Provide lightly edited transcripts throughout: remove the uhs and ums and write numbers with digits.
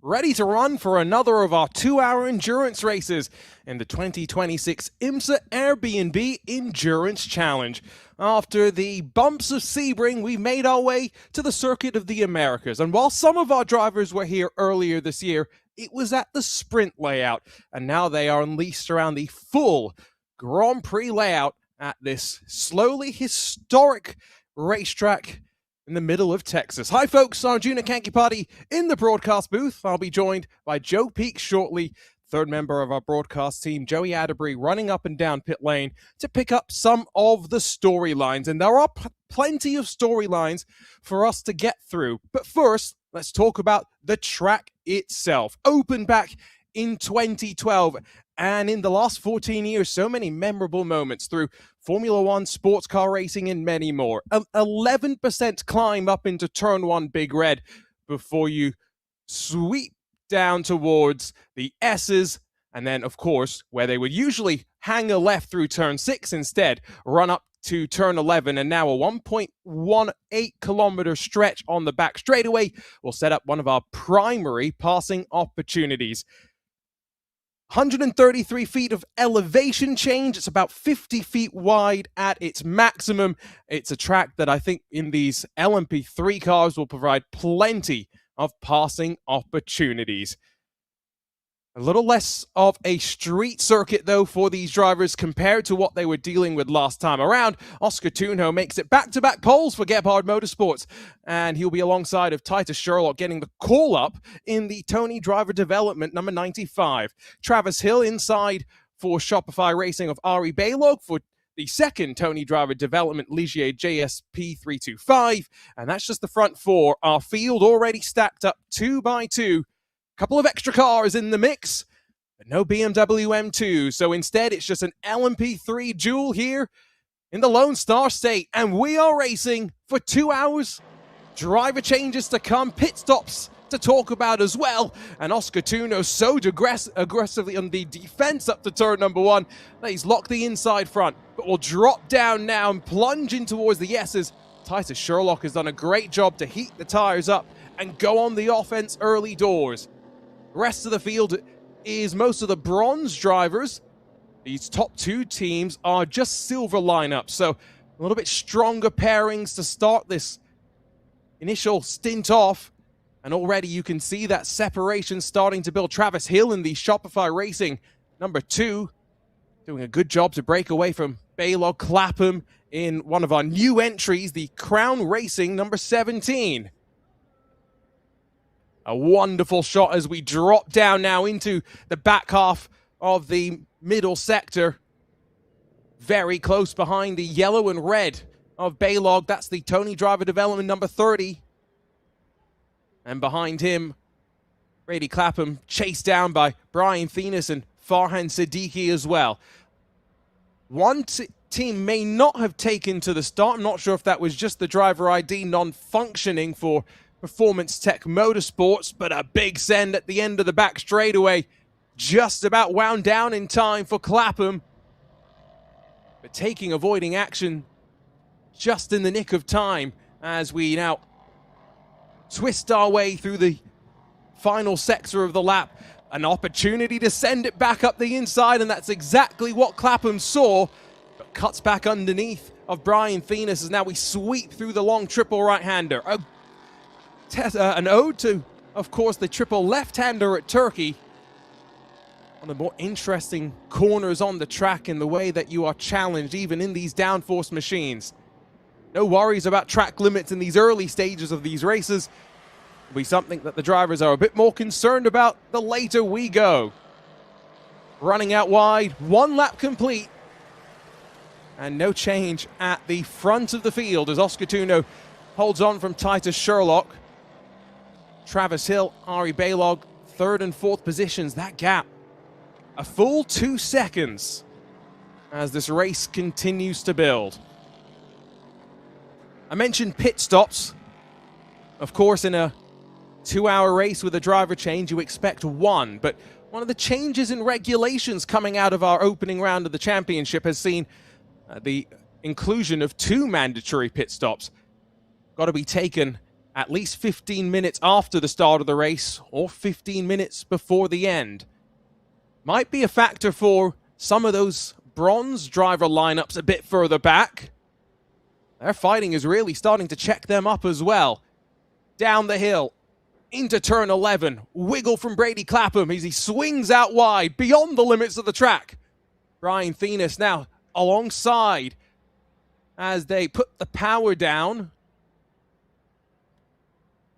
ready to run for another of our 2-hour endurance races in the 2026 IMSA Airbnb Endurance Challenge. After the bumps of Sebring, we made our way to the Circuit of the Americas, and while some of our drivers were here earlier this year, it was at the sprint layout, and now they are unleashed around the full Grand Prix layout at this slowly historic racetrack in the middle of Texas. Hi folks, I'm Juna Kankipati in the broadcast booth. I'll be joined by Joe Peak shortly, third member of our broadcast team, Joey Atterbury, running up and down pit lane to pick up some of the storylines. And there are plenty of storylines for us to get through. But first, let's talk about the track itself. Opened back in 2012, and in the last 14 years, so many memorable moments through Formula One, sports car racing, and many more. An 11% climb up into Turn 1 Big Red before you sweep down towards the S's, and then, of course, where they would usually hang a left through Turn 6, instead run up to Turn 11, and now a 1.18 kilometer stretch on the back straightaway will set up one of our primary passing opportunities. 133 feet of elevation change. It's about 50 feet wide at its maximum. It's a track that I think in these LMP3 cars will provide plenty of passing opportunities. A little less of a street circuit, though, for these drivers compared to what they were dealing with last time around. Oscar Tunho makes it back-to-back poles for Gebhard Motorsports, and he'll be alongside of Titus Sherlock getting the call-up in the Tony Driver Development number 95. Travis Hill inside for Shopify Racing of Ari Baylog for the second Tony Driver Development Ligier JSP 325, and that's just the front four. Our field already stacked up 2 by 2. Couple of extra cars in the mix, but no BMW M2. So instead, it's just an LMP3 duel here in the Lone Star State. And we are racing for 2 hours. Driver changes to come, pit stops to talk about as well. And Oscar Tunho so aggressively on the defense up to turn number 1 that he's locked the inside front. But will drop down now and plunge in towards the S's. Titus Sherlock has done a great job to heat the tires up and go on the offense early doors. Rest of the field is most of the bronze drivers. These top 2 teams are just silver lineups, so a little bit stronger pairings to start this initial stint off. And already you can see that separation starting to build. Travis Hill in the Shopify Racing number 2, doing a good job to break away from Baylog Clapham in one of our new entries, the Crown Racing number 17. A wonderful shot as we drop down now into the back half of the middle sector. Very close behind the yellow and red of Baylog. That's the Tony Driver Development number 30. And behind him, Brady Clapham chased down by Brian Thenis and Farhan Siddiqui as well. One team may not have taken to the start. I'm not sure if that was just the driver ID non-functioning for Performance Tech Motorsports, but a big send at the end of the back straightaway. Just about wound down in time for Clapham. But avoiding action just in the nick of time as we now twist our way through the final sector of the lap. An opportunity to send it back up the inside, and that's exactly what Clapham saw. But cuts back underneath of Brian Thenis as now we sweep through the long triple right-hander. An ode to, of course, the triple left-hander at Turkey. One of the more interesting corners on the track in the way that you are challenged, even in these downforce machines. No worries about track limits in these early stages of these races. It'll be something that the drivers are a bit more concerned about the later we go. Running out wide, 1 lap complete. And no change at the front of the field as Oscar Tunho holds on from Titus Sherlock. Travis Hill, Ari Baylog, 3rd and 4th positions. That gap, a full 2 seconds as this race continues to build. I mentioned pit stops. Of course, in a 2-hour race with a driver change, you expect 1. But one of the changes in regulations coming out of our opening round of the championship has seen the inclusion of 2 mandatory pit stops. Got to be taken at least 15 minutes after the start of the race or 15 minutes before the end. Might be a factor for some of those bronze driver lineups a bit further back. Their fighting is really starting to check them up as well. Down the hill, into turn 11. Wiggle from Brady Clapham as he swings out wide, beyond the limits of the track. Brian Thenis now alongside as they put the power down.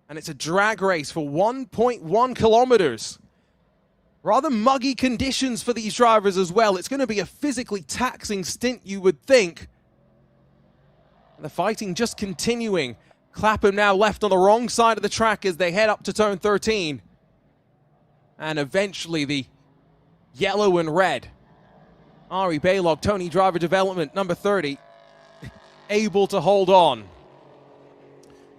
And it's a drag race for 1.1 kilometers. Rather muggy conditions for these drivers as well. It's going to be a physically taxing stint, you would think. And the fighting just continuing. Clapham now left on the wrong side of the track as they head up to turn 13. And eventually the yellow and red. Ari Baylog, Tony Driver Development, number 30, able to hold on.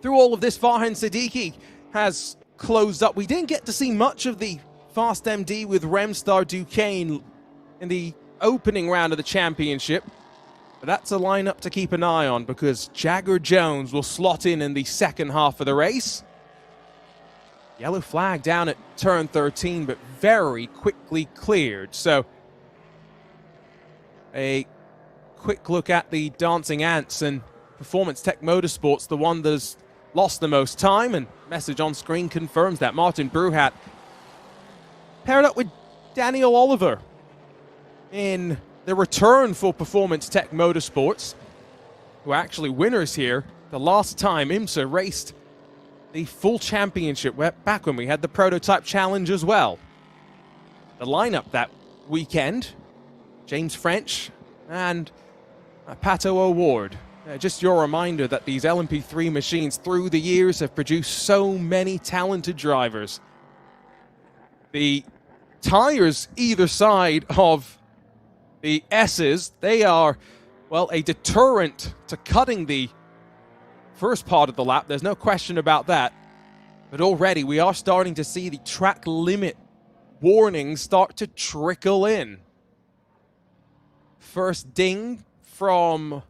Through all of this, Farhan Siddiqui has closed up. We didn't get to see much of the Fast MD with Remstar Duquesne in the opening round of the championship. But that's a lineup to keep an eye on because Jagger Jones will slot in the second half of the race. Yellow flag down at turn 13, but very quickly cleared. So a quick look at the Dancing Ants and Performance Tech Motorsports, the one that's lost the most time, and message on screen confirms that. Martin Bruhat paired up with Daniel Oliver in the return for Performance Tech Motorsports, who are actually winners here. The last time IMSA raced the full championship back when we had the Prototype Challenge as well. The lineup that weekend, James French and Pato O'Ward. Just your reminder that these LMP3 machines through the years have produced so many talented drivers. The tires either side of the S's, they are, well, a deterrent to cutting the first part of the lap. There's no question about that. But already we are starting to see the track limit warnings start to trickle in. First ding from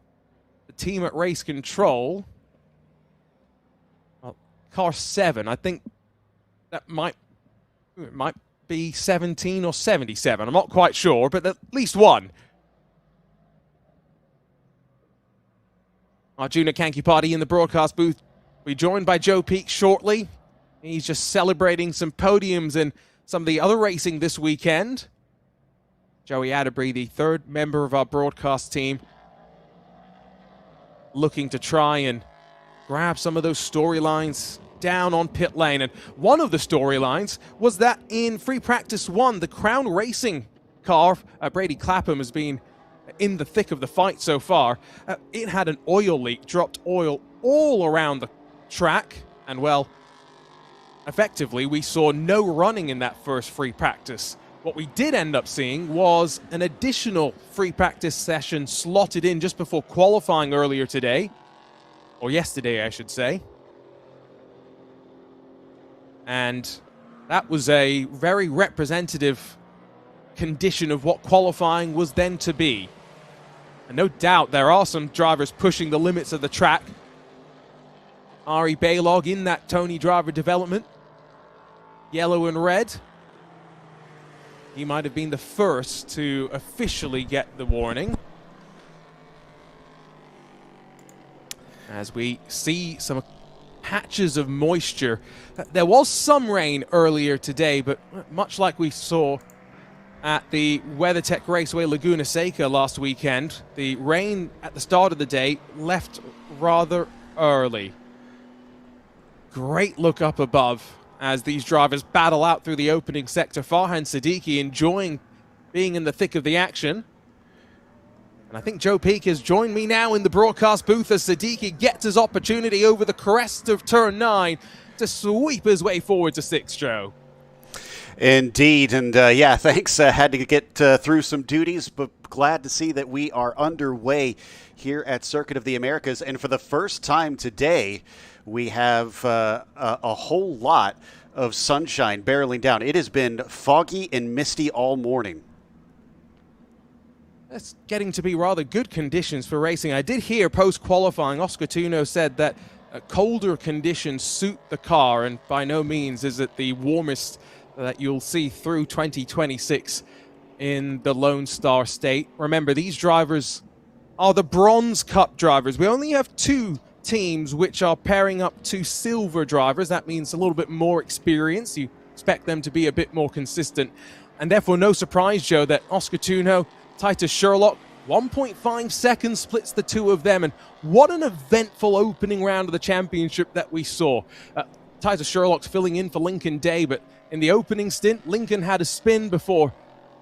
the team at Race Control. Well, car 7, I think that might be 17 or 77. I'm not quite sure, but at least one. Arjuna Kankipati in the broadcast booth. We're joined by Joe Peak shortly. He's just celebrating some podiums and some of the other racing this weekend. Joey Atterbury, the third member of our broadcast team, looking to try and grab some of those storylines down on pit lane. And one of the storylines was that in Free Practice 1, the Crown Racing car, Brady Clapham, has been in the thick of the fight so far. It had an oil leak, dropped oil all around the track, and well, effectively we saw no running in that first free practice. What we did end up seeing was an additional free practice session slotted in just before qualifying earlier today, or yesterday I should say. And that was a very representative condition of what qualifying was then to be. And no doubt there are some drivers pushing the limits of the track. Ari Baylog in that Tony Driver Development, yellow and red. He might have been the first to officially get the warning. As we see some patches of moisture. There was some rain earlier today, but much like we saw at the WeatherTech Raceway Laguna Seca last weekend, the rain at the start of the day left rather early. Great look up above as these drivers battle out through the opening sector. Farhan Siddiqui enjoying being in the thick of the action. And I think Joe Peak has joined me now in the broadcast booth as Siddiqui gets his opportunity over the crest of turn 9 to sweep his way forward to 6th, Joe. Indeed, and yeah, thanks. Had to get through some duties, but glad to see that we are underway here at Circuit of the Americas. And for the first time today, we have a whole lot of sunshine barreling down. It has been foggy and misty all morning. That's getting to be rather good conditions for racing. I did hear post-qualifying, Oscar Tuno said that colder conditions suit the car, and by no means is it the warmest that you'll see through 2026 in the Lone Star State. Remember, these drivers are the Bronze Cup drivers. We only have 2 teams which are pairing up 2 silver drivers. That means a little bit more experience. You expect them to be a bit more consistent. And therefore, no surprise, Joe, that Oscar Tunjo, Titus Sherlock, 1.5 seconds splits the 2 of them. And what an eventful opening round of the championship that we saw. Titus Sherlock's filling in for Lincoln Day, but in the opening stint, Lincoln had a spin before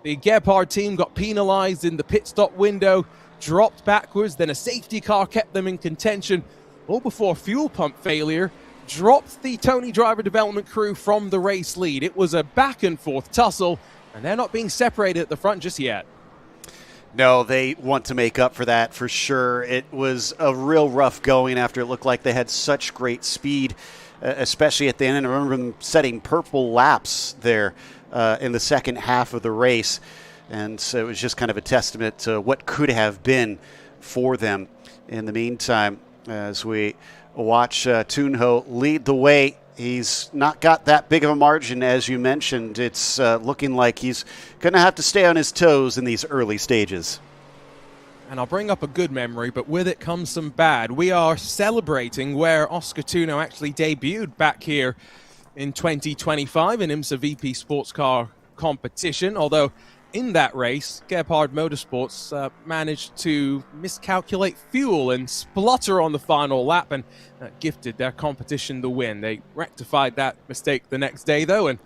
the Gebhard team got penalized in the pit stop window, dropped backwards, then a safety car kept them in contention, all before fuel pump failure dropped the Tony Driver development crew from the race lead. It was a back and forth tussle, and they're not being separated at the front just yet. No, they want to make up for that for sure. It was a real rough going after it looked like they had such great speed, especially at the end. And I remember them setting purple laps there in the second half of the race. And so it was just kind of a testament to what could have been for them. In the meantime, as we watch Tunjo lead the way, he's not got that big of a margin, as you mentioned. It's looking like he's going to have to stay on his toes in these early stages. And I'll bring up a good memory, but with it comes some bad. We are celebrating where Oscar Tunjo actually debuted back here in 2025 in IMSA VP Sports Car competition, although in that race, Gebhard Motorsports managed to miscalculate fuel and splutter on the final lap and gifted their competition the win. They rectified that mistake the next day, though, and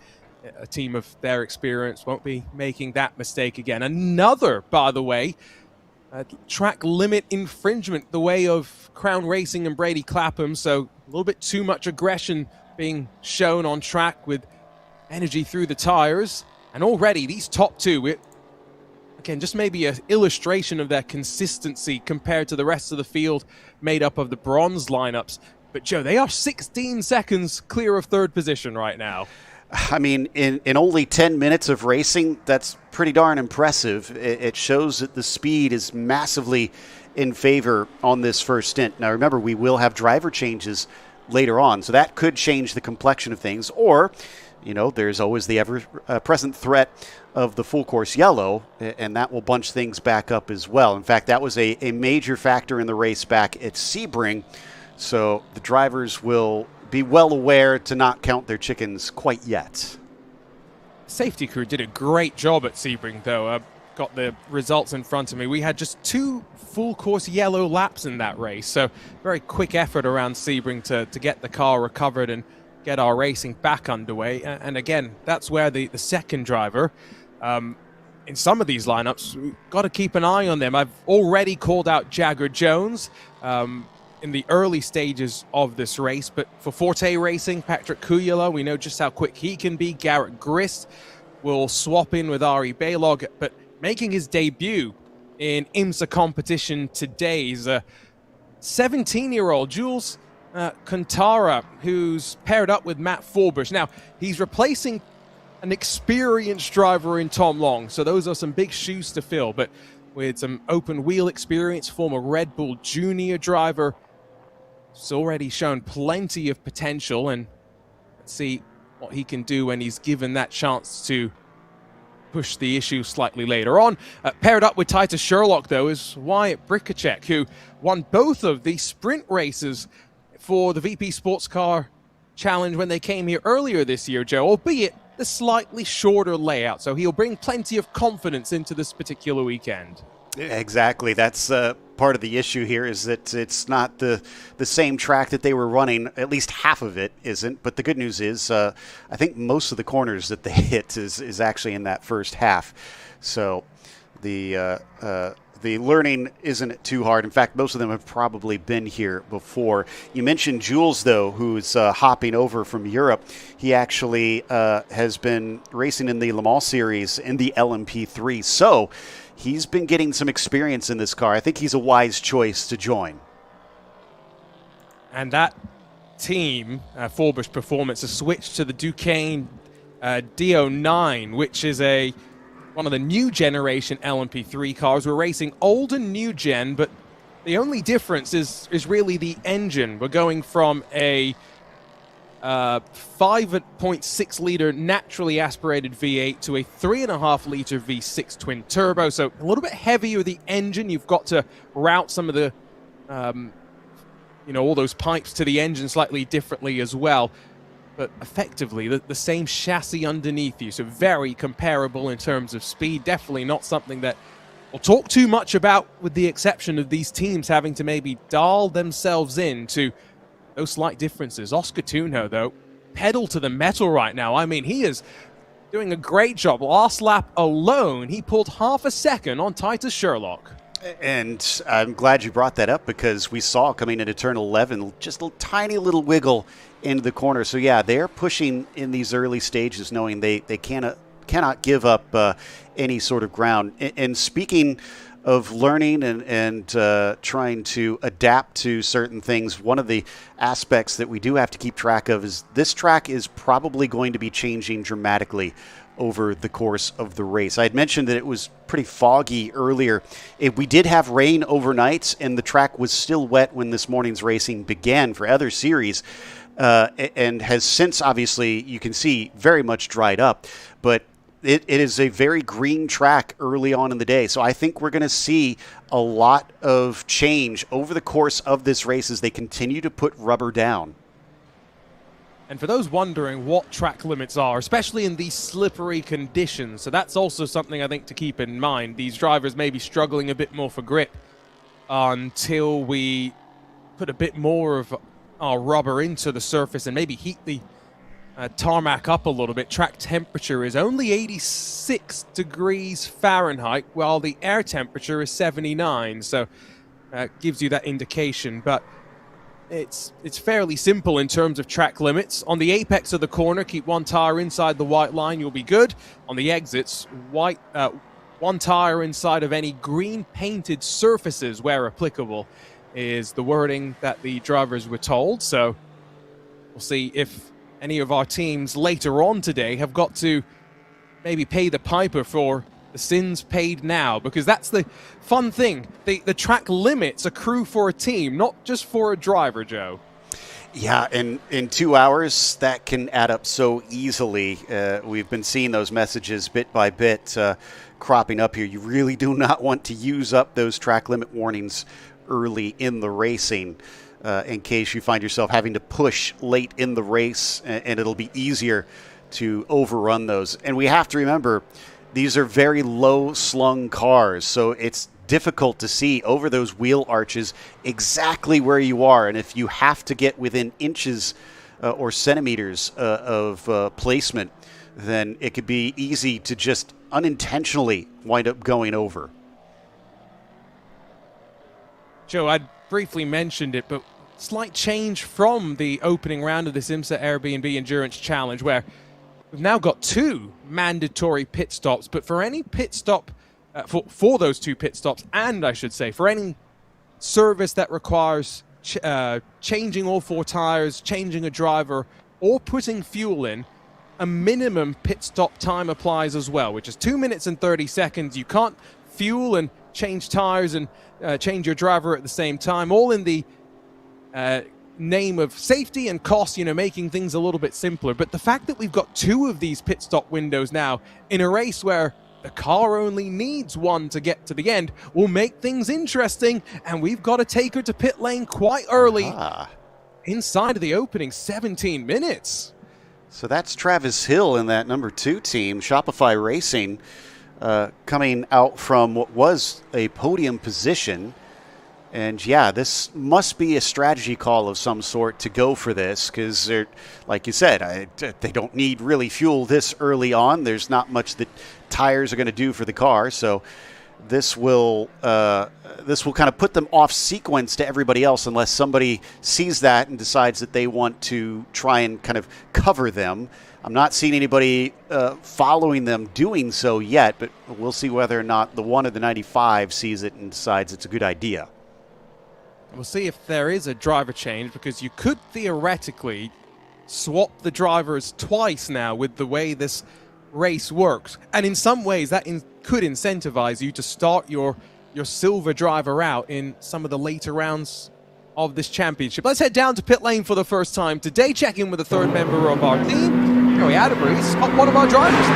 a team of their experience won't be making that mistake again. Another, by the way, track limit infringement the way of Crown Racing and Brady Clapham, so a little bit too much aggression being shown on track with energy through the tires. And already these top 2, again, just maybe an illustration of their consistency compared to the rest of the field made up of the bronze lineups. But Joe, they are 16 seconds clear of third position right now. I mean, in only 10 minutes of racing, that's pretty darn impressive. It shows that the speed is massively in favor on this first stint. Now, remember, we will have driver changes later on, so that could change the complexion of things. Or, you know, there's always the ever-present threat of the full course yellow, and that will bunch things back up as well. In fact, that was a major factor in the race back at Sebring, so the drivers will be well aware to not count their chickens quite yet. Safety crew did a great job at Sebring, though. I've got the results in front of me. We had just 2 full course yellow laps in that race, so very quick effort around Sebring to get the car recovered and get our racing back underway. And again, that's where the second driver, in some of these lineups, we've got to keep an eye on them. I've already called out Jagger Jones in the early stages of this race, but for Forte Racing, Patrick Kujala, we know just how quick he can be. Garrett Grist will swap in with Ari Baylog, but making his debut in IMSA competition today is a 17-year-old Jules Contara, who's paired up with Matt Forbush. Now, he's replacing an experienced driver in Tom Long, so those are some big shoes to fill, but with some open wheel experience, former Red Bull Junior driver, he's already shown plenty of potential, and let's see what he can do when he's given that chance to push the issue slightly later on. Paired up with Titus Sherlock, though, is Wyatt Brikacek, who won both of the sprint races for the VP Sports Car Challenge when they came here earlier this year, Joe, albeit the slightly shorter layout. So he'll bring plenty of confidence into this particular weekend. Exactly. That's part of the issue here, is that it's not the same track that they were running. At least half of it isn't. But the good news is I think most of the corners that they hit is actually in that first half. So the learning isn't too hard. In fact, most of them have probably been here before. You mentioned Jules, though, who's hopping over from Europe. He actually has been racing in the Le Mans Series in the LMP3. So he's been getting some experience in this car. I think he's a wise choice to join. And that team, Forbush Performance, has switched to the Duquesne D09, which is one of the new generation LMP3 cars. We're racing old and new gen, but The only difference is really the engine. We're going from a 5.6 liter naturally aspirated V8 to a 3.5 liter V6 twin turbo. So a little bit heavier the engine. You've got to route some of the, all those pipes to the engine slightly differently as well. But effectively, the same chassis underneath you. So very comparable in terms of speed. Definitely not something that we'll talk too much about, with the exception of these teams having to maybe dial themselves in to those slight differences. Oscar Tunjo, though, pedal to the metal right now. I mean, he is doing a great job. Last lap alone, he pulled half a second on Titus Sherlock. And I'm glad you brought that up, because we saw coming into turn 11 just a tiny little wiggle into the corner. So, yeah, they're pushing in these early stages, knowing they cannot give up any sort of ground. And speaking of learning and trying to adapt to certain things, one of the aspects that we do have to keep track of is this track is probably going to be changing dramatically over the course of the race. I had mentioned that it was pretty foggy earlier. We did have rain overnight, and the track was still wet when this morning's racing began for other series, and has since, obviously, you can see, very much dried up. But it is a very green track early on in the day. So I think we're going to see a lot of change over the course of this race as they continue to put rubber down. And for those wondering what track limits are, especially in these slippery conditions, so that's also something I think to keep in mind. These drivers may be struggling a bit more for grip until we put a bit more of our rubber into the surface and maybe heat the tarmac up a little bit. Track temperature is only 86 degrees Fahrenheit, while the air temperature is 79. So gives you that indication. But it's fairly simple in terms of track limits. On the apex of the corner, keep one tire inside the white line, you'll be good. On the exits, one tire inside of any green painted surfaces where applicable is the wording that the drivers were told. So we'll see if any of our teams later on today have got to maybe pay the piper for the sins paid now, because that's the fun thing. The track limits accrue for a team, not just for a driver, Joe. Yeah, and in 2 hours, that can add up so easily. We've been seeing those messages bit by bit cropping up here. You really do not want to use up those track limit warnings early in the racing, in case you find yourself having to push late in the race, and it'll be easier to overrun those. And we have to remember, these are very low-slung cars, so it's difficult to see over those wheel arches exactly where you are. And if you have to get within inches or centimeters of placement, then it could be easy to just unintentionally wind up going over. Joe, I briefly mentioned it, but slight change from the opening round of this IMSA Airbnb Endurance Challenge, where we've now got 2 mandatory pit stops. But for any pit stop, for those 2 pit stops, and I should say for any service that requires changing all 4 tires, changing a driver, or putting fuel in, a minimum pit stop time applies as well, which is 2 minutes and 30 seconds. You can't fuel and change tires and change your driver at the same time, all in the name of safety and cost, making things a little bit simpler. But the fact that we've got 2 of these pit stop windows now in a race where the car only needs 1 to get to the end will make things interesting, and we've got to take her to pit lane quite early inside of the opening 17 minutes. So that's Travis Hill in that number 2 team, Shopify Racing, coming out from what was a podium position. And yeah, this must be a strategy call of some sort to go for this, because they're, like you said, they don't need really fuel this early on. There's not much that tires are going to do for the car, so this will kind of put them off sequence to everybody else, unless somebody sees that and decides that they want to try and kind of cover them. I'm not seeing anybody following them doing so yet, but we'll see whether or not the one of the 95 sees it and decides it's a good idea. We'll see if there is a driver change, because you could theoretically swap the drivers twice now with the way this race works. And in some ways, that could incentivize you to start your your silver driver out in some of the later rounds of this championship. Let's head down to pit lane for the first time today, check in with the third member of our team, Joey Atterbury's one of our drivers.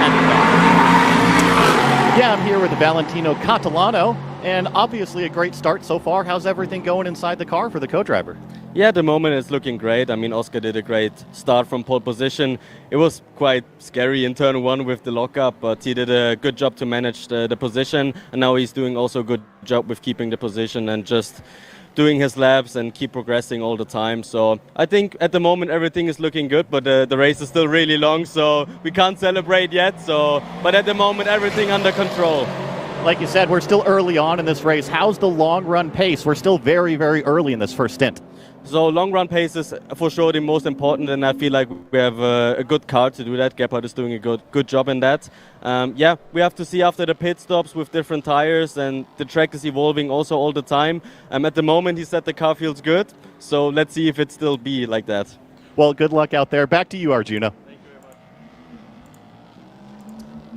Yeah, I'm here with Valentino Catalano, and obviously a great start so far. How's everything going inside the car for the co-driver? Yeah, at the moment it's looking great. I mean, Oscar did a great start from pole position. It was quite scary in turn one with the lockup, but he did a good job to manage the position, and now he's doing also a good job with keeping the position and just doing his laps and keep progressing all the time. So I think at the moment everything is looking good, but the race is still really long, so we can't celebrate yet. But at the moment everything under control. Like you said, we're still early on in this race. How's the long run pace? We're still very, very early in this first stint. So long run pace is for sure the most important, and I feel like we have a good car to do that. Gebhardt is doing a good job in that. Yeah, we have to see after the pit stops with different tires, and the track is evolving also all the time. At the moment he said the car feels good, so let's see if it still be like that. Well, good luck out there. Back to you, Arjuna. Thank you very much.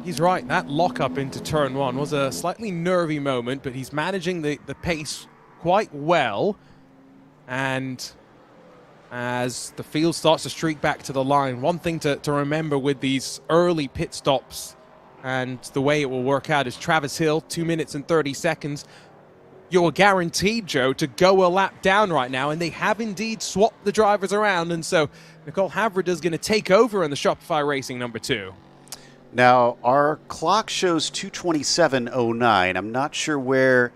He's right, that lockup into turn one was a slightly nervy moment, but he's managing the pace quite well. And as the field starts to streak back to the line, one thing to remember with these early pit stops and the way it will work out is Travis Hill, 2 minutes and 30 seconds. You're guaranteed, Joe, to go a lap down right now, and they have indeed swapped the drivers around, and so Nicole Havrida is going to take over in the Shopify Racing number 2. Now, our clock shows 2:27:09. I'm not sure where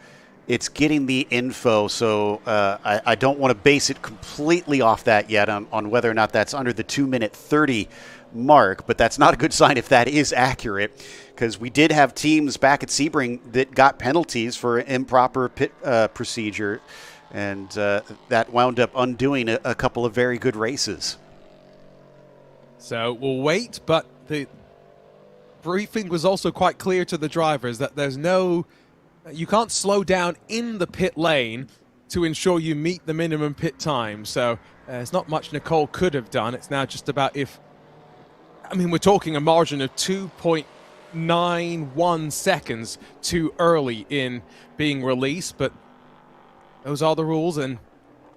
it's getting the info, so I don't want to base it completely off that yet on whether or not that's under the 2-minute 30 mark, but that's not a good sign if that is accurate, because we did have teams back at Sebring that got penalties for improper pit procedure, and that wound up undoing a couple of very good races. So we'll wait, but the briefing was also quite clear to the drivers that you can't slow down in the pit lane to ensure you meet the minimum pit time. So there's not much Nicole could have done. It's now just about we're talking a margin of 2.91 seconds too early in being released, but those are the rules. And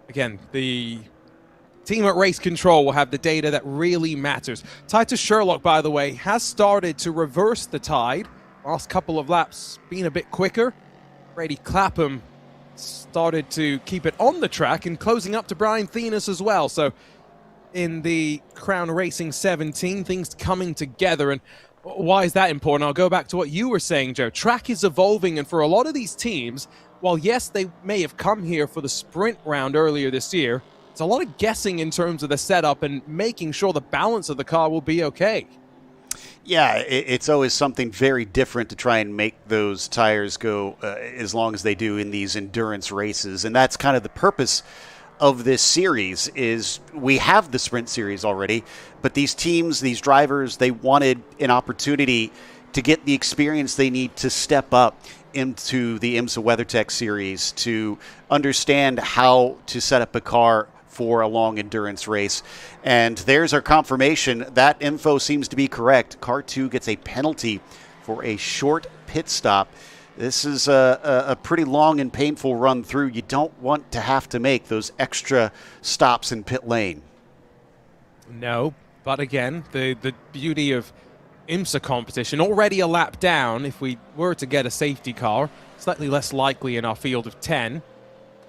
again, the team at Race Control will have the data that really matters. Titus Sherlock, by the way, has started to reverse the tide. Last couple of laps being a bit quicker. Brady Clapham started to keep it on the track and closing up to Brian Thenis as well. So in the Crown Racing 17, things coming together. And why is that important? I'll go back to what you were saying, Joe. Track is evolving, and for a lot of these teams, while yes, they may have come here for the sprint round earlier this year, it's a lot of guessing in terms of the setup and making sure the balance of the car will be okay. Yeah, it's always something very different to try and make those tires go as long as they do in these endurance races. And that's kind of the purpose of this series. Is we have the sprint series already, but these teams, these drivers, they wanted an opportunity to get the experience they need to step up into the IMSA WeatherTech series, to understand how to set up a car for a long endurance race. And there's our confirmation. That info seems to be correct. Car 2 gets a penalty for a short pit stop. This is a pretty long and painful run through. You don't want to have to make those extra stops in pit lane. No, but again, the beauty of IMSA competition, already a lap down, if we were to get a safety car, slightly less likely in our field of 10,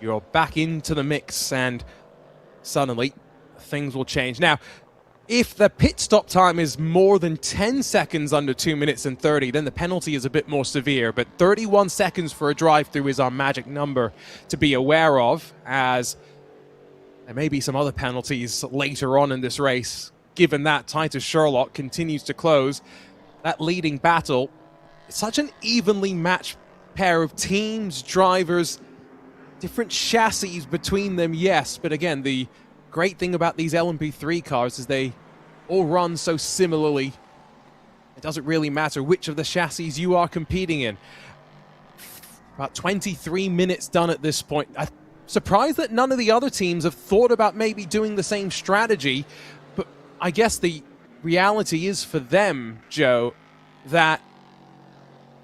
you're back into the mix and suddenly things will change. Now, if the pit stop time is more than 10 seconds under 2 minutes and 30, then the penalty is a bit more severe. But 31 seconds for a drive-through is our magic number to be aware of, as there may be some other penalties later on in this race. Given that Titus Sherlock continues to close that leading battle, it's such an evenly matched pair of teams, drivers, different chassis between them, yes. But again, the great thing about these LMP3 cars is they all run so similarly. It doesn't really matter which of the chassis you are competing in. About 23 minutes done at this point. I'm surprised that none of the other teams have thought about maybe doing the same strategy. But I guess the reality is for them, Joe, that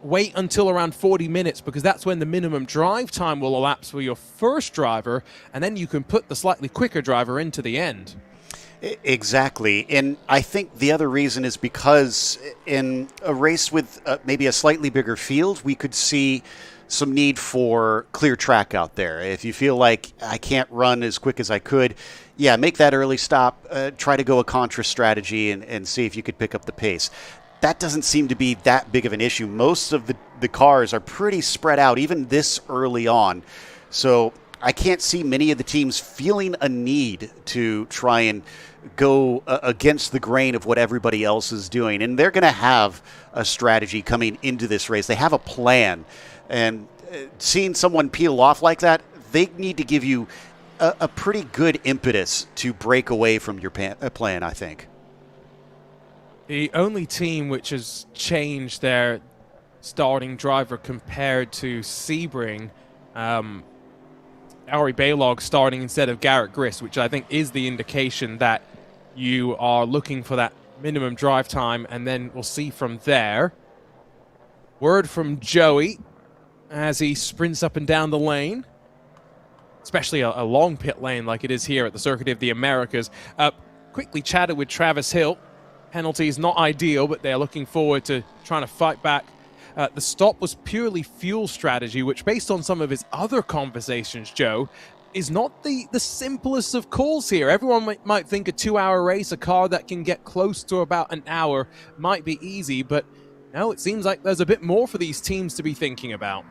wait until around 40 minutes because that's when the minimum drive time will elapse for your first driver, and then you can put the slightly quicker driver into the end. Exactly. And I think the other reason is because in a race with maybe a slightly bigger field, we could see some need for clear track out there. If you feel like I can't run as quick as I could, yeah, make that early stop, try to go a contra strategy and see if you could pick up the pace. That doesn't seem to be that big of an issue. Most of the cars are pretty spread out, even this early on. So I can't see many of the teams feeling a need to try and go against the grain of what everybody else is doing. And they're going to have a strategy coming into this race. They have a plan. And seeing someone peel off like that, they need to give you a pretty good impetus to break away from your plan, I think. The only team which has changed their starting driver compared to Sebring, Ari Balog starting instead of Garrett Grist, which I think is the indication that you are looking for that minimum drive time, and then we'll see from there. Word from Joey as he sprints up and down the lane, especially a long pit lane like it is here at the Circuit of the Americas. Quickly chatted with Travis Hill. Penalties not ideal, but they're looking forward to trying to fight back. The stop was purely fuel strategy, which based on some of his other conversations, Joe, is not the simplest of calls here. Everyone might think a 2-hour race, a car that can get close to about an hour might be easy, but no, it seems like there's a bit more for these teams to be thinking about.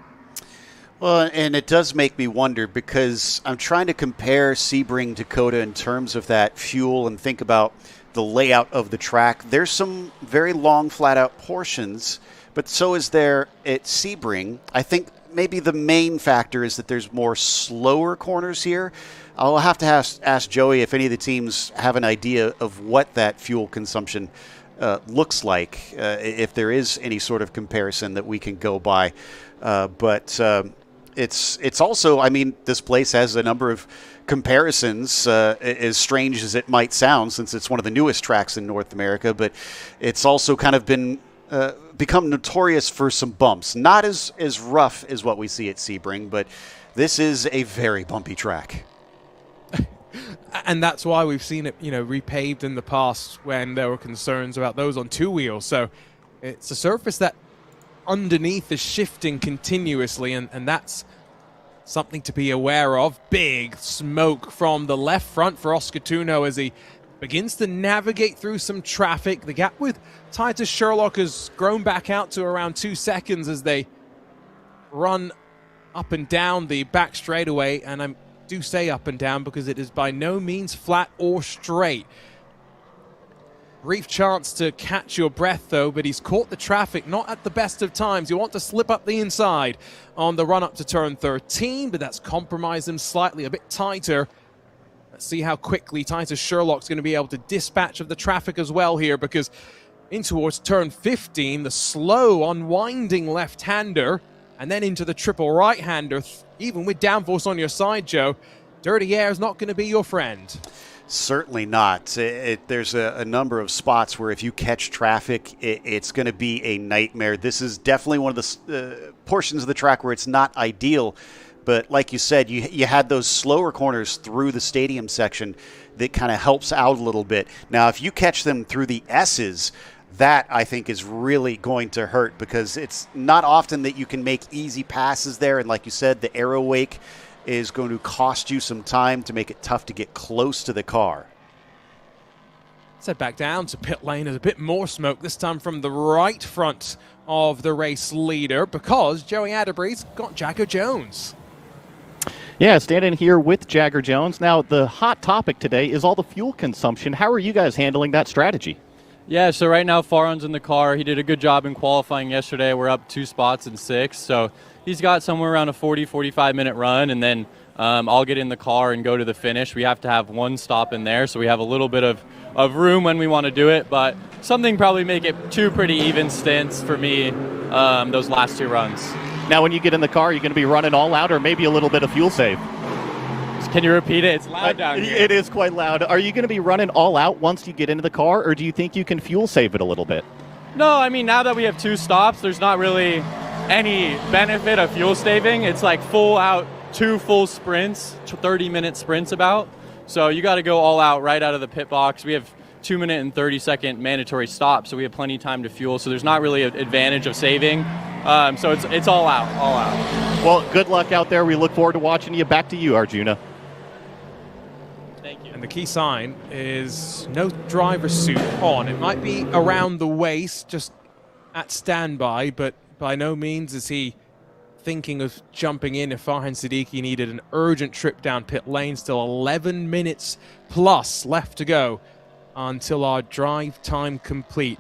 Well, and it does make me wonder because I'm trying to compare Sebring to Coda in terms of that fuel and think about the layout of the track. There's some very long, flat-out portions, but so is there at Sebring. I think maybe the main factor is that there's more slower corners here. I'll have to ask Joey if any of the teams have an idea of what that fuel consumption looks like, if there is any sort of comparison that we can go by. But it's also, I mean, this place has a number of comparisons, as strange as it might sound, since it's one of the newest tracks in North America, but it's also kind of been become notorious for some bumps. Not as rough as what we see at Sebring, but this is a very bumpy track. And that's why we've seen it, repaved in the past when there were concerns about those on two wheels. So it's a surface that underneath is shifting continuously, and that's something to be aware of. Big smoke from the left front for Oscar Tuno as he begins to navigate through some traffic. The gap with Titus Sherlock has grown back out to around 2 seconds as they run up and down the back straightaway, and I do say up and down because it is by no means flat or straight. Brief chance to catch your breath, though, but he's caught the traffic, not at the best of times. You want to slip up the inside on the run-up to turn 13, but that's compromised him slightly, a bit tighter. Let's see how quickly Titus Sherlock's going to be able to dispatch of the traffic as well here, because in towards turn 15, the slow, unwinding left-hander, and then into the triple right-hander, even with downforce on your side, Joe, dirty air is not going to be your friend. Certainly not. There's a number of spots where if you catch traffic, it's going to be a nightmare. This is definitely one of the portions of the track where it's not ideal. But like you said, you had those slower corners through the stadium section that kind of helps out a little bit. Now, if you catch them through the S's, that I think is really going to hurt because it's not often that you can make easy passes there. And like you said, the aero wake is going to cost you some time to make it tough to get close to the car. Let's head back down to pit lane. There's a bit more smoke, this time from the right front of the race leader, because Joey Atterbury's got Jagger Jones. Yeah, standing here with Jagger Jones. Now, the hot topic today is all the fuel consumption. How are you guys handling that strategy? Yeah, so right now Farhan's in the car. He did a good job in qualifying yesterday. We're up 2 spots in 6, so he's got somewhere around a 40-45 minute run, and then I'll get in the car and go to the finish. We have to have 1 stop in there, so we have a little bit of room when we want to do it, but something probably make it 2 pretty even stints for me, those last 2 runs. Now, when you get in the car, are you going to be running all out or maybe a little bit of fuel save? Can you repeat it? It's loud down here. It is quite loud. Are you going to be running all out once you get into the car, or do you think you can fuel save it a little bit? No, I mean, now that we have 2 stops, there's not really any benefit of fuel saving. It's like full out, 2 full sprints, 30-minute sprints about. So you got to go all out right out of the pit box. We have 2-minute and 30-second mandatory stops, so we have plenty of time to fuel. So there's not really an advantage of saving. So it's all out, all out. Well, good luck out there. We look forward to watching you. Back to you, Arjuna. Thank you. And the key sign is no driver suit on. It might be around the waist, just at standby, but by no means is he thinking of jumping in if Farhan Siddiqui needed an urgent trip down pit lane. Still 11 minutes plus left to go until our drive time complete.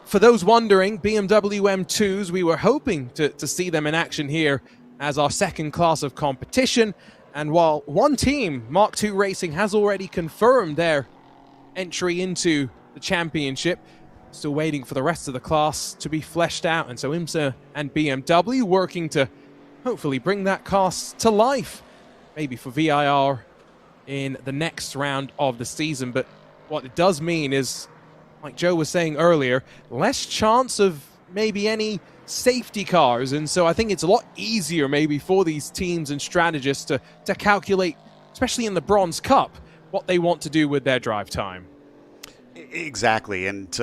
For those wondering, BMW M2s, we were hoping to see them in action here as our second class of competition. And while one team, Mark II Racing, has already confirmed their entry into the championship, still waiting for the rest of the class to be fleshed out. And so IMSA and BMW working to hopefully bring that class to life, maybe for VIR in the next round of the season. But what it does mean is, like Joe was saying earlier, less chance of maybe any safety cars. And so I think it's a lot easier maybe for these teams and strategists to calculate, especially in the Bronze Cup, what they want to do with their drive time. Exactly. And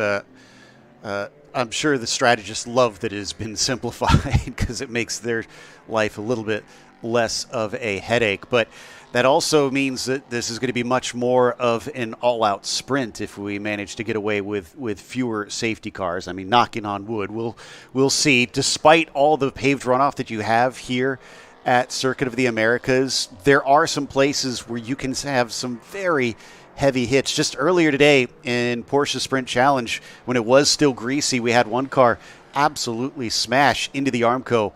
I'm sure the strategists love that it has been simplified because it makes their life a little bit less of a headache. But that also means that this is going to be much more of an all-out sprint if we manage to get away with fewer safety cars. I mean, knocking on wood, we'll see. Despite all the paved runoff that you have here at Circuit of the Americas, there are some places where you can have some very heavy hits. Just earlier today in Porsche Sprint Challenge, when it was still greasy, we had one car absolutely smash into the Armco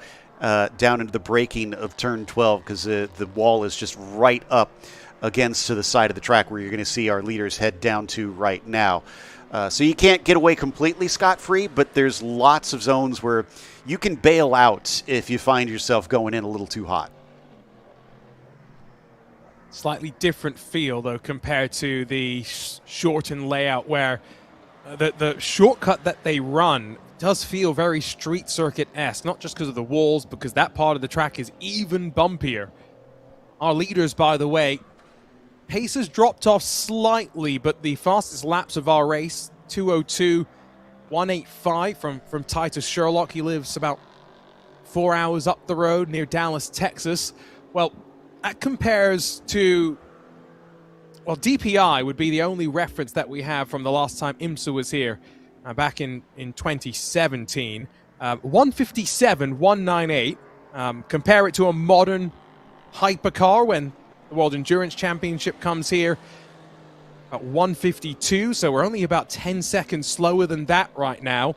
down into the braking of turn 12 because the wall is just right up against to the side of the track where you're going to see our leaders head down to right now. So you can't get away completely scot-free, but there's lots of zones where you can bail out if you find yourself going in a little too hot. Slightly different feel, though, compared to the shortened layout where the shortcut that they run does feel very street circuit-esque, not just because of the walls, because that part of the track is even bumpier. Our leaders, by the way, pace has dropped off slightly, but the fastest laps of our race, 2:02.185 from Titus Sherlock. He lives about 4 hours up the road near Dallas, Texas. Well, that compares to, well, DPI would be the only reference that we have from the last time IMSA was here, back in 2017. 157.198. Compare it to a modern hypercar when the World Endurance Championship comes here at 152, so we're only about 10 seconds slower than that right now.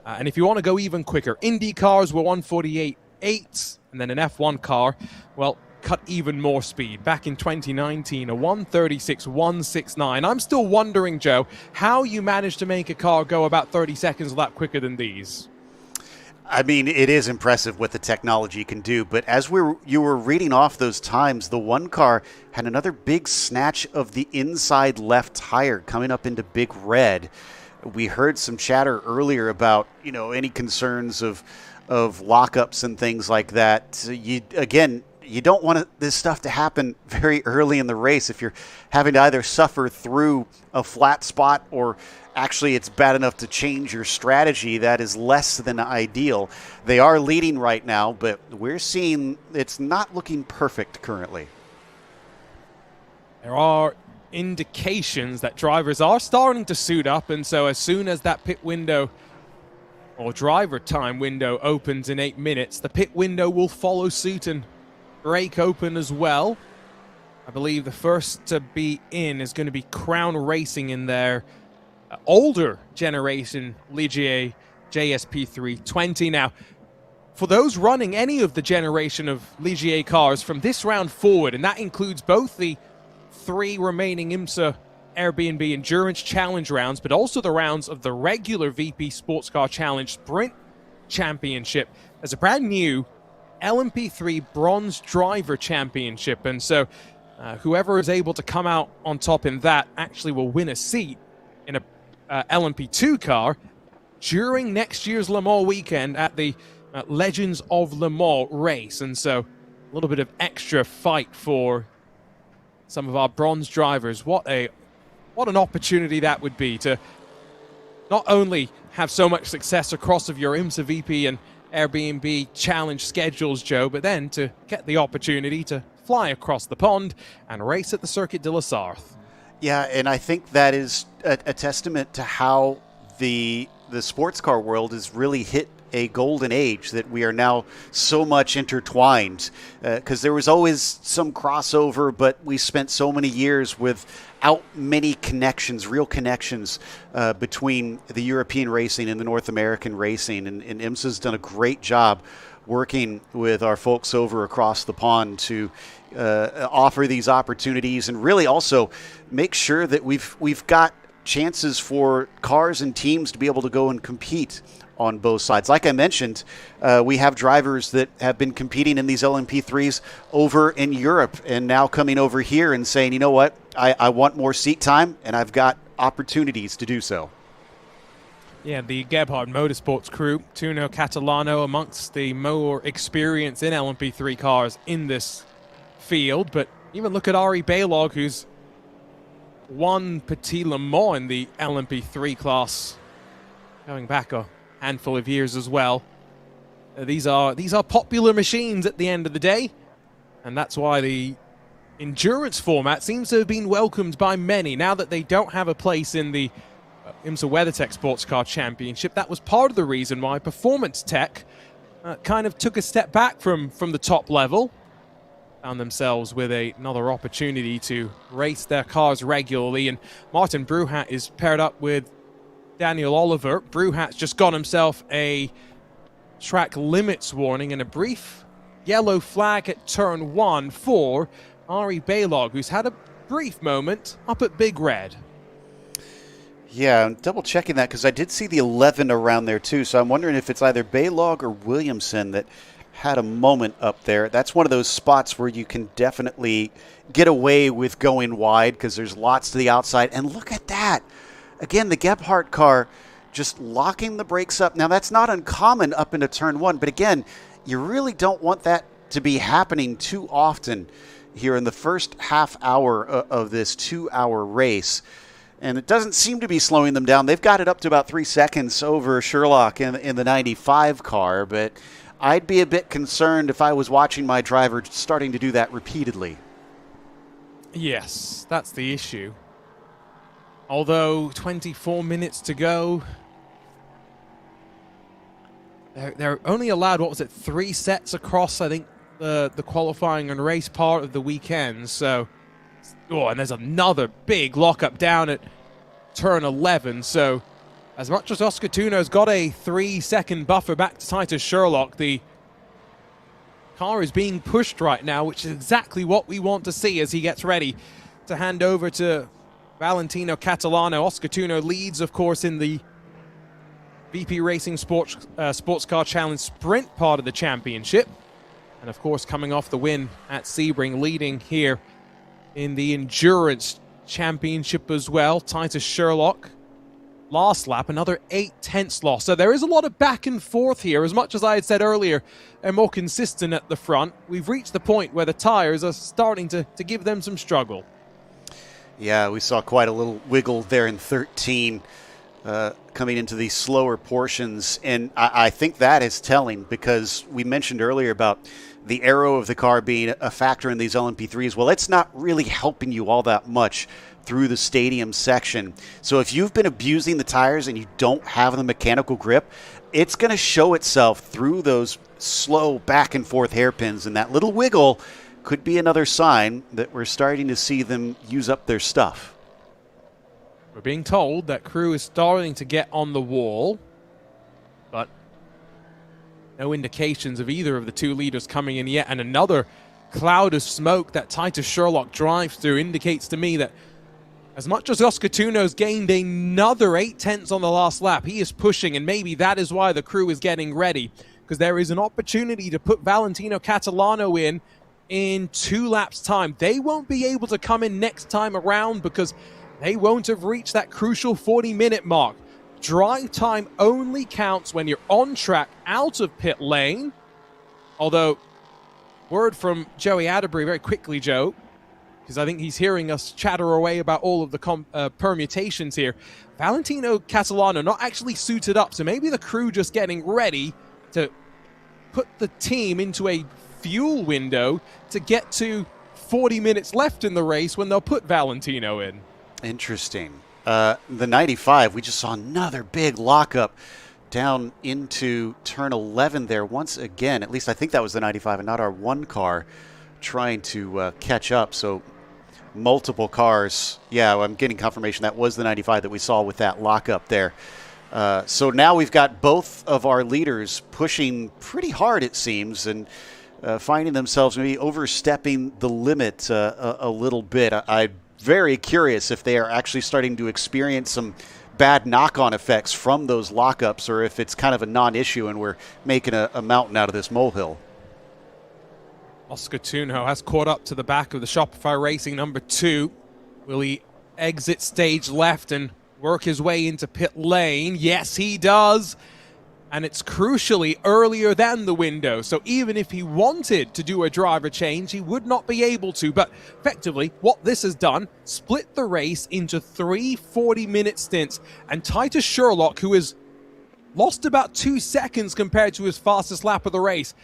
And if you want to go even quicker, Indy cars were 148.8, and then an F1 car, well, cut even more speed. Back in 2019, a 136.169. I'm still wondering, Joe, how you managed to make a car go about 30 seconds a lap quicker than these. I mean, it is impressive what the technology can do, but as you were reading off those times, the one car had another big snatch of the inside left tire coming up into big red. We heard some chatter earlier about, any concerns of lockups and things like that. You don't want this stuff to happen very early in the race if you're having to either suffer through a flat spot or actually it's bad enough to change your strategy. That is less than ideal. They are leading right now, but we're seeing it's not looking perfect currently. There are indications that drivers are starting to suit up, and so as soon as that pit window or driver time window opens in 8 minutes, the pit window will follow suit and break open as well. I believe the first to be in is going to be Crown Racing in their older generation Ligier JSP 320. Now, for those running any of the generation of Ligier cars from this round forward, and that includes both the 3 remaining IMSA Airbnb Endurance Challenge rounds, but also the rounds of the regular VP Sports Car Challenge Sprint Championship, there's a brand new LMP3 Bronze Driver Championship, and so whoever is able to come out on top in that actually will win a seat in a LMP2 car during next year's Le Mans weekend at the Legends of Le Mans race, and so a little bit of extra fight for some of our bronze drivers. What an opportunity that would be to not only have so much success across of your IMSA VP and Airbnb challenge schedules, Joe, but then to get the opportunity to fly across the pond and race at the Circuit de la Sarthe. Yeah, and I think that is a testament to how the sports car world has really hit a golden age, that we are now so much intertwined, because there was always some crossover, but we spent so many years without many connections, real connections between the European racing and the North American racing, and IMSA's done a great job working with our folks over across the pond to offer these opportunities and really also make sure that we've got chances for cars and teams to be able to go and compete on both sides. Like I mentioned, we have drivers that have been competing in these LMP3s over in Europe and now coming over here and saying, you know what, I want more seat time and I've got opportunities to do so. Yeah, the Gebhardt Motorsports crew, Tuno Catalano amongst the more experience in LMP3 cars in this field, but even look at Ari Balog, who's won Petit Le Mans in the LMP3 class going back a handful of years as well. These are popular machines at the end of the day, and that's why the endurance format seems to have been welcomed by many. Now that they don't have a place in the IMSA WeatherTech Sports Car Championship, that was part of the reason why Performance Tech kind of took a step back from the top level, found themselves with another opportunity to race their cars regularly, and Martin Bruhat is paired up with Daniel Oliver. Bruhat's just got himself a track limits warning and a brief yellow flag at turn 1 for Ari Balog, who's had a brief moment up at Big Red. Yeah, I'm double checking that because I did see the 11 around there too, so I'm wondering if it's either Balog or Williamson that had a moment up there. That's one of those spots where you can definitely get away with going wide because there's lots to the outside. And look at that. Again, the Gebhardt car just locking the brakes up. Now, that's not uncommon up into turn 1, but again, you really don't want that to be happening too often here in the first half hour of this 2-hour race. And it doesn't seem to be slowing them down. They've got it up to about 3 seconds over Sherlock in the 95 car, but I'd be a bit concerned if I was watching my driver starting to do that repeatedly. Yes, that's the issue. Although 24 minutes to go, they're only allowed, 3 sets across, I think, the qualifying and race part of the weekend. So, and there's another big lockup down at turn 11. So, as much as Oscar Tuno's got a 3-second buffer back to Titus Sherlock, the car is being pushed right now, which is exactly what we want to see as he gets ready to hand over to Valentino Catalano. Oscar Tuno leads, of course, in the VP Racing Sports Car Challenge Sprint part of the championship. And, of course, coming off the win at Sebring, leading here in the Endurance Championship as well. Titus Sherlock, last lap, another 8/10 loss. So there is a lot of back and forth here. As much as I had said earlier, they're more consistent at the front. We've reached the point where the tires are starting to give them some struggle. Yeah, we saw quite a little wiggle there in 13 coming into these slower portions. And I think that is telling because we mentioned earlier about the aero of the car being a factor in these LMP3s. Well, it's not really helping you all that much through the stadium section. So if you've been abusing the tires and you don't have the mechanical grip, it's going to show itself through those slow back and forth hairpins, and that little wiggle could be another sign that we're starting to see them use up their stuff. We're being told that crew is starting to get on the wall, but no indications of either of the two leaders coming in yet. And another cloud of smoke that Titus Sherlock drives through indicates to me that as much as Oscar Tuno's gained another 8/10 on the last lap, he is pushing, and maybe that is why the crew is getting ready, because there is an opportunity to put Valentino Catalano in 2 laps' time. They won't be able to come in next time around because they won't have reached that crucial 40-minute mark. drive time only counts when you're on track out of pit lane. Although, word from Joey Atterbury very quickly, Joe, because I think he's hearing us chatter away about all of the permutations here. Valentino Catalano not actually suited up, so maybe the crew just getting ready to put the team into a fuel window to get to 40 minutes left in the race when they'll put Valentino in. Interesting. The 95, we just saw another big lockup down into turn 11 there once again. At least I think that was the 95 and not our one car trying to catch up. So multiple cars. Yeah, I'm getting confirmation that was the 95 that we saw with that lockup there. So now we've got both of our leaders pushing pretty hard, it seems, and finding themselves maybe overstepping the limit a little bit. I'm very curious if they are actually starting to experience some bad knock-on effects from those lockups, or if it's kind of a non-issue and we're making a mountain out of this molehill. Oscar Tunho has caught up to the back of the Shopify Racing number 2. Will he exit stage left and work his way into pit lane? Yes, he does. And it's crucially earlier than the window. So even if he wanted to do a driver change, he would not be able to. But effectively, what this has done, split the race into 3 40-minute stints. And Titus Sherlock, who has lost about 2 seconds compared to his fastest lap of the race,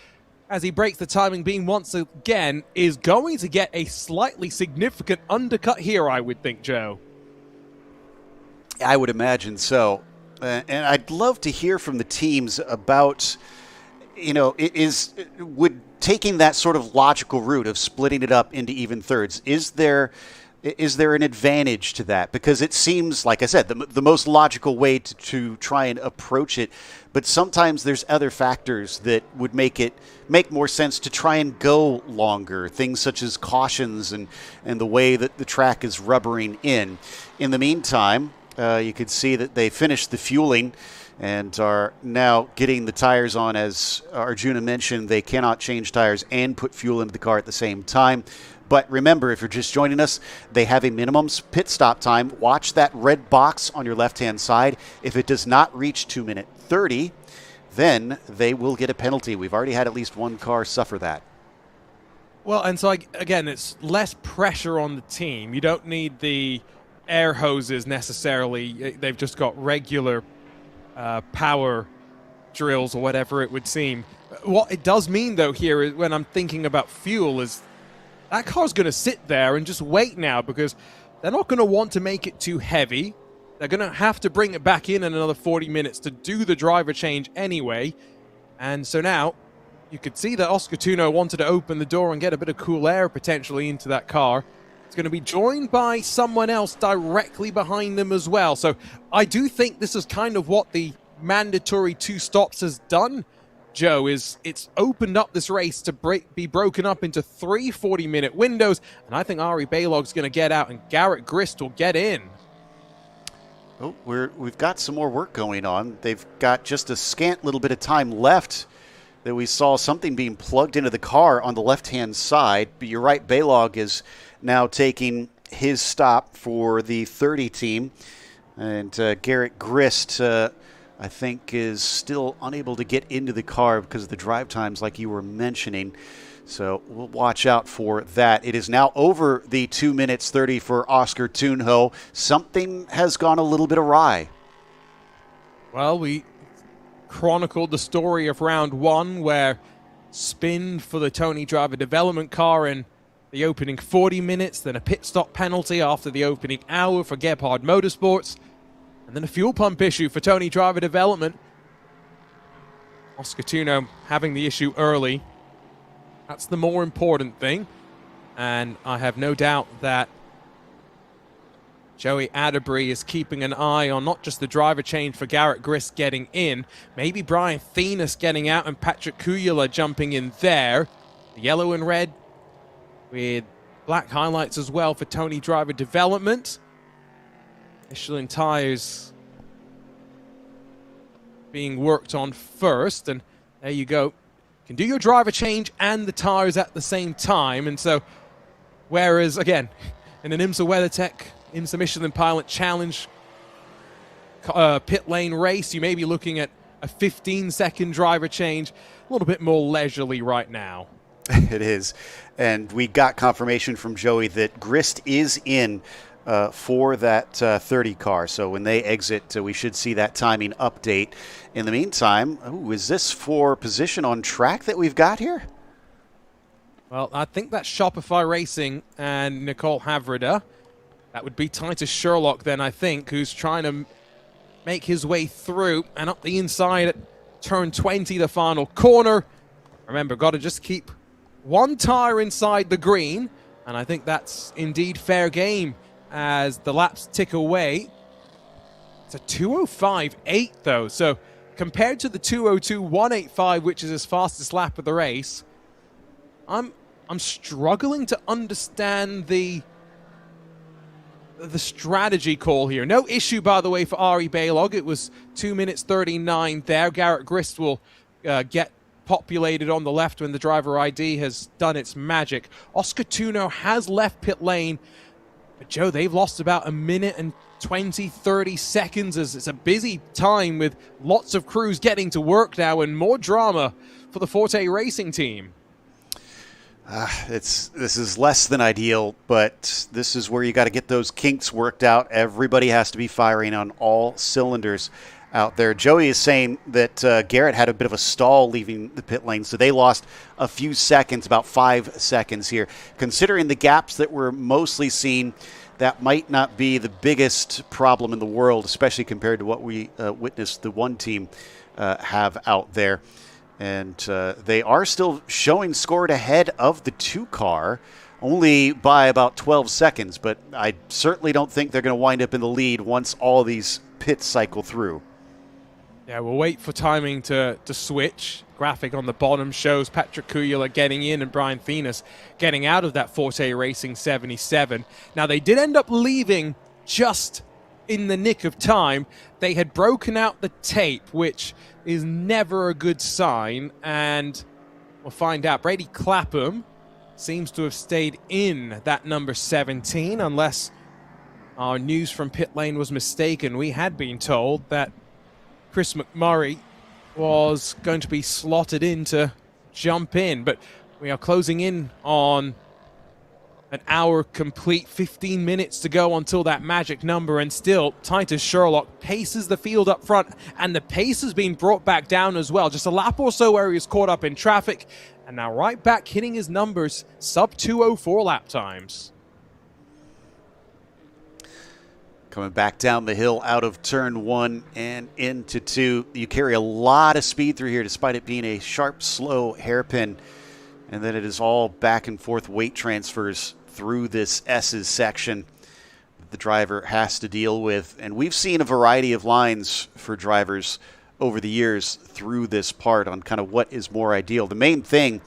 as he breaks the timing beam once again, is going to get a slightly significant undercut here, I would think, Joe. I would imagine so. And I'd love to hear from the teams about, would taking that sort of logical route of splitting it up into even thirds, is there an advantage to that? Because it seems, like I said, the most logical way to try and approach it. But sometimes there's other factors that would make more sense to try and go longer. Things such as cautions and the way that the track is rubbering in. In the meantime, you can see that they finished the fueling and are now getting the tires on. As Arjuna mentioned, they cannot change tires and put fuel into the car at the same time. But remember, if you're just joining us, they have a minimum pit stop time. Watch that red box on your left-hand side. If it does not reach 2:30, then they will get a penalty. We've already had at least one car suffer that. Well, and so again, it's less pressure on the team. You don't need the air hoses necessarily. They've just got regular power drills or whatever it would seem. What it does mean, though, here is when I'm thinking about fuel is that car's going to sit there and just wait now, because they're not going to want to make it too heavy. They're going to have to bring it back in another 40 minutes to do the driver change anyway. And so now you could see that Oscar Tunho wanted to open the door and get a bit of cool air potentially into that car. It's going to be joined by someone else directly behind them as well. So I do think this is kind of what the mandatory 2 stops has done, Joe, is it's opened up this race to be broken up into 3 40-minute windows. And I think Ari Balog's going to get out and Garrett Grist will get in. Oh, we've got some more work going on. They've got just a scant little bit of time left that we saw something being plugged into the car on the left-hand side. But you're right, Balog is now taking his stop for the 30 team. And Garrett Grist, I think, is still unable to get into the car because of the drive times like you were mentioning. So we'll watch out for that. It is now over the 2:30 for Oscar Tunho. Something has gone a little bit awry. Well, we chronicled the story of round 1 where spin for the Tony Driver development car in the opening 40 minutes, then a pit stop penalty after the opening hour for Gebhard Motorsports, and then a fuel pump issue for Tony Driver development. Oscar Tunho having the issue early. That's the more important thing. And I have no doubt that Joey Atterbury is keeping an eye on not just the driver change for Garrett Grist getting in, maybe Brian Thenis getting out and Patrick Kujala jumping in there. The yellow and red with black highlights as well for Tony Driver development. Michelin tires being worked on first, and there you go. You can do your driver change and the tires at the same time. And so, whereas, again, in an IMSA WeatherTech, IMSA Michelin Pilot Challenge, pit lane race. You may be looking at a 15-second driver change, a little bit more leisurely right now. It is. And we got confirmation from Joey that Grist is in for that 30 car. So when they exit, we should see that timing update. In the meantime, is this for position on track that we've got here? Well, I think that's Shopify Racing and Nicole Havrida. That would be Titus Sherlock then, I think, who's trying to make his way through and up the inside at turn 20, the final corner. Remember, got to just keep one tire inside the green, and I think that's indeed fair game as the laps tick away. It's a 2:05.8 though, so compared to the 2:02.185, which is his fastest lap of the race, I'm struggling to understand the strategy call here. No issue, by the way, for Ari Baylog. It was 2 minutes 39 there. Garrett Grist will get populated on the left when the driver ID has done its magic. Oscar Tuno has left pit lane. But Joe, they've lost about a minute and 20, 30 seconds as it's a busy time with lots of crews getting to work now and more drama for the Forte Racing team. This is less than ideal, but this is where you got to get those kinks worked out. Everybody has to be firing on all cylinders out there. Joey is saying that Garrett had a bit of a stall leaving the pit lane, so they lost a few seconds, about 5 seconds here. Considering the gaps that we're mostly seeing, that might not be the biggest problem in the world, especially compared to what we witnessed the one team have out there. And they are still showing scored ahead of the 2 car, only by about 12 seconds. But I certainly don't think they're going to wind up in the lead once all these pits cycle through. Yeah, we'll wait for timing to switch. Graphic on the bottom shows Patrick Kujala getting in and Brian Thenis getting out of that Forte Racing 77. Now, they did end up leaving just in the nick of time. They had broken out the tape, which is never a good sign, and we'll find out. Brady Clapham seems to have stayed in that number 17, unless our news from pit lane was mistaken. We had been told that Chris McMurray was going to be slotted in to jump in, but we are closing in on an hour complete, 15 minutes to go until that magic number, and still Titus Sherlock paces the field up front, and the pace has been brought back down as well. Just a lap or so where he was caught up in traffic, and now right back hitting his numbers, sub 2:04 lap times. Coming back down the hill out of turn 1 and into 2. You carry a lot of speed through here despite it being a sharp, slow hairpin. And then it is all back and forth weight transfers through this S's section that the driver has to deal with. And we've seen a variety of lines for drivers over the years through this part on kind of what is more ideal. The main thing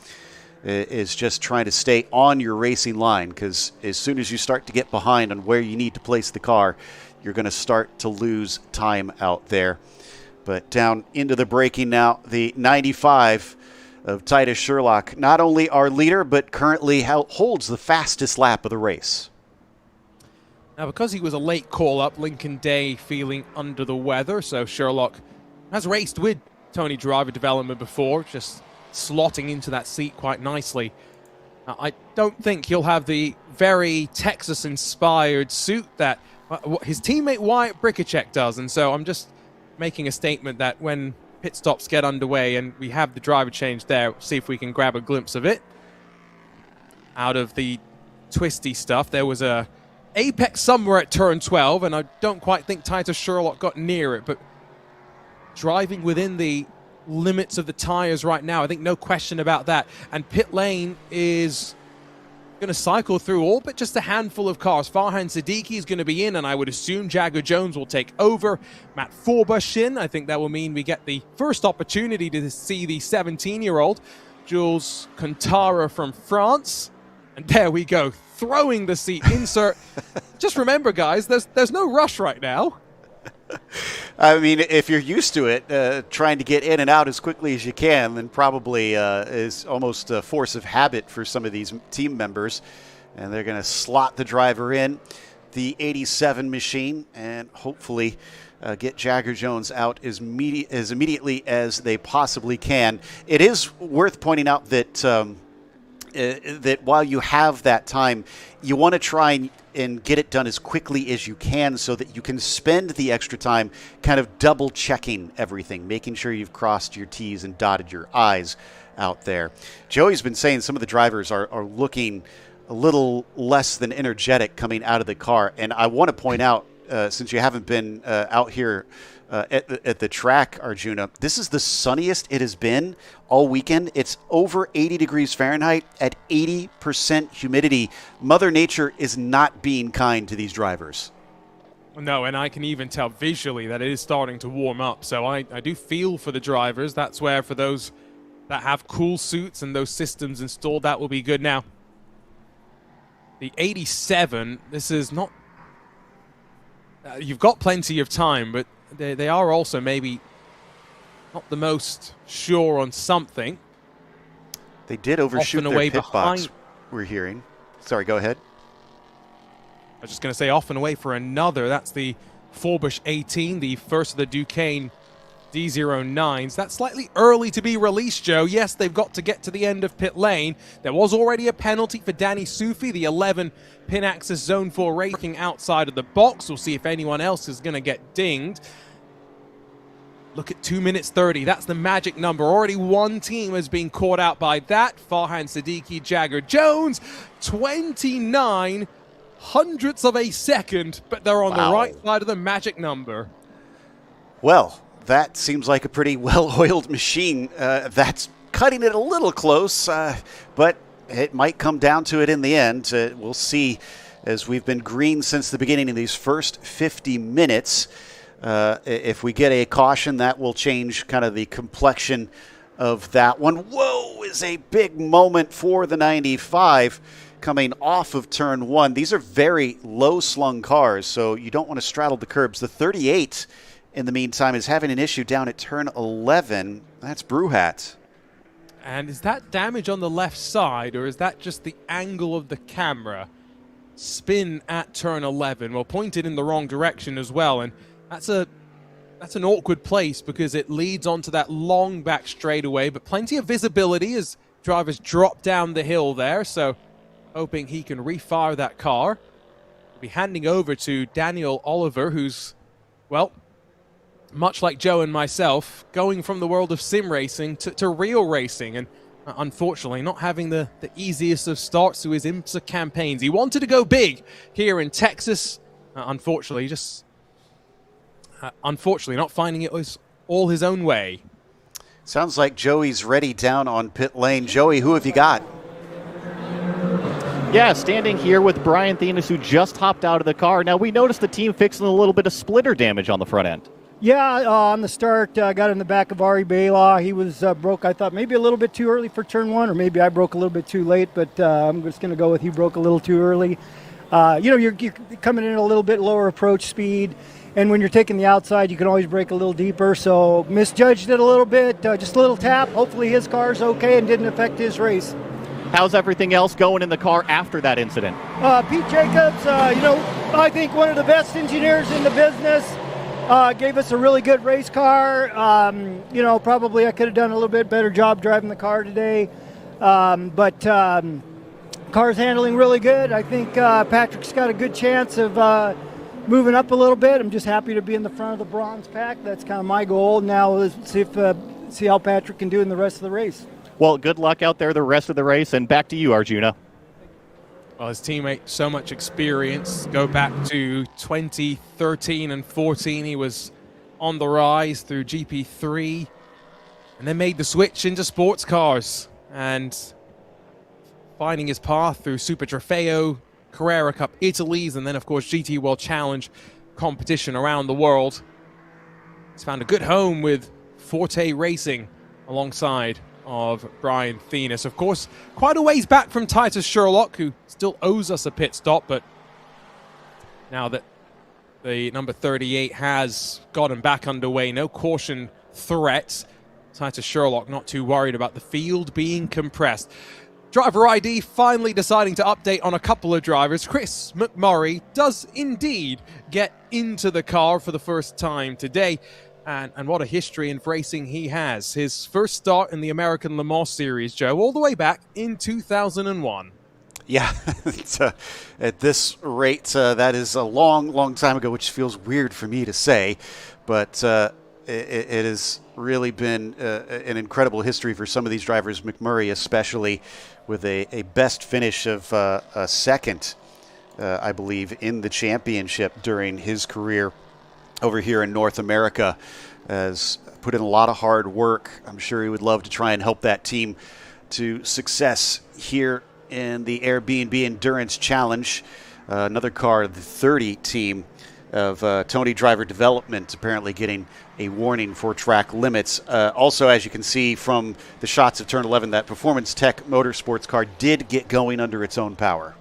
is just trying to stay on your racing line, because as soon as you start to get behind on where you need to place the car, you're going to start to lose time out there. But down into the braking now, the 95 of Titus Sherlock, not only our leader, but currently holds the fastest lap of the race. Now, because he was a late call-up, Lincoln Day feeling under the weather, so Sherlock has raced with Tony Driver Development before, just slotting into that seat quite nicely. I don't think he'll have the very Texas-inspired suit that his teammate Wyatt Brickachek does, and so I'm just making a statement that when pit stops get underway and we have the driver change there, see if we can grab a glimpse of it. Out of the twisty stuff, there was a apex somewhere at turn 12, and I don't quite think Titus Sherlock got near it, but driving within the limits of the tires right now, I think no question about that. And pit lane is going to cycle through all but just a handful of cars. Farhan Siddiqui is going to be in, and I would assume Jagger Jones will take over. Matt Forbush in. I think that will mean we get the first opportunity to see the 17-year-old Jules Contara from France. And there we go, throwing the seat insert. Just remember, guys, there's no rush right now. I mean, if you're used to it, trying to get in and out as quickly as you can, then probably is almost a force of habit for some of these team members. And they're going to slot the driver in, the 87 machine, and hopefully get Jagger Jones out as immediately as they possibly can. It is worth pointing out that that while you have that time, you want to try and get it done as quickly as you can so that you can spend the extra time kind of double checking everything, making sure you've crossed your T's and dotted your I's out there. Joey's been saying some of the drivers are looking a little less than energetic coming out of the car. And I want to point out, since you haven't been out here at the track, Arjuna, this is the sunniest it has been all weekend. It's over 80 degrees Fahrenheit at 80% humidity. Mother Nature is not being kind to these drivers. No, and I can even tell visually that it is starting to warm up. So I do feel for the drivers. That's where for those that have cool suits and those systems installed, that will be good. Now, the 87, this is not... you've got plenty of time, but they are also maybe not the most sure on something. They did overshoot their pit box, we're hearing. Sorry, go ahead. I was just going to say off and away for another. That's the Forbush 18, the first of the Duquesne D09s. That's slightly early to be released, Joe. Yes, they've got to get to the end of pit lane. There was already a penalty for Danny Sufi, the 11 pin axis zone 4 racing outside of the box. We'll see if anyone else is going to get dinged. Look at 2 minutes 30. That's the magic number. Already one team has been caught out by that. Farhan Siddiqui, Jagger Jones, 29 hundredths of a second, but they're on the right side of the magic number. Well, that seems like a pretty well-oiled machine. That's cutting it a little close, but it might come down to it in the end. We'll see, as we've been green since the beginning of these first 50 minutes. If we get a caution, that will change kind of the complexion of that one. Whoa, is a big moment for the 95 coming off of turn 1. These are very low-slung cars, so you don't want to straddle the curbs. The 38, in the meantime, is having an issue down at turn 11. That's Bruhat. And is that damage on the left side, or is that just the angle of the camera? Spin at turn 11. Well, pointed in the wrong direction as well, and that's an awkward place because it leads onto that long back straightaway, but plenty of visibility as drivers drop down the hill there, so hoping he can refire that car. We'll be handing over to Daniel Oliver, who's, well, much like Joe and myself, going from the world of sim racing to real racing, and unfortunately not having the easiest of starts to his IMSA campaigns. He wanted to go big here in Texas. Unfortunately not finding it was all his own way. Sounds like Joey's ready down on pit lane. Joey, who have you got? Yeah, standing here with Brian Thenis, who just hopped out of the car. Now, we noticed the team fixing a little bit of splitter damage on the front end. Yeah, on the start, got in the back of Ari Baylaw. He was broke, I thought, maybe a little bit too early for turn 1, or maybe I broke a little bit too late, but I'm just going to go with he broke a little too early. You're coming in at a little bit lower approach speed, and when you're taking the outside, you can always brake a little deeper, so misjudged it a little bit, just a little tap. Hopefully his car's okay and didn't affect his race. How's everything else going in the car after that incident? Pete Jacobs, I think one of the best engineers in the business, gave us a really good race car. Probably I could have done a little bit better job driving the car today. But car's handling really good. I think Patrick's got a good chance of moving up a little bit. I'm just happy to be in the front of the bronze pack. That's kind of my goal. Now let's see how Patrick can do in the rest of the race. Well, good luck out there the rest of the race, and back to you, Arjuna. Well, his teammate, so much experience. Go back to 2013 and 14. He was on the rise through GP3 and then made the switch into sports cars and finding his path through Super Trofeo, Carrera Cup Italy's, and then, of course, GT World Challenge competition around the world. He's found a good home with Forte Racing alongside of Brian Thenis. Of course, quite a ways back from Titus Sherlock, who still owes us a pit stop, but now that the number 38 has gotten back underway, no caution threat, Titus Sherlock not too worried about the field being compressed. Driver ID finally deciding to update on a couple of drivers. Chris McMurray does indeed get into the car for the first time today. And what a history in racing he has. His first start in the American Le Mans Series, Joe, all the way back in 2001. Yeah, at this rate, that is a long, long time ago, which feels weird for me to say. But it has really been an incredible history for some of these drivers, McMurray especially, with a best finish of a second, I believe, in the championship during his career over here in North America. Has put in a lot of hard work. I'm sure he would love to try and help that team to success here in the Airbnb Endurance Challenge. Another car, the 30 team of Tony Driver Development, apparently getting a warning for track limits. Also, as you can see from the shots of Turn 11, that Performance Tech Motorsports car did get going under its own power.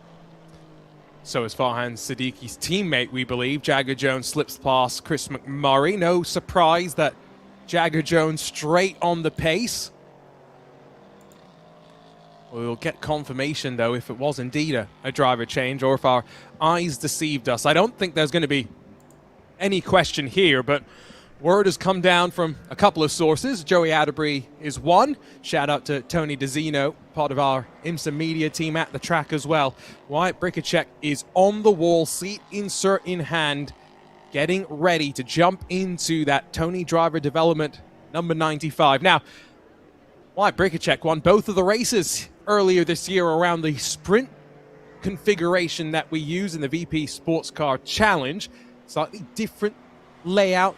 So is Farhan Siddiqui's teammate, we believe. Jagger Jones slips past Chris McMurray. No surprise that Jagger Jones straight on the pace. We'll get confirmation, though, if it was indeed a driver change or if our eyes deceived us. I don't think there's going to be any question here, but word has come down from a couple of sources. Joey Atterbury is one. Shout out to Tony DeZino, part of our IMSA media team at the track as well. Wyatt Bricacek is on the wall, seat insert in hand, getting ready to jump into that Tony Driver Development number 95. Now, Wyatt Bricacek won both of the races earlier this year around the sprint configuration that we use in the VP Sports Car Challenge. Slightly different layout.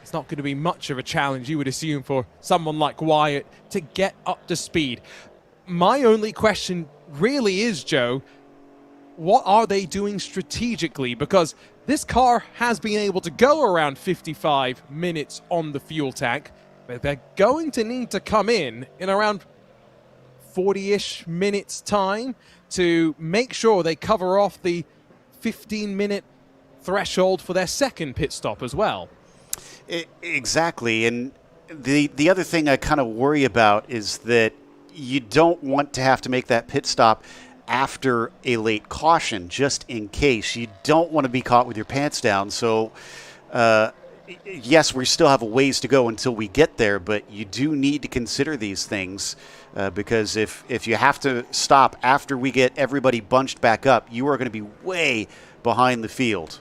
It's not going to be much of a challenge, you would assume, for someone like Wyatt to get up to speed. My only question really is, Joe, what are they doing strategically? Because this car has been able to go around 55 minutes on the fuel tank, but they're going to need to come in around 40-ish minutes time to make sure they cover off the 15-minute threshold for their second pit stop as well. Exactly, and the other thing I kind of worry about is that you don't want to have to make that pit stop after a late caution, just in case. You don't want to be caught with your pants down. So, yes, we still have a ways to go until we get there, but you do need to consider these things because if you have to stop after we get everybody bunched back up, you are going to be way behind the field.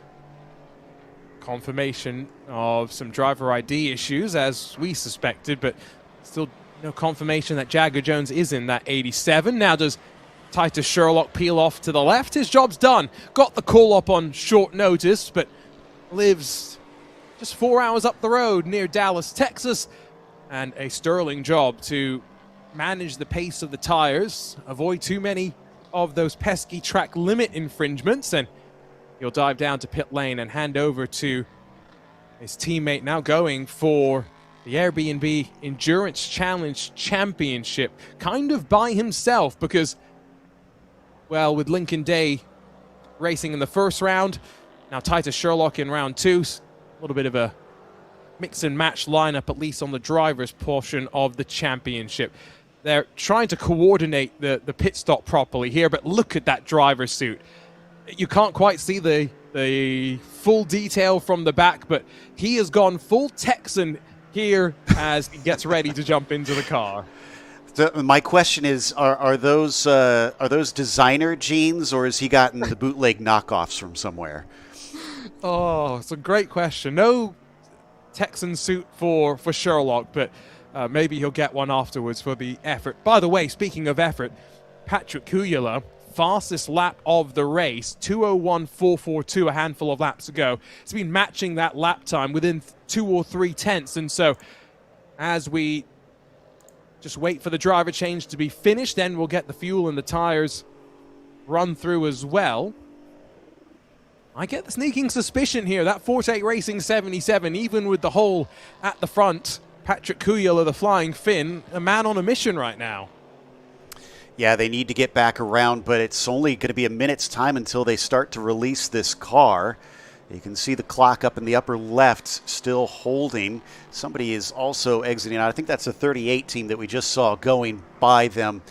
Confirmation of some driver ID issues, as we suspected, but still no confirmation that Jagger Jones is in that 87. Now does Titus Sherlock peel off to the left? His job's done. Got the call up on short notice, but lives just 4 hours up the road near Dallas, Texas, and a sterling job to manage the pace of the tires, avoid too many of those pesky track limit infringements, and he'll dive down to pit lane and hand over to his teammate, now going for the Airbnb Endurance Challenge Championship, kind of by himself because, well, with Lincoln Day racing in the first round, now Titus Sherlock in round two, a little bit of a mix and match lineup, at least on the driver's portion of the championship. They're trying to coordinate the pit stop properly here, but look at that driver's suit. You can't quite see the full detail from the back, but he has gone full Texan here as he gets ready to jump into the car. My question is, are those designer jeans, or has he gotten the bootleg knockoffs from somewhere? Oh, it's a great question. No Texan suit for Sherlock, but maybe he'll get one afterwards for the effort. By the way, speaking of effort, Patrick Kujala, fastest lap of the race, 2:01.442 a handful of laps ago. It's been matching that lap time within 2 or 3 tenths. And so as we just wait for the driver change to be finished, then we'll get the fuel and the tires run through as well. I get the sneaking suspicion here that Forte Racing 77, even with the hole at the front, Patrick Kujala, the Flying Finn, a man on a mission right now. Yeah, they need to get back around, but it's only going to be a minute's time until they start to release this car. You can see the clock up in the upper left still holding. Somebody is also exiting out. I think that's the 38 team that we just saw going by them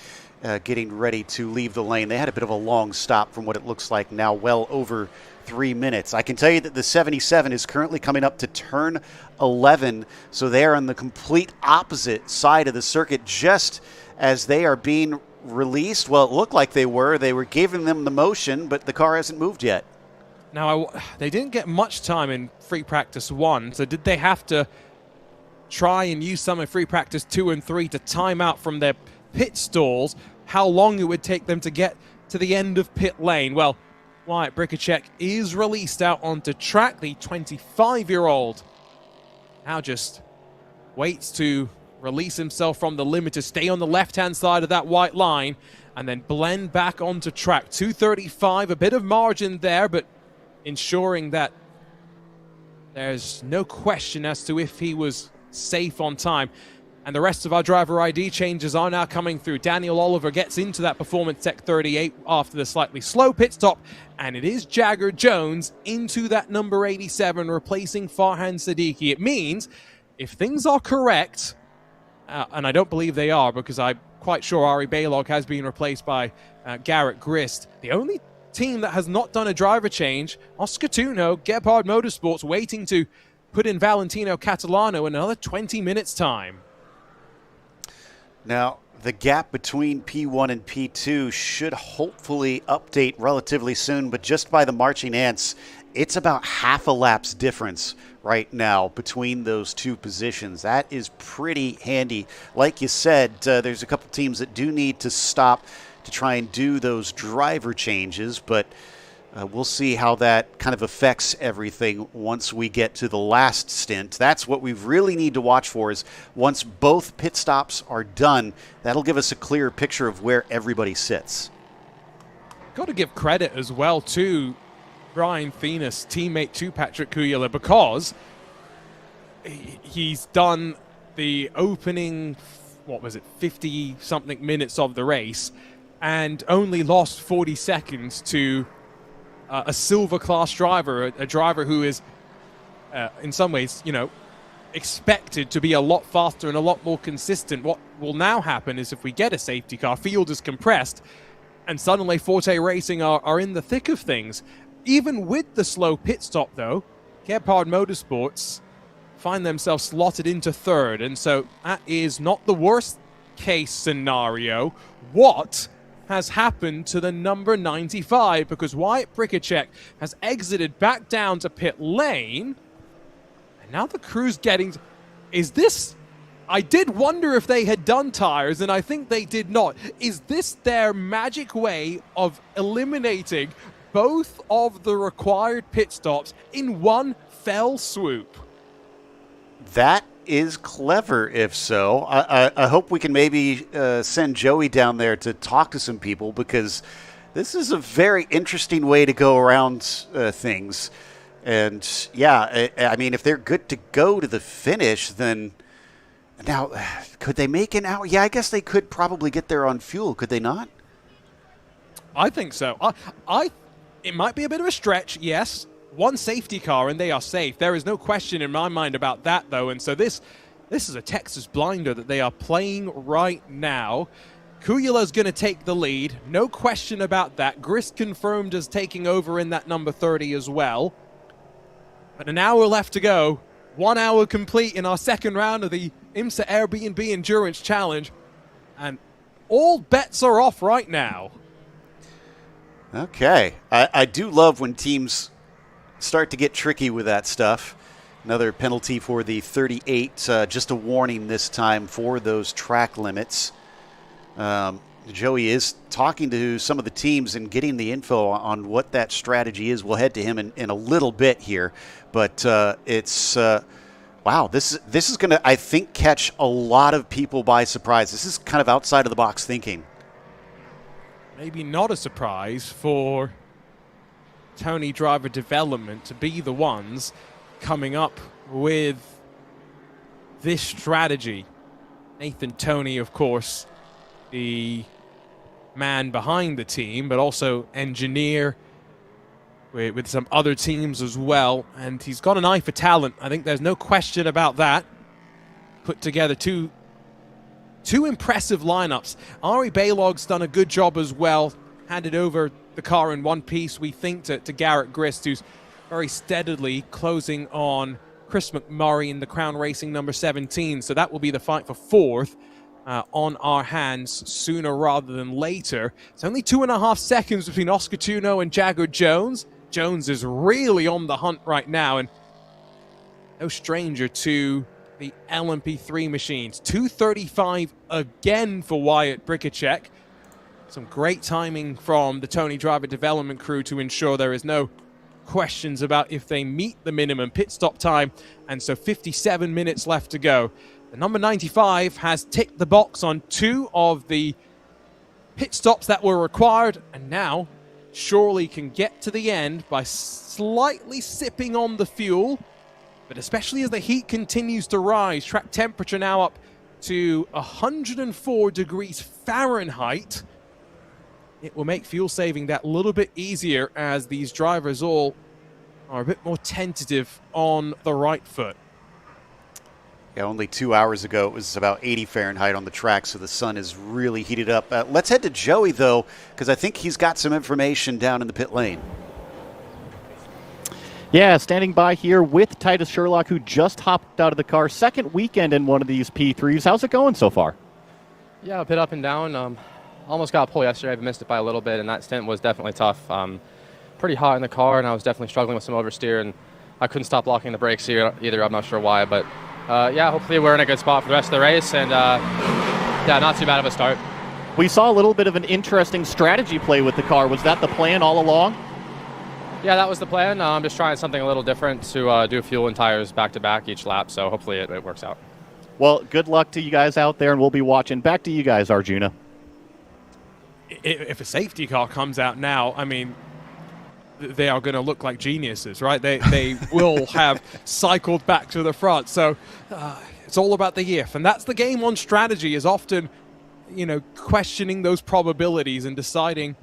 getting ready to leave the lane. They had a bit of a long stop from what it looks like now, well over 3 minutes. I can tell you that the 77 is currently coming up to turn 11, so they are on the complete opposite side of the circuit just as they are being released. Well, it looked like they were. They were giving them the motion, but the car hasn't moved yet. Now, they didn't get much time in free practice 1, so did they have to try and use some in free practice 2 and 3 to time out from their pit stalls how long it would take them to get to the end of pit lane? Well, Wyatt Bricacek is released out onto track. The 25-year-old now just waits to release himself from the limiter, stay on the left-hand side of that white line, and then blend back onto track. 2:35, a bit of margin there, but ensuring that there's no question as to if he was safe on time. And the rest of our driver ID changes are now coming through. Daniel Oliver gets into that Performance Tech 38 after the slightly slow pit stop, and it is Jagger Jones into that number 87, replacing Farhan Siddiqui. It means, if things are correct, and I don't believe they are because I'm quite sure Ari Baylog has been replaced by Garrett Grist, the only team that has not done a driver change, Oscar Tuno, Gebhard Motorsports, waiting to put in Valentino Catalano in another 20 minutes' time. Now, the gap between P1 and P2 should hopefully update relatively soon, but just by the marching ants, it's about half a lap's difference right now between those two positions. That is pretty handy. Like you said, there's a couple teams that do need to stop to try and do those driver changes, but we'll see how that kind of affects everything once we get to the last stint. That's what we really need to watch for, is once both pit stops are done, that'll give us a clearer picture of where everybody sits. Got to give credit as well to Brian Thenis, teammate to Patrick Kujala, because he's done the opening, 50-something minutes of the race and only lost 40 seconds to a silver class driver, a driver who is, in some ways, expected to be a lot faster and a lot more consistent. What will now happen is if we get a safety car, field is compressed, and suddenly Forte Racing are in the thick of things. Even with the slow pit stop, though, Gebhard Motorsports find themselves slotted into third, and so that is not the worst case scenario. What has happened to the number 95? Because Wyatt Bricacek has exited back down to pit lane, and now the crew's getting... Is this... I did wonder if they had done tires, and I think they did not. Is this their magic way of eliminating both of the required pit stops in one fell swoop? That is clever, if so. I hope we can maybe send Joey down there to talk to some people, because this is a very interesting way to go around things. And, yeah, I mean, if they're good to go to the finish, then... Now, could they make an hour? Yeah, I guess they could probably get there on fuel, could they not? I think so. It might be a bit of a stretch, yes. One safety car and they are safe. There is no question in my mind about that, though. And so this is a Texas blinder that they are playing right now. Kujala's going to take the lead. No question about that. Grist confirmed as taking over in that number 30 as well. But an hour left to go. 1 hour complete in our second round of the IMSA Airbnb Endurance Challenge. And all bets are off right now. Okay. I do love when teams start to get tricky with that stuff. Another penalty for the 38. Just a warning this time for those track limits. Joey is talking to some of the teams and getting the info on what that strategy is. We'll head to him in a little bit here. But it's... wow, this is going to, I think, catch a lot of people by surprise. This is kind of outside of the box thinking. Maybe not a surprise for Tony Driver Development to be the ones coming up with this strategy. Nathan Toney, of course, the man behind the team, but also engineer with some other teams as well. And he's got an eye for talent. I think there's no question about that. Put together two two impressive lineups. Ari Baylog's done a good job as well. Handed over the car in one piece, we think, to Garrett Grist, who's very steadily closing on Chris McMurray in the Crown Racing number 17. So that will be the fight for fourth on our hands sooner rather than later. It's only 2.5 seconds between Oscar Tuno and Jagger Jones. Jones is really on the hunt right now, and no stranger to the LMP3 machines. 2:35 again for Wyatt Brikacek. Some great timing from the Tony Driver development crew to ensure there is no questions about if they meet the minimum pit stop time. And so 57 minutes left to go. The number 95 has ticked the box on 2 of the pit stops that were required, and now surely can get to the end by slightly sipping on the fuel. But especially as the heat continues to rise, track temperature now up to 104 degrees Fahrenheit. It will make fuel saving that little bit easier as these drivers all are a bit more tentative on the right foot. Yeah, only 2 hours ago it was about 80 Fahrenheit on the track, so the sun is really heated up. Let's head to Joey, though, because I think he's got some information down in the pit lane. Yeah, standing by here with Titus Sherlock, who just hopped out of the car. Second weekend in one of these P3s. How's it going so far? Yeah, a bit up and down. Almost got a pole yesterday. I missed it by a little bit, and that stint was definitely tough. Pretty hot in the car, and I was definitely struggling with some oversteer, and I couldn't stop locking the brakes here either. I'm not sure why, but yeah, hopefully we're in a good spot for the rest of the race, and yeah, not too bad of a start. We saw a little bit of an interesting strategy play with the car. Was that the plan all along? Yeah, that was the plan. I'm just trying something a little different to do fuel and tires back-to-back each lap, so hopefully it works out. Well, good luck to you guys out there, and we'll be watching. Back to you guys, Arjuna. If a safety car comes out now, I mean, they are going to look like geniuses, right? They will have cycled back to the front. So it's all about the if. And that's the game on strategy, is often, you know, questioning those probabilities and deciding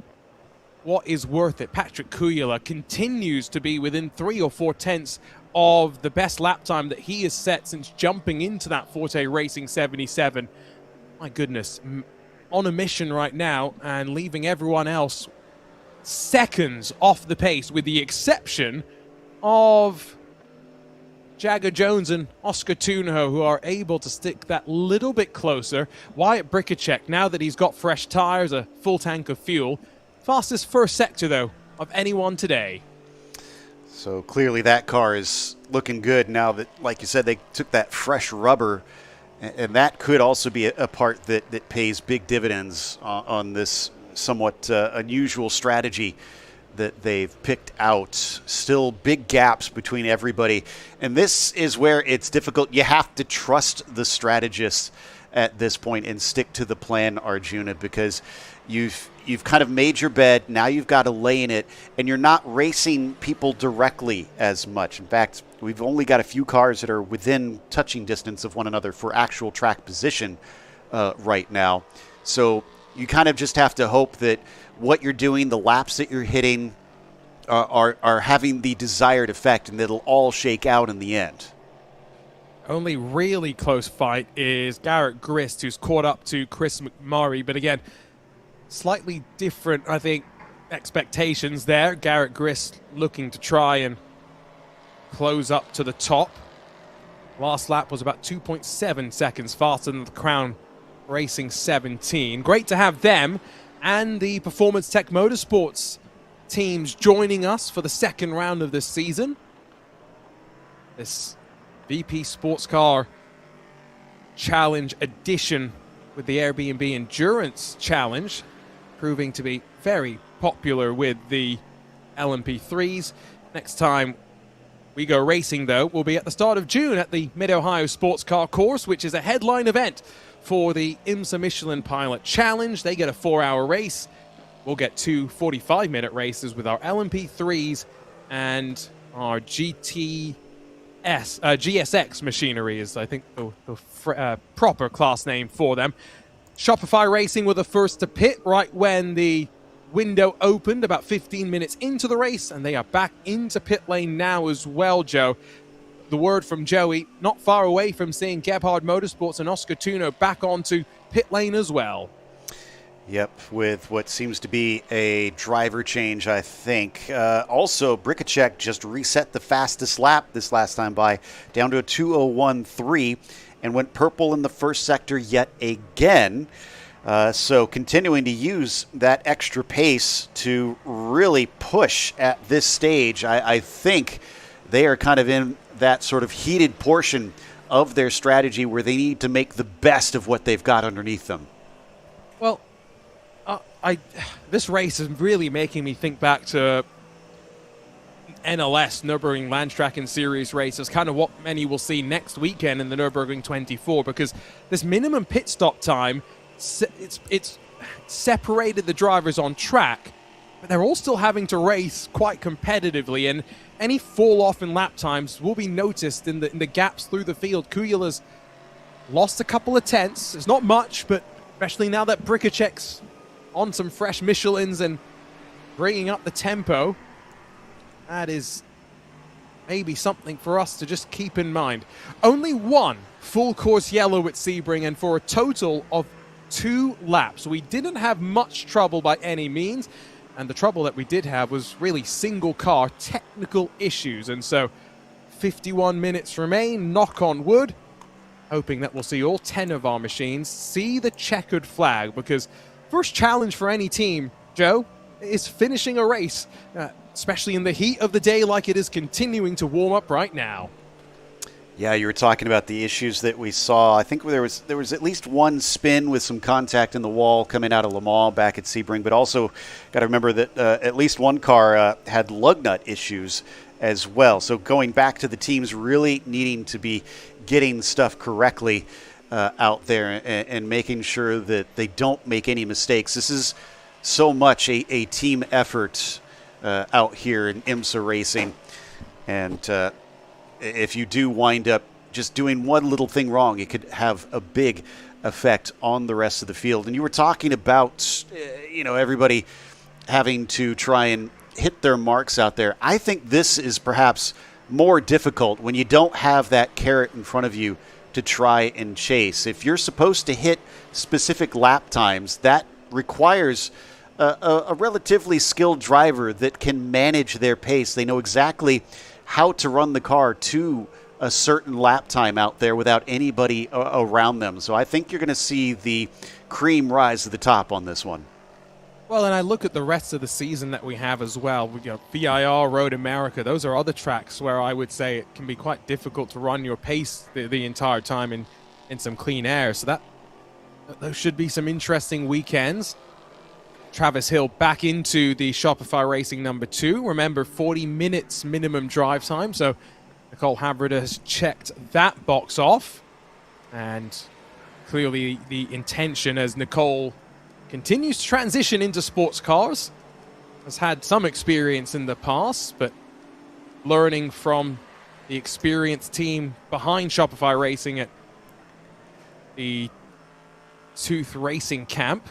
what is worth it. Patrick Kujala continues to be within 3 or 4 tenths of the best lap time that he has set since jumping into that Forte Racing 77. My goodness, on a mission right now and leaving everyone else seconds off the pace, with the exception of Jagger Jones and Oscar Tuno, who are able to stick that little bit closer. Wyatt Brikacek, now that he's got fresh tires, a full tank of fuel, fastest first sector, though, of anyone today. So clearly that car is looking good now that, like you said, they took that fresh rubber, and that could also be a part that pays big dividends on this somewhat unusual strategy that they've picked out. Still big gaps between everybody, and this is where it's difficult. You have to trust the strategists at this point and stick to the plan, Arjuna, because you've kind of made your bed. Now you've got to lay in it, and you're not racing people directly as much. In fact, we've only got a few cars that are within touching distance of one another for actual track position right now. So you kind of just have to hope that what you're doing, the laps that you're hitting, are having the desired effect, and that it'll all shake out in the end. Only really close fight is Garrett Grist, who's caught up to Chris McMurray. But again, slightly different, I think, expectations there. Garrett Grist looking to try and close up to the top. Last lap was about 2.7 seconds faster than the Crown Racing 17. Great to have them and the Performance Tech Motorsports teams joining us for the second round of this season. This VP Sports Car Challenge edition with the Airbnb Endurance Challenge proving to be very popular with the LMP3s. Next time we go racing, though, will be at the start of June at the Mid-Ohio Sports Car Course, which is a headline event for the IMSA Michelin Pilot Challenge. They get a 4-hour race. We'll get 2 45-minute races with our LMP3s and our GSX machinery is, I think, the proper class name for them. Shopify Racing were the first to pit right when the window opened about 15 minutes into the race, and they are back into pit lane now as well, Joe. the word from Joey, not far away from seeing Gebhard Motorsports and Oscar Tuno back onto pit lane as well. Yep, with what seems to be a driver change, I think. Also, Bricacek just reset the fastest lap this last time by, down to a 2:01.3, and went purple in the first sector yet again. So continuing to use that extra pace to really push at this stage. I think they are kind of in that sort of heated portion of their strategy where they need to make the best of what they've got underneath them. Well, this race is really making me think back to NLS, Nürburgring Landstracken Series races, kind of what many will see next weekend in the Nürburgring 24, because this minimum pit stop time, it's separated the drivers on track, but they're all still having to race quite competitively, and any fall off in lap times will be noticed in the gaps through the field. Kujala's lost a couple of tenths. It's not much, but especially now that Bricacek's on some fresh Michelins and bringing up the tempo, that is maybe something for us to just keep in mind. Only one full course yellow at Sebring, and for a total of 2 laps. We didn't have much trouble by any means, and the trouble that we did have was really single car technical issues. And so 51 minutes remain, knock on wood, hoping that we'll see all 10 of our machines see the checkered flag, because first challenge for any team, Joe, is finishing a race, especially in the heat of the day like it is continuing to warm up right now. Yeah, you were talking about the issues that we saw. I think there was at least one spin with some contact in the wall coming out of Le Mans back at Sebring, but also got to remember that at least one car had lug nut issues as well. So going back to the teams really needing to be getting stuff correctly out there and making sure that they don't make any mistakes. This is so much a team effort out here in IMSA racing, and if you do wind up just doing one little thing wrong, it could have a big effect on the rest of the field. And you were talking about, everybody having to try and hit their marks out there. I think this is perhaps more difficult when you don't have that carrot in front of you to try and chase. If you're supposed to hit specific lap times, that requires a relatively skilled driver that can manage their pace. They know exactly how to run the car to a certain lap time out there without anybody around them. So I think you're going to see the cream rise to the top on this one. Well, and I look at the rest of the season that we have as well. We got VIR, Road America. Those are other tracks where I would say it can be quite difficult to run your pace the entire time in some clean air. So those should be some interesting weekends. Travis Hill back into the Shopify Racing number 2. Remember, 40 minutes minimum drive time. So Nicole Habrida has checked that box off. And clearly the intention as Nicole continues to transition into sports cars. Has had some experience in the past, but learning from the experienced team behind Shopify Racing at the Tooth Racing Camp,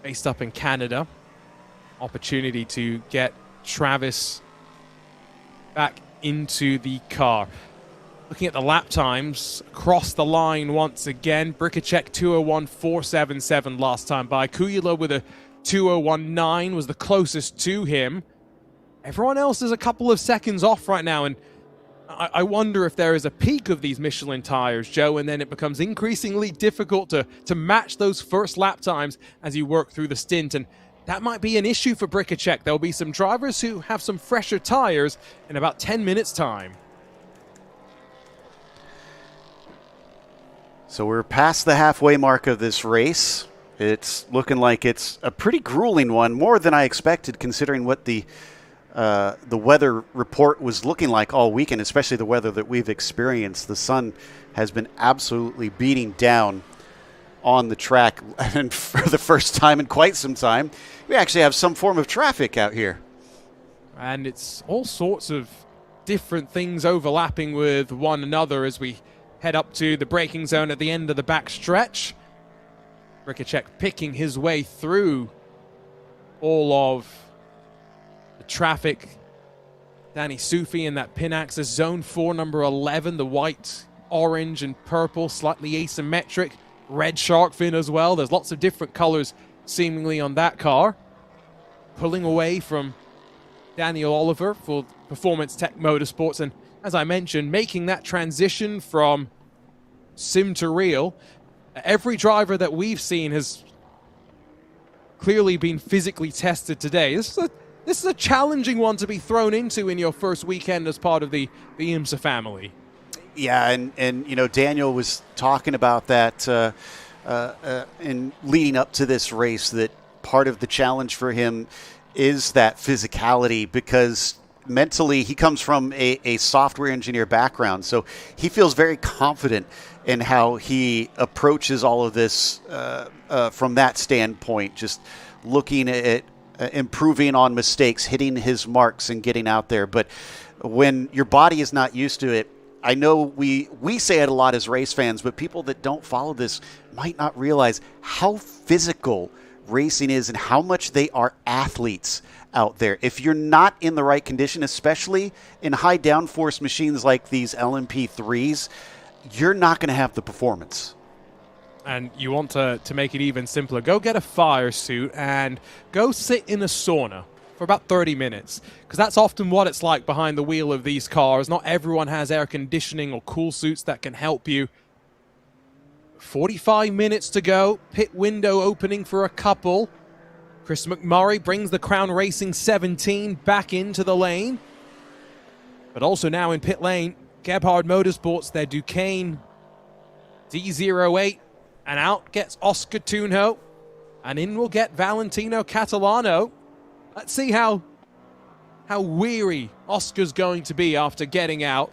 based up in Canada. Opportunity to get Travis back into the car. Looking at the lap times across the line once again. Bricacek 2:01.477 last time by. Kujala with a 2:01.9 was the closest to him. Everyone else is a couple of seconds off right now, and I wonder if there is a peak of these Michelin tires, Joe, and then it becomes increasingly difficult to match those first lap times as you work through the stint, and that might be an issue for Bricacek. There'll be some drivers who have some fresher tires in about 10 minutes' time. So we're past the halfway mark of this race. It's looking like it's a pretty grueling one, more than I expected considering what the weather report was looking like all weekend, especially the weather that we've experienced. The sun has been absolutely beating down on the track, and for the first time in quite some time, we actually have some form of traffic out here. And it's all sorts of different things overlapping with one another as we head up to the braking zone at the end of the back stretch. Bricacek picking his way through all of the traffic Danny Sufi in that pin axis. Zone 4, number 11, the white, orange, and purple, slightly asymmetric. Red shark fin as well. There's lots of different colors seemingly on that car. Pulling away from Daniel Oliver for Performance Tech Motorsports. And as I mentioned, making that transition from sim to real. Every driver that we've seen has clearly been physically tested today. This is a challenging one to be thrown into in your first weekend as part of the IMSA family. Yeah, and you know, Daniel was talking about that in leading up to this race, that part of the challenge for him is that physicality, because mentally he comes from a software engineer background, so he feels very confident in how he approaches all of this from that standpoint, just looking at improving on mistakes, hitting his marks and getting out there. But when your body is not used to it, I know we say it a lot as race fans, but people that don't follow this might not realize how physical racing is and how much they are athletes out there. If you're not in the right condition, especially in high downforce machines like these LMP3s, you're not going to have the performance. And you want to make it even simpler, go get a fire suit and go sit in a sauna for about 30 minutes, because that's often what it's like behind the wheel of these cars. Not everyone has air conditioning or cool suits that can help you. 45 minutes to go, pit window opening for a couple. Chris McMurray brings the Crown Racing 17 back into the lane. But also now in pit lane, Gebhard Motorsports, their Duquesne D08, and out gets Oscar Tunho, and in will get Valentino Catalano. Let's see how weary Oscar's going to be after getting out.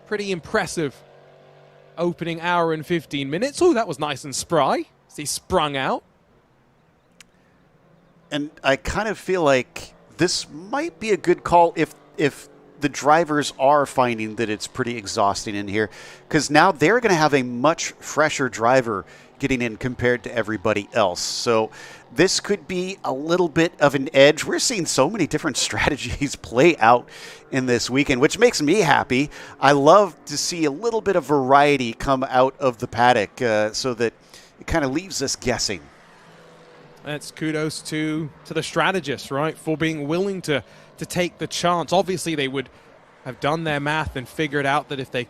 Pretty impressive opening hour and 15 minutes. Oh, that was nice and spry as he sprung out. And I kind of feel like this might be a good call if the drivers are finding that it's pretty exhausting in here, because now they're going to have a much fresher driver getting in compared to everybody else. So this could be a little bit of an edge. We're seeing so many different strategies play out in this weekend, which makes me happy. I love to see a little bit of variety come out of the paddock, so that it kind of leaves us guessing. That's kudos to the strategists, right, for being willing to take the chance. Obviously, they would have done their math and figured out that if they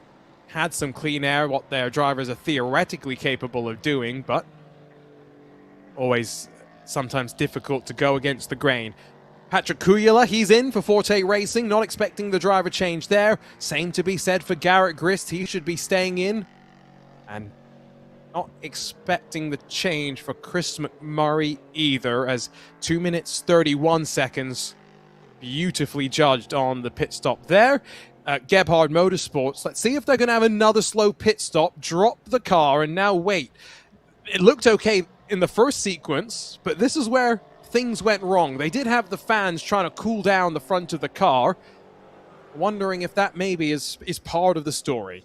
had some clean air, what their drivers are theoretically capable of doing, but always sometimes difficult to go against the grain. Patrick Kujala, he's in for Forte Racing, not expecting the driver change there. Same to be said for Garrett Grist, he should be staying in. And not expecting the change for Chris McMurray either, as 2 minutes 31 seconds beautifully judged on the pit stop there. Gebhard Motorsports, let's see if they're going to have another slow pit stop, drop the car, and now wait. It looked okay in the first sequence, but this is where things went wrong. They did have the fans trying to cool down the front of the car. Wondering if that maybe is part of the story.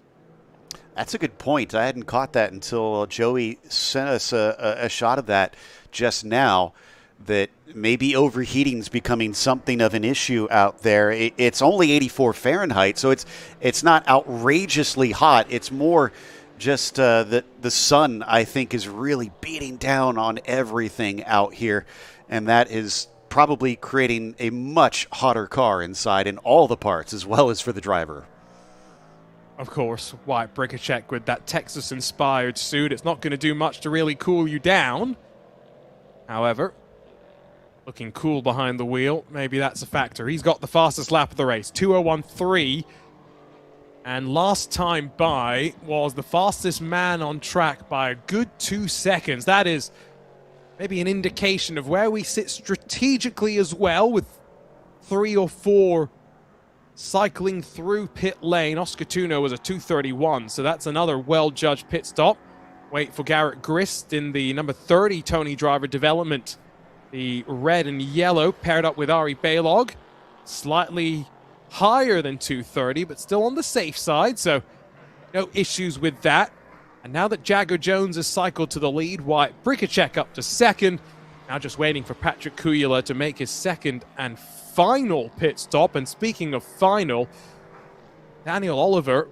That's a good point. I hadn't caught that until Joey sent us a shot of that just now, that maybe overheating is becoming something of an issue out there. It's only 84 Fahrenheit, so it's not outrageously hot. It's more just that the sun, I think, is really beating down on everything out here, and that is probably creating a much hotter car inside in all the parts, as well as for the driver. Of course, Wyatt Brickercheck with that Texas-inspired suit. It's not going to do much to really cool you down. However, looking cool behind the wheel, maybe that's a factor. He's got the fastest lap of the race, 2:01.3. And last time by was the fastest man on track by a good 2 seconds. That is maybe an indication of where we sit strategically as well, with 3 or 4 cycling through pit lane. Oscar Tunho was a 2:31, so that's another well-judged pit stop. Wait for Garrett Grist in the number 30 Tony Driver development. The red and yellow paired up with Ari Balog. Slightly higher than 2:30, but still on the safe side, so no issues with that. And now that Jagger Jones has cycled to the lead, Wyatt Brickercheck up to second. Now just waiting for Patrick Kujala to make his second and final pit stop. And speaking of final, Daniel Oliver,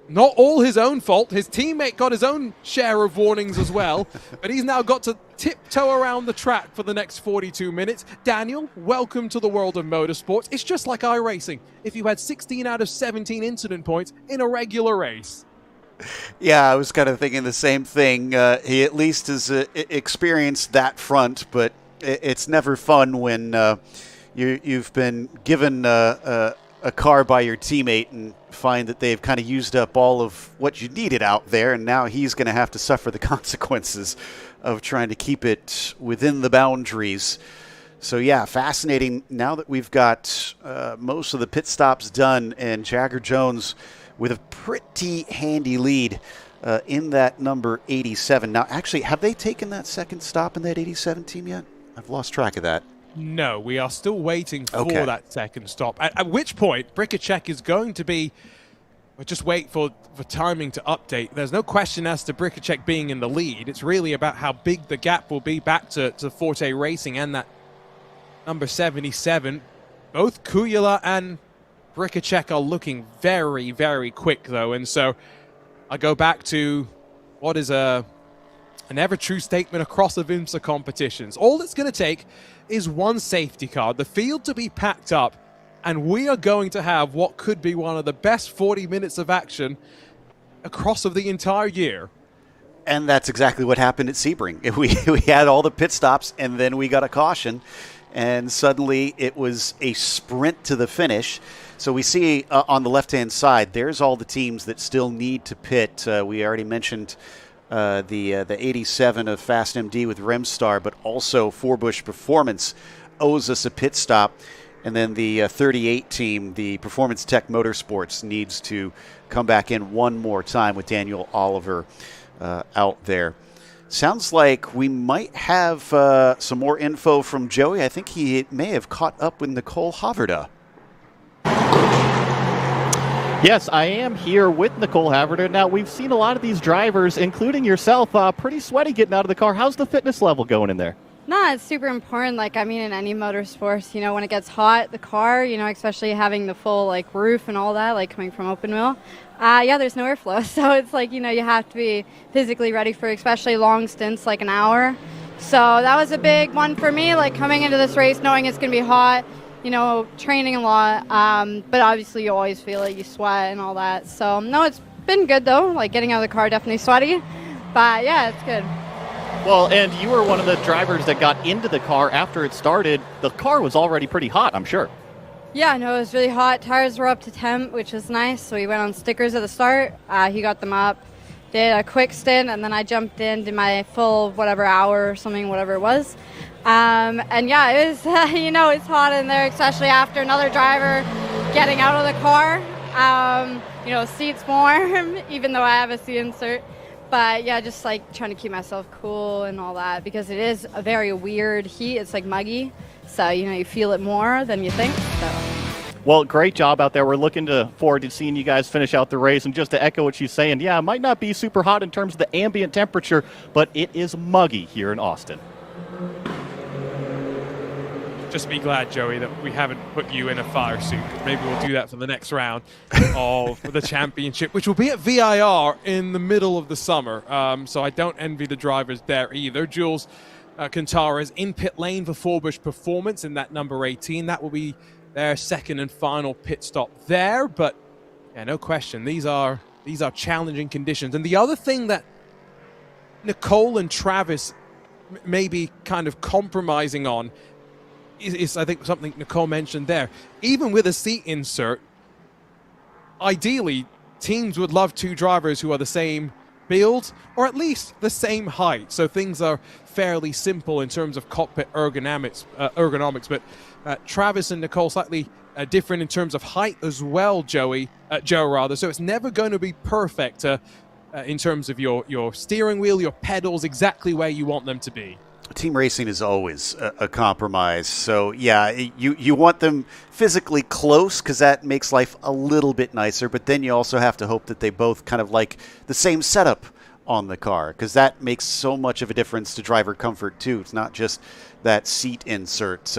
not all his own fault. His teammate got his own share of warnings as well, but he's now got to tiptoe around the track for the next 42 minutes. Daniel, welcome to the world of motorsports. It's just like iRacing. If you had 16 out of 17 incident points in a regular race. Yeah, I was kind of thinking the same thing. He at least has experienced that front, but it's never fun when you've been given a car by your teammate and find that they've kind of used up all of what you needed out there, and now he's going to have to suffer the consequences of trying to keep it within the boundaries. So yeah, fascinating. Now that we've got most of the pit stops done, and Jagger Jones with a pretty handy lead in that number 87. Now, actually, have they taken that second stop in that 87 team yet? I've lost track of that. No, we are still waiting for that second stop. At which point, Bricacek is going to be... We'll just wait for timing to update. There's no question as to Bricacek being in the lead. It's really about how big the gap will be back to Forte Racing and that number 77. Both Kujala and Bricacek are looking very, very quick, though. And so I go back to what is an ever-true statement across the IMSA competitions. All it's going to take is one safety car, the field to be packed up, and we are going to have what could be one of the best 40 minutes of action across of the entire year. And that's exactly what happened at Sebring. We had all the pit stops, and then we got a caution, and suddenly it was a sprint to the finish. So we see on the left-hand side, there's all the teams that still need to pit. We already mentioned the 87 of Fast MD with Remstar, but also Forbush Performance owes us a pit stop. And then the 38 team, the Performance Tech Motorsports, needs to come back in one more time with Daniel Oliver out there. Sounds like we might have some more info from Joey. I think he may have caught up with Nicole Haverda. Yes, I am here with Nicole Haverda. Now, we've seen a lot of these drivers, including yourself, pretty sweaty getting out of the car. How's the fitness level going in there? No, it's super important. Like, I mean, in any motorsports, you know, when it gets hot, the car, you know, especially having the full, like, roof and all that, like, coming from open wheel, yeah, there's no airflow. So it's like, you know, you have to be physically ready for especially long stints, like an hour. So that was a big one for me, like, coming into this race, knowing it's going to be hot, you know, training a lot. But obviously you always feel it, you sweat and all that. So, no, it's been good, though. Like, getting out of the car, definitely sweaty. But, yeah, it's good. Well, and you were one of the drivers that got into the car after it started. The car was already pretty hot, I'm sure. Yeah, no, it was really hot. Tires were up to temp, which was nice. So we went on stickers at the start. He got them up, did a quick stint, and then I jumped in, did my full whatever hour or something, whatever it was. And yeah, it was, you know, it's hot in there, especially after another driver getting out of the car. You know, seats warm, even though I have a seat insert. But yeah, just like trying to keep myself cool and all that, because it is a very weird heat. It's like muggy, so you know, you feel it more than you think. So. Well, great job out there. We're looking forward to seeing you guys finish out the race. And just to echo what she's saying, yeah, it might not be super hot in terms of the ambient temperature, but it is muggy here in Austin. Just be glad, Joey, that we haven't put you in a fire suit. Maybe we'll do that for the next round of the championship, which will be at VIR in the middle of the summer. So I don't envy the drivers there either. Jules Cantara is in pit lane for Forbush Performance in that number 18. That will be their second and final pit stop there. But yeah, no question, these are challenging conditions. And the other thing that Nicole and Travis may be kind of compromising on is I think something Nicole mentioned there. Even with a seat insert, ideally teams would love two drivers who are the same build or at least the same height. So things are fairly simple in terms of cockpit ergonomics. But Travis and Nicole slightly different in terms of height as well, Joe. So it's never going to be perfect in terms of your steering wheel, your pedals, exactly where you want them to be. Team racing is always a compromise. So, yeah, you want them physically close because that makes life a little bit nicer. But then you also have to hope that they both kind of like the same setup on the car, because that makes so much of a difference to driver comfort, too. It's not just that seat insert.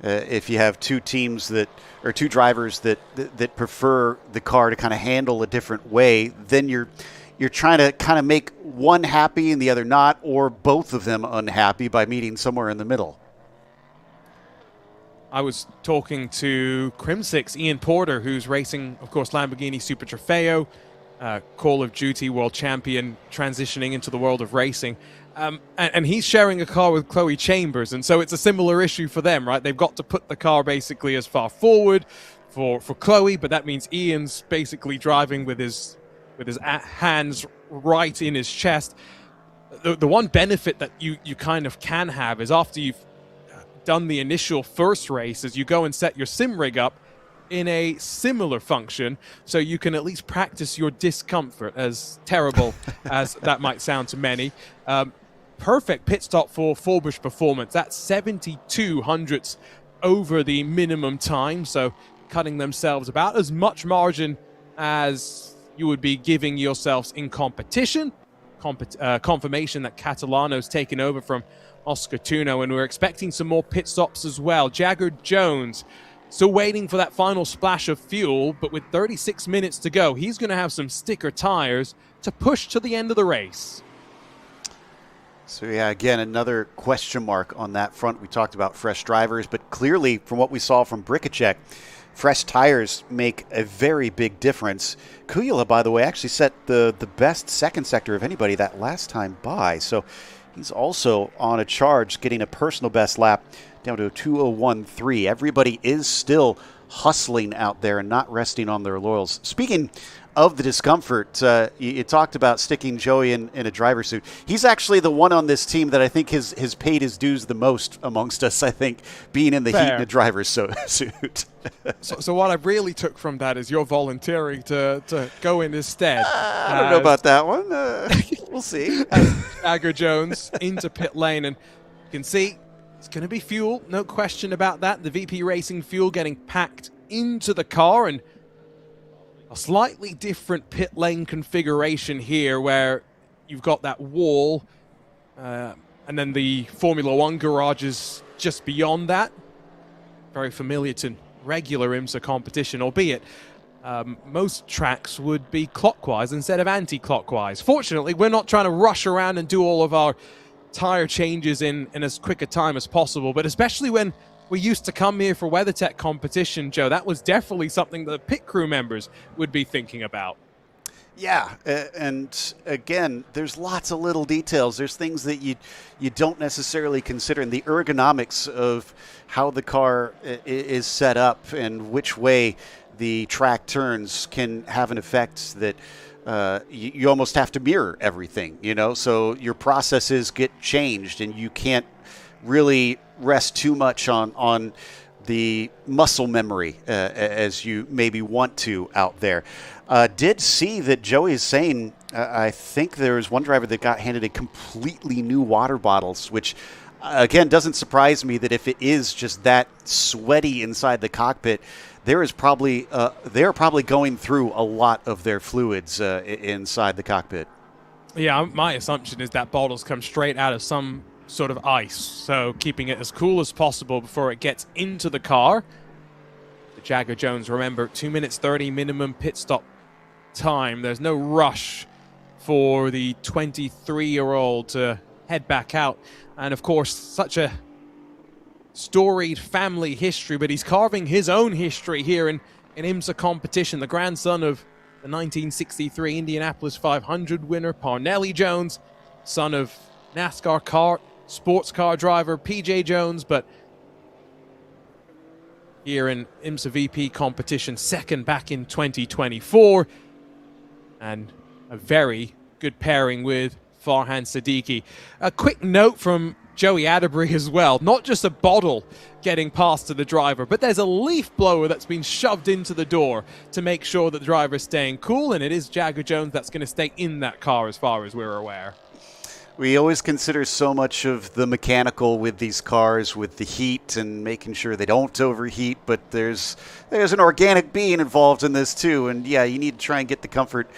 if you have two teams that, or two drivers that prefer the car to kind of handle a different way, then you're trying to kind of make one happy and the other not, or both of them unhappy by meeting somewhere in the middle. I was talking to Crimsix, Ian Porter, who's racing, of course, Lamborghini Super Trofeo, Call of Duty world champion, transitioning into the world of racing. And he's sharing a car with Chloe Chambers, and so it's a similar issue for them, right? They've got to put the car basically as far forward for Chloe, but that means Ian's basically driving with his hands right in his chest. The one benefit that you kind of can have is after you've done the initial first race, is you go and set your sim rig up in a similar function, so you can at least practice your discomfort, as terrible as that might sound to many. Perfect pit stop for Forbush Performance. That's 72 hundredths over the minimum time, so cutting themselves about as much margin as you would be giving yourselves in competition. Confirmation that Catalano's taken over from Oscar Tuno, and we're expecting some more pit stops as well. Jagger Jones still waiting for that final splash of fuel, but with 36 minutes to go, he's going to have some sticker tires to push to the end of the race. So yeah, again, another question mark on that front. We talked about fresh drivers, but clearly from what we saw from Bricacek, fresh tires make a very big difference. Kujala, by the way, actually set the best second sector of anybody that last time by. So he's also on a charge, getting a personal best lap down to a 2:01.3. Everybody is still hustling out there and not resting on their laurels. Speaking of the discomfort, you talked about sticking Joey in a driver's suit. He's actually the one on this team that I think has paid his dues the most amongst us, I think, being in the heat in a driver's suit. So what I really took from that is you're volunteering to go in his stead. I don't know about that one. We'll see. Jagger Jones into pit lane, and you can see it's going to be fuel, no question about that. The VP Racing fuel getting packed into the car, and a slightly different pit lane configuration here where you've got that wall and then the Formula One garage is just beyond that. Very familiar to regular IMSA competition, albeit most tracks would be clockwise instead of anti-clockwise. Fortunately, we're not trying to rush around and do all of our tire changes in as quick a time as possible, but especially when we used to come here for WeatherTech competition, Joe, that was definitely something that the pit crew members would be thinking about. Yeah, and again, there's lots of little details. There's things that you don't necessarily consider, and the ergonomics of how the car is set up and which way the track turns can have an effect that you almost have to mirror everything, you know? So your processes get changed, and you can't really rest too much on the muscle memory as you maybe want to out there. Did see that Joey is saying, I think there was one driver that got handed a completely new water bottles, which again doesn't surprise me that if it is just that sweaty inside the cockpit, they're probably going through a lot of their fluids inside the cockpit. Yeah, my assumption is that bottles come straight out of some sort of ice, so keeping it as cool as possible before it gets into the car. The Jagger Jones, remember, 2 minutes 30 minimum pit stop time. There's no rush for the 23-year-old to head back out. And of course, such a storied family history, but he's carving his own history here in IMSA competition. The grandson of the 1963 Indianapolis 500 winner, Parnelli Jones, son of NASCAR sports car driver PJ Jones, but here in IMSA VP competition, second back in 2024, and a very good pairing with Farhan Siddiqui. A quick note from Joey Atterbury as well, not just a bottle getting passed to the driver, but there's a leaf blower that's been shoved into the door to make sure that the driver is staying cool, and it is Jagger Jones that's going to stay in that car as far as we're aware. We always consider so much of the mechanical with these cars, with the heat and making sure they don't overheat, but there's an organic being involved in this too, and yeah, you need to try and get the comfort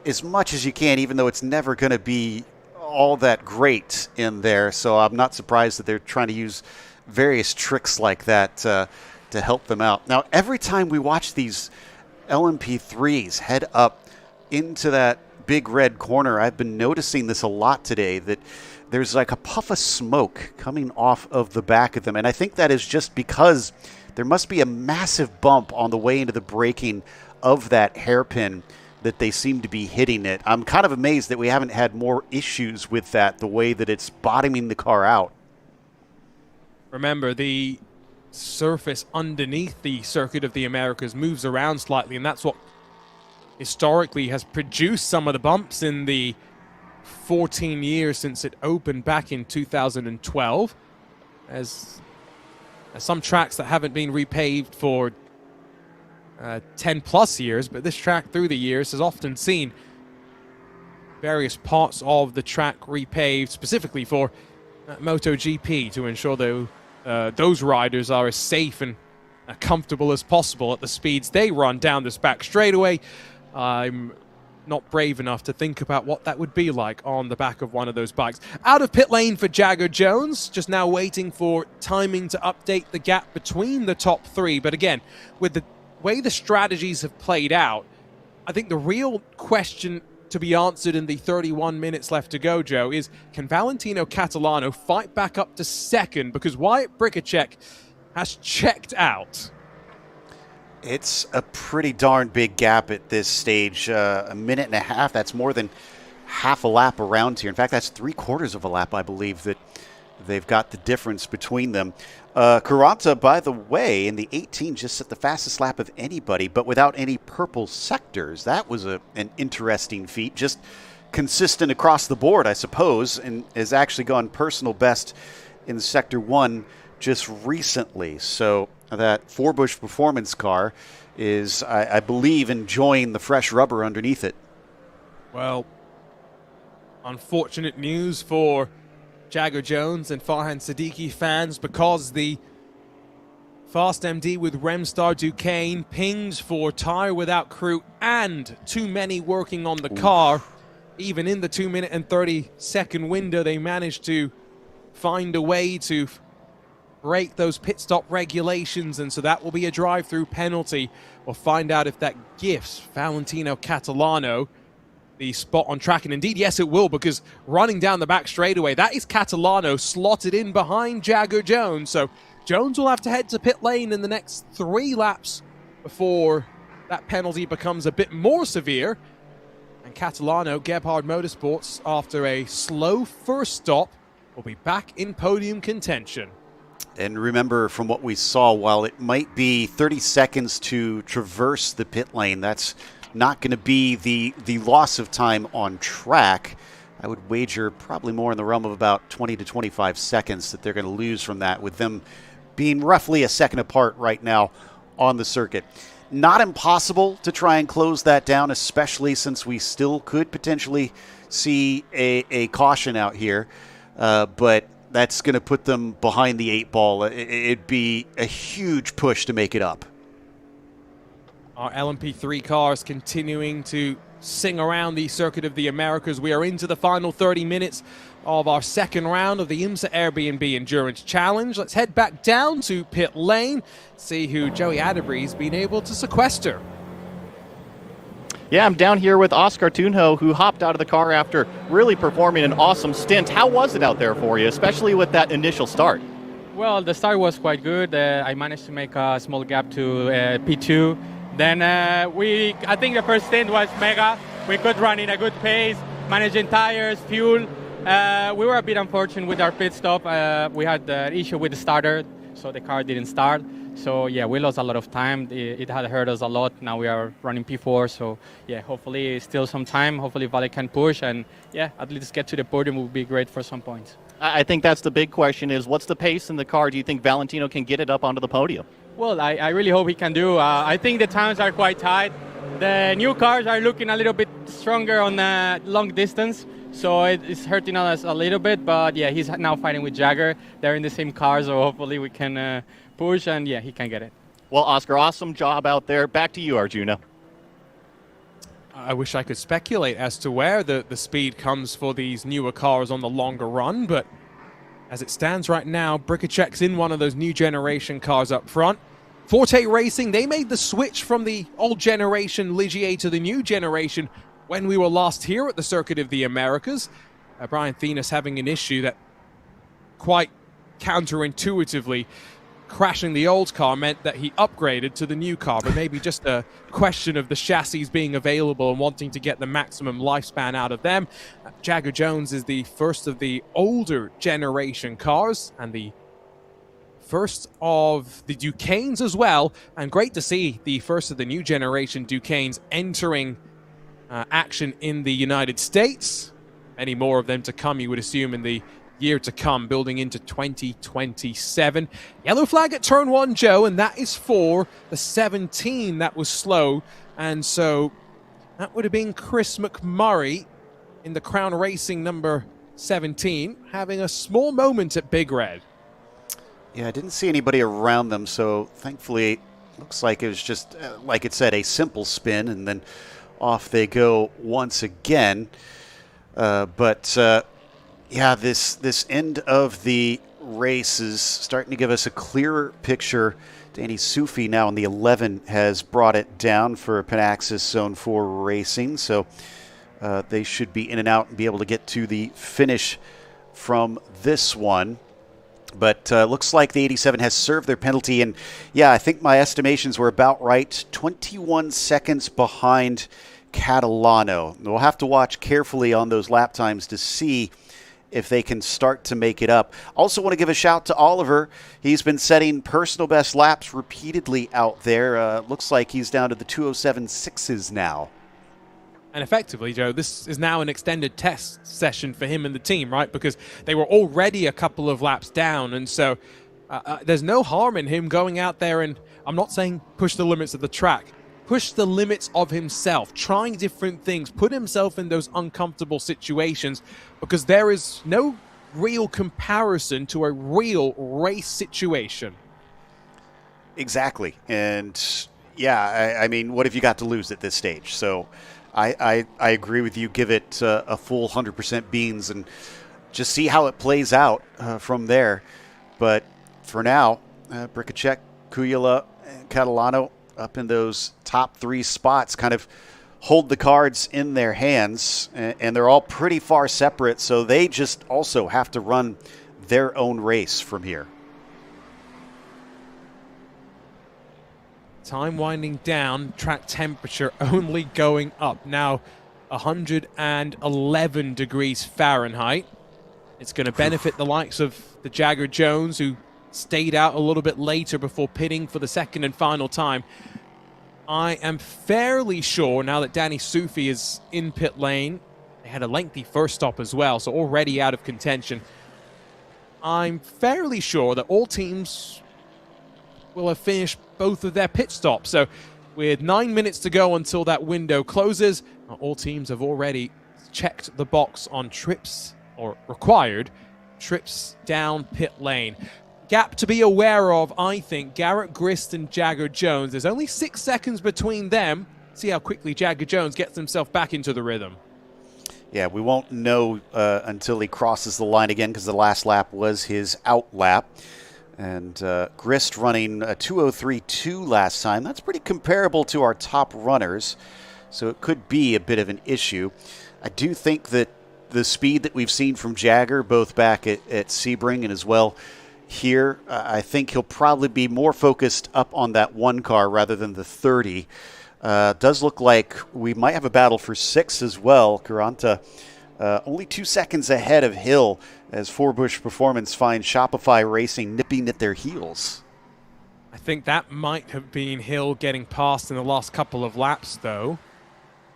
as much as you can, even though it's never going to be all that great in there. So I'm not surprised that they're trying to use various tricks like that to help them out. Now, every time we watch these LMP3s head up into that big red corner, I've been noticing this a lot today, that there's like a puff of smoke coming off of the back of them. And I think that is just because there must be a massive bump on the way into the braking of that hairpin that they seem to be hitting it. I'm kind of amazed that we haven't had more issues with that, the way that it's bottoming the car out. Remember, the surface underneath the Circuit of the Americas moves around slightly, and that's what historically has produced some of the bumps in the 14 years since it opened back in 2012. As some tracks that haven't been repaved for 10 plus years, but this track through the years has often seen various parts of the track repaved specifically for MotoGP to ensure those riders are as safe and comfortable as possible at the speeds they run down this back straightaway. I'm not brave enough to think about what that would be like on the back of one of those bikes. Out of pit lane for Jagger Jones, just now waiting for timing to update the gap between the top three. But again, with the way the strategies have played out, I think the real question to be answered in the 31 minutes left to go, Joe, is can Valentino Catalano fight back up to second? Because Wyatt Bricacek has checked out. It's a pretty darn big gap at this stage. A minute and a half, that's more than half a lap around here. In fact, that's 3/4 of a lap, I believe, that they've got the difference between them. Carranza, by the way, in the 18 just set the fastest lap of anybody, but without any purple sectors. That was an interesting feat. Just consistent across the board, I suppose, and has actually gone personal best in Sector 1 just recently. So that Forbush performance car is, I believe, enjoying the fresh rubber underneath it. Well, unfortunate news for Jagger Jones and Farhan Siddiqui fans, because the Fast MD with Remstar Duquesne pings for tire without crew and too many working on the car. Even in the 2 minute and 30 second window, they managed to find a way to break those pit stop regulations, and so that will be a drive-through penalty. We'll find out if that gifts Valentino Catalano the spot on track, and indeed, yes, it will, because running down the back straightaway, that is Catalano slotted in behind Jagger Jones. So Jones will have to head to pit lane in the next 3 laps before that penalty becomes a bit more severe. And Catalano, Gebhard Motorsports, after a slow first stop, will be back in podium contention. And remember, from what we saw, while it might be 30 seconds to traverse the pit lane, that's not going to be the loss of time on track. I would wager probably more in the realm of about 20 to 25 seconds that they're going to lose from that, with them being roughly a second apart right now on the circuit. Not impossible to try and close that down, especially since we still could potentially see a caution out here, but that's going to put them behind the 8 ball. It'd be a huge push to make it up. Our LMP3 cars continuing to sing around the Circuit of the Americas. We are into the final 30 minutes of our second round of the IMSA Airbnb Endurance Challenge. Let's head back down to pit lane, see who Joey Atterbury's been able to sequester. Yeah, I'm down here with Oscar Tunjo, who hopped out of the car after really performing an awesome stint. How was it out there for you, especially with that initial start? Well, the start was quite good. I managed to make a small gap to P2. Then I think the first stint was mega. We could run in a good pace, managing tires, fuel. We were a bit unfortunate with our pit stop. We had the issue with the starter, so the car didn't start. So yeah, we lost a lot of time. It had hurt us a lot. Now we are running P4, so yeah, hopefully still some time. Hopefully Vale can push, and yeah, at least get to the podium would be great for some points. I think that's the big question is, what's the pace in the car? Do you think Valentino can get it up onto the podium? Well, I really hope he can do. I think the times are quite tight. The new cars are looking a little bit stronger on the long distance, so it's hurting us a little bit. But yeah, he's now fighting with Jagger. They're in the same car, so hopefully we can push, and yeah, he can get it. Well, Oscar, awesome job out there. Back to you, Arjuna. I wish I could speculate as to where the speed comes for these newer cars on the longer run, but As it stands right now, Bricacek's in one of those new generation cars up front. Forte Racing, they made the switch from the old generation Ligier to the new generation when we were last here at the Circuit of the Americas. Brian Thenis having an issue that quite counterintuitively, crashing the old car meant that he upgraded to the new car, but maybe just a question of the chassis being available and wanting to get the maximum lifespan out of them. Jagger Jones is the first of the older generation cars and the first of the Duquesnes as well, and great to see the first of the new generation Duquesnes entering action in the United States. Many more of them to come, you would assume, in the year to come, building into 2027. Yellow flag at turn 1, Joe, and that is for the 17 that was slow. And so that would have been Chris McMurray in the Crown Racing number 17, having a small moment at Big Red. Yeah, I didn't see anybody around them, so thankfully looks like it was just, like it said, a simple spin, and then off they go once again. Yeah, this end of the race is starting to give us a clearer picture. Danny Sufi now in the 11 has brought it down for Panaxis Zone 4 Racing, so they should be in and out and be able to get to the finish from this one. But looks like the 87 has served their penalty, and yeah, I think my estimations were about right. 21 seconds behind Catalano. We'll have to watch carefully on those lap times to see if they can start to make it up. Also want to give a shout to Oliver. He's been setting personal best laps repeatedly out there. Looks like he's down to the 2:07.6s now. And effectively, Joe, this is now an extended test session for him and the team, right? Because they were already a couple of laps down, and so there's no harm in him going out there and, I'm not saying push the limits of the track, push the limits of himself, trying different things, put himself in those uncomfortable situations, because there is no real comparison to a real race situation. Exactly. And yeah, I mean, what have you got to lose at this stage? So I agree with you. Give it a full 100% beans and just see how it plays out from there. But for now, Bricacek, Kujala, and Catalano up in those top 3 spots kind of hold the cards in their hands, and they're all pretty far separate, so they just also have to run their own race from here. Time winding down, track temperature only going up. Now 111 degrees Fahrenheit. It's going to benefit the likes of the Jagger Jones, who stayed out a little bit later before pitting for the second and final time. I am fairly sure now that Danny Sufi is in pit lane, they had a lengthy first stop as well, so already out of contention. I'm fairly sure that all teams will have finished both of their pit stops. So with 9 minutes to go until that window closes, all teams have already checked the box on trips, or required trips down pit lane. Gap to be aware of, I think, Garrett Grist and Jagger Jones. There's only 6 seconds between them. See how quickly Jagger Jones gets himself back into the rhythm. Yeah, we won't know until he crosses the line again, because the last lap was his out lap. And Grist running a 2:03.2 last time. That's pretty comparable to our top runners, so it could be a bit of an issue. I do think that the speed that we've seen from Jagger, both back at Sebring and as well here, I think he'll probably be more focused up on that 1 car rather than the 30. Does look like we might have a battle for 6 as well. Caranta only 2 seconds ahead of Hill, as Forbush Performance finds Shopify Racing nipping at their heels. I think that might have been Hill getting past in the last couple of laps, though.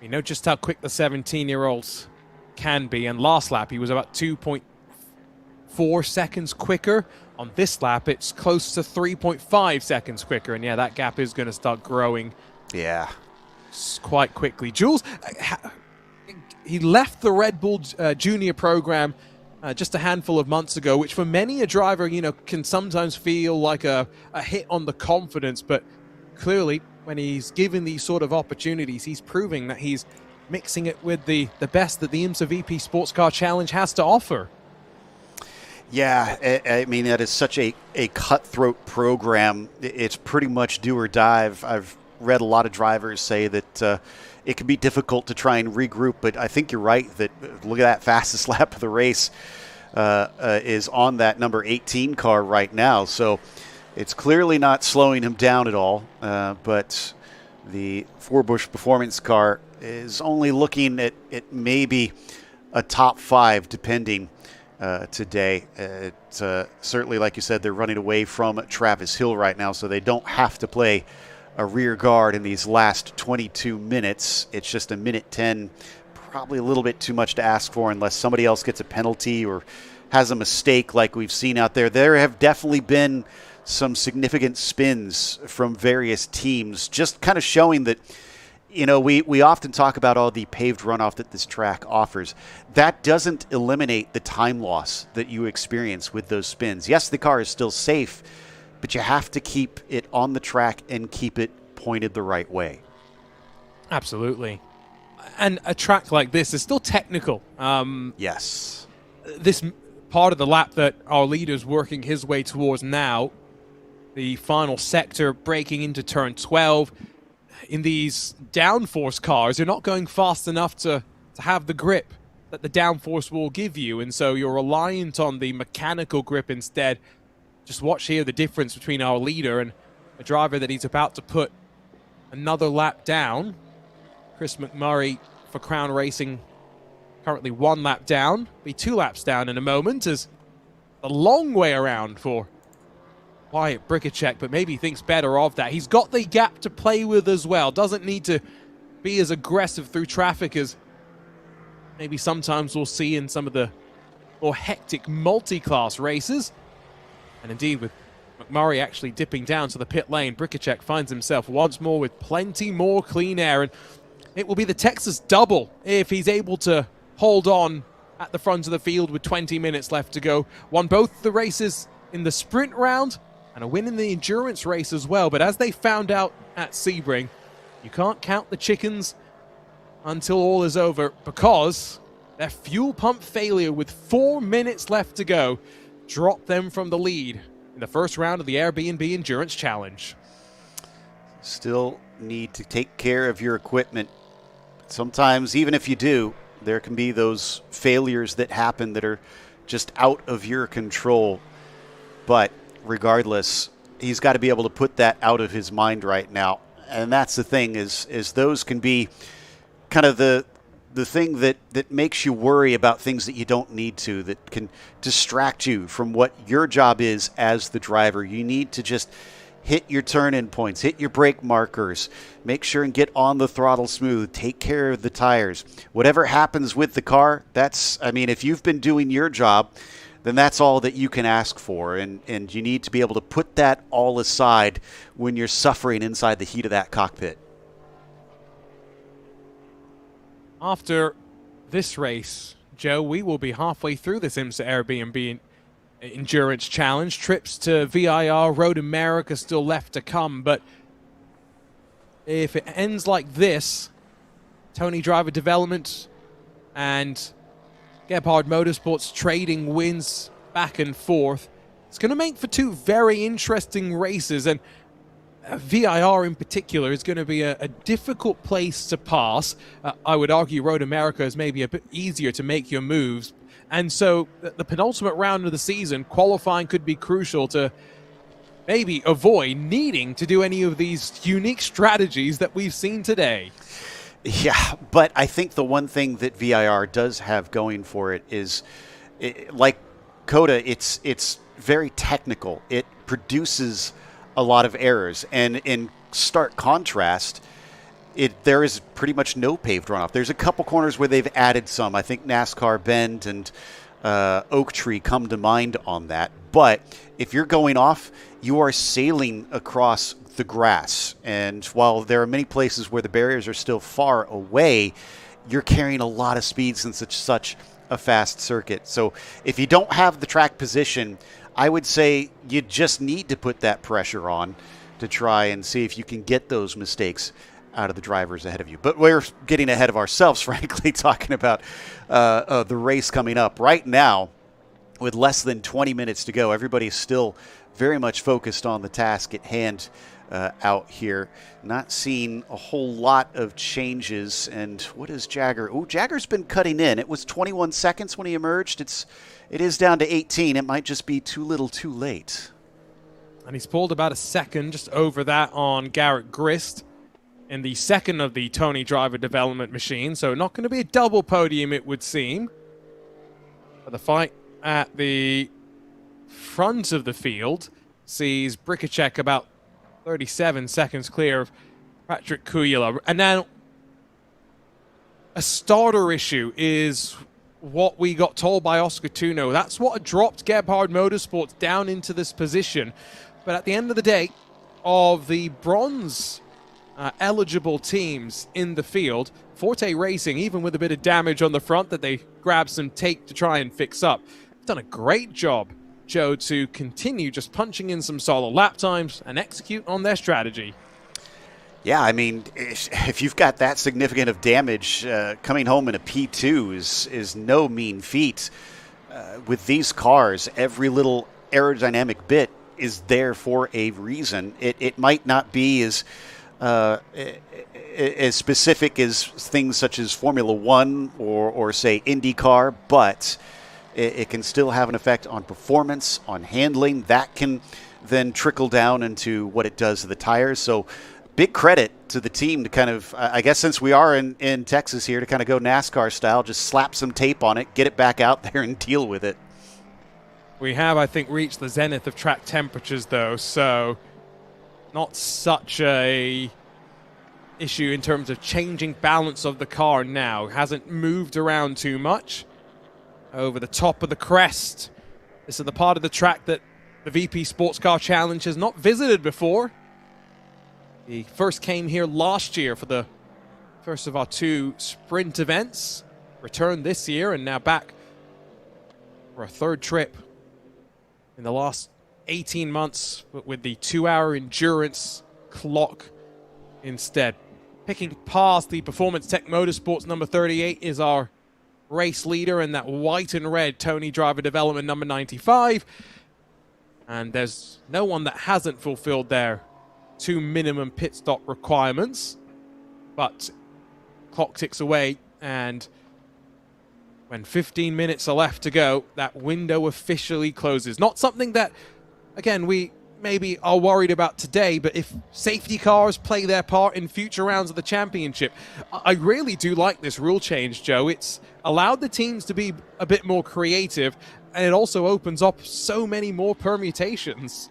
We know just how quick the 17-year-olds can be, and last lap he was about 2.4 seconds quicker. On this lap, it's close to 3.5 seconds quicker, and yeah, that gap is going to start growing. Yeah, quite quickly. Jules, he left the Red Bull Junior program just a handful of months ago, which for many a driver, you know, can sometimes feel like a hit on the confidence, but clearly when he's given these sort of opportunities, he's proving that he's mixing it with the best that the IMSA VP Sports Car Challenge has to offer. Yeah, I mean, that is such a cutthroat program. It's pretty much do or die. I've read a lot of drivers say that it can be difficult to try and regroup, but I think you're right that look at that fastest lap of the race is on that number 18 car right now. So it's clearly not slowing him down at all, but the Forbush Performance car is only looking at maybe a top 5 depending today. It's certainly, like you said, they're running away from Travis Hill right now, so they don't have to play a rear guard in these last 22 minutes. It's just a minute 10, probably a little bit too much to ask for unless somebody else gets a penalty or has a mistake like we've seen out there. There have definitely been some significant spins from various teams, just kind of showing that, you know, we often talk about all the paved runoff that this track offers. That doesn't eliminate the time loss that you experience with those spins. Yes, the car is still safe, but you have to keep it on the track and keep it pointed the right way. Absolutely. And a track like this is still technical. Yes. This part of the lap that our leader's working his way towards now, the final sector breaking into turn 12. In these downforce cars, you're not going fast enough to have the grip that the downforce will give you, and so you're reliant on the mechanical grip instead. Just watch here the difference between our leader and a driver that he's about to put another lap down. Chris McMurray for Crown Racing currently 1 lap down, be 2 laps down in a moment, as a long way around for Wyatt Bricacek, but maybe thinks better of that. He's got the gap to play with as well. Doesn't need to be as aggressive through traffic as maybe sometimes we'll see in some of the more hectic multi-class races. And indeed, with McMurray actually dipping down to the pit lane, Bricacek finds himself once more with plenty more clean air. And it will be the Texas double if he's able to hold on at the front of the field with 20 minutes left to go. Won both the races in the sprint round and a win in the endurance race as well. But as they found out at Sebring, you can't count the chickens until all is over, because their fuel pump failure with 4 minutes left to go dropped them from the lead in the first round of the Airbnb Endurance Challenge. Still need to take care of your equipment. Sometimes, even if you do, there can be those failures that happen that are just out of your control. But regardless, he's got to be able to put that out of his mind right now. And that's the thing, is those can be kind of the thing that makes you worry about things that you don't need to, that can distract you from what your job is as the driver. You need to just hit your turn-in points, hit your brake markers, make sure and get on the throttle smooth, take care of the tires. Whatever happens with the car, if you've been doing your job, then that's all that you can ask for. And you need to be able to put that all aside when you're suffering inside the heat of that cockpit. After this race, Joe, we will be halfway through this IMSA Airbnb Endurance Challenge. Trips to VIR, Road America still left to come, but if it ends like this, Tony Driver Development and Gebhard Motorsports trading wins back and forth, it's going to make for 2 very interesting races, and VIR in particular is going to be a difficult place to pass. I would argue Road America is maybe a bit easier to make your moves. And so the penultimate round of the season, qualifying could be crucial to maybe avoid needing to do any of these unique strategies that we've seen today. Yeah, but I think the one thing that VIR does have going for it is, like COTA, it's very technical. It produces a lot of errors, and in stark contrast, there is pretty much no paved runoff. There's a couple corners where they've added some. I think NASCAR Bend and Oak Tree come to mind on that. But if you're going off, you are sailing across the grass. And while there are many places where the barriers are still far away, you're carrying a lot of speed since it's such a fast circuit. So if you don't have the track position, I would say you just need to put that pressure on to try and see if you can get those mistakes out of the drivers ahead of you. But we're getting ahead of ourselves, frankly, talking about the race coming up. Right now, with less than 20 minutes to go. Everybody's still very much focused on the task at hand out here. Not seeing a whole lot of changes. And what is Jagger? Oh, Jagger's been cutting in. It was 21 seconds when he emerged. It is down to 18. It might just be too little too late. And he's pulled about a second just over that on Garrett Grist in the second of the Tony Driver development machine. So not going to be a double podium, it would seem. But the fight at the front of the field sees Brikacek about 37 seconds clear of Patrick Kujala. And now a starter issue is what we got told by Oscar Tuno. That's what dropped Gebhard Motorsports down into this position. But at the end of the day, of the bronze eligible teams in the field, Forte Racing, even with a bit of damage on the front that they grabbed some tape to try and fix up, done a great job, Joe, to continue just punching in some solo lap times and execute on their strategy. Yeah, I mean, if you've got that significant of damage, coming home in a P2 is no mean feat. With these cars, every little aerodynamic bit is there for a reason. It might not be as specific as things such as Formula One or say IndyCar, but it can still have an effect on performance, on handling. That can then trickle down into what it does to the tires. So big credit to the team to kind of, I guess since we are in Texas here, to kind of go NASCAR style, just slap some tape on it, get it back out there and deal with it. We have, I think, reached the zenith of track temperatures, though, so not such a issue in terms of changing balance of the car now. It hasn't moved around too much. Over the top of the crest. This is the part of the track that the VP Sports Car Challenge has not visited before. He first came here last year for the first of our two sprint events. Returned this year and now back for a third trip in the last 18 months, but with the 2-hour endurance clock instead. Picking past the Performance Tech Motorsports number 38 is our race leader, and that white and red Tony Driver Development number 95. And there's no one that hasn't fulfilled their 2 minimum pit stop requirements. But clock ticks away, and when 15 minutes are left to go, that window officially closes. Not something that, again, we maybe are worried about today, but if safety cars play their part in future rounds of the championship, I really do like this rule change, Joe. It's allowed the teams to be a bit more creative, and it also opens up so many more permutations.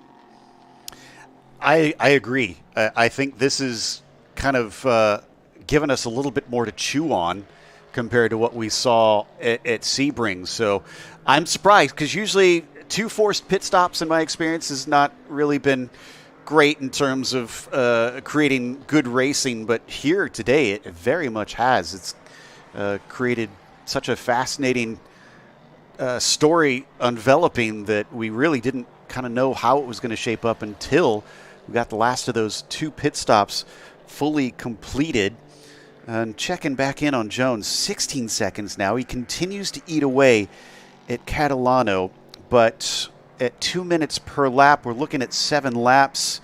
I agree. I think this is kind of given us a little bit more to chew on compared to what we saw at Sebring. So I'm surprised, because usually 2 forced pit stops, in my experience, has not really been great in terms of creating good racing. But here today, it very much has. It's created such a fascinating story enveloping that we really didn't kind of know how it was going to shape up until we got the last of those 2 pit stops fully completed. And checking back in on Jones, 16 seconds now. He continues to eat away at Catalano, but at 2 minutes per lap, we're looking at 7 laps.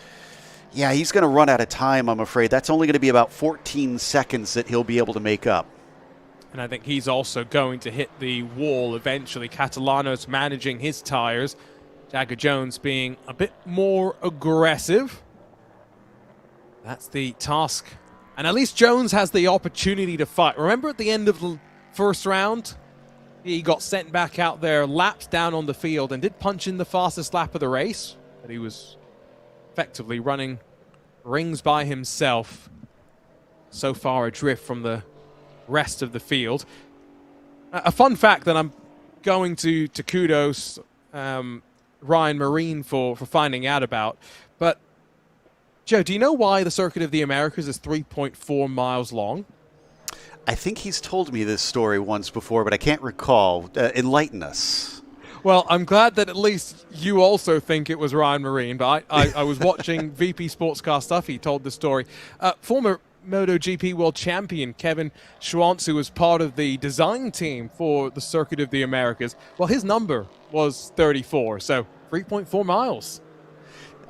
Yeah, he's going to run out of time, I'm afraid. That's only going to be about 14 seconds that he'll be able to make up. And I think he's also going to hit the wall eventually. Catalano's managing his tires. Jagger Jones being a bit more aggressive. That's the task. And at least Jones has the opportunity to fight. Remember at the end of the first round, he got sent back out there, lapped down on the field, and did punch in the fastest lap of the race. But he was effectively running rings by himself. So far adrift from the rest of the field. A fun fact that I'm going to kudos Ryan Marine for finding out about. But Joe, do you know why the Circuit of the Americas is 3.4 miles long? I think he's told me this story once before, but I can't recall. Enlighten us. Well, I'm glad that at least you also think it was Ryan Marine, but I was watching VP Sports Car stuff. He told the story. Former MotoGP world champion Kevin Schwantz, who was part of the design team for the Circuit of the Americas, well, his number was 34, so 3.4 miles.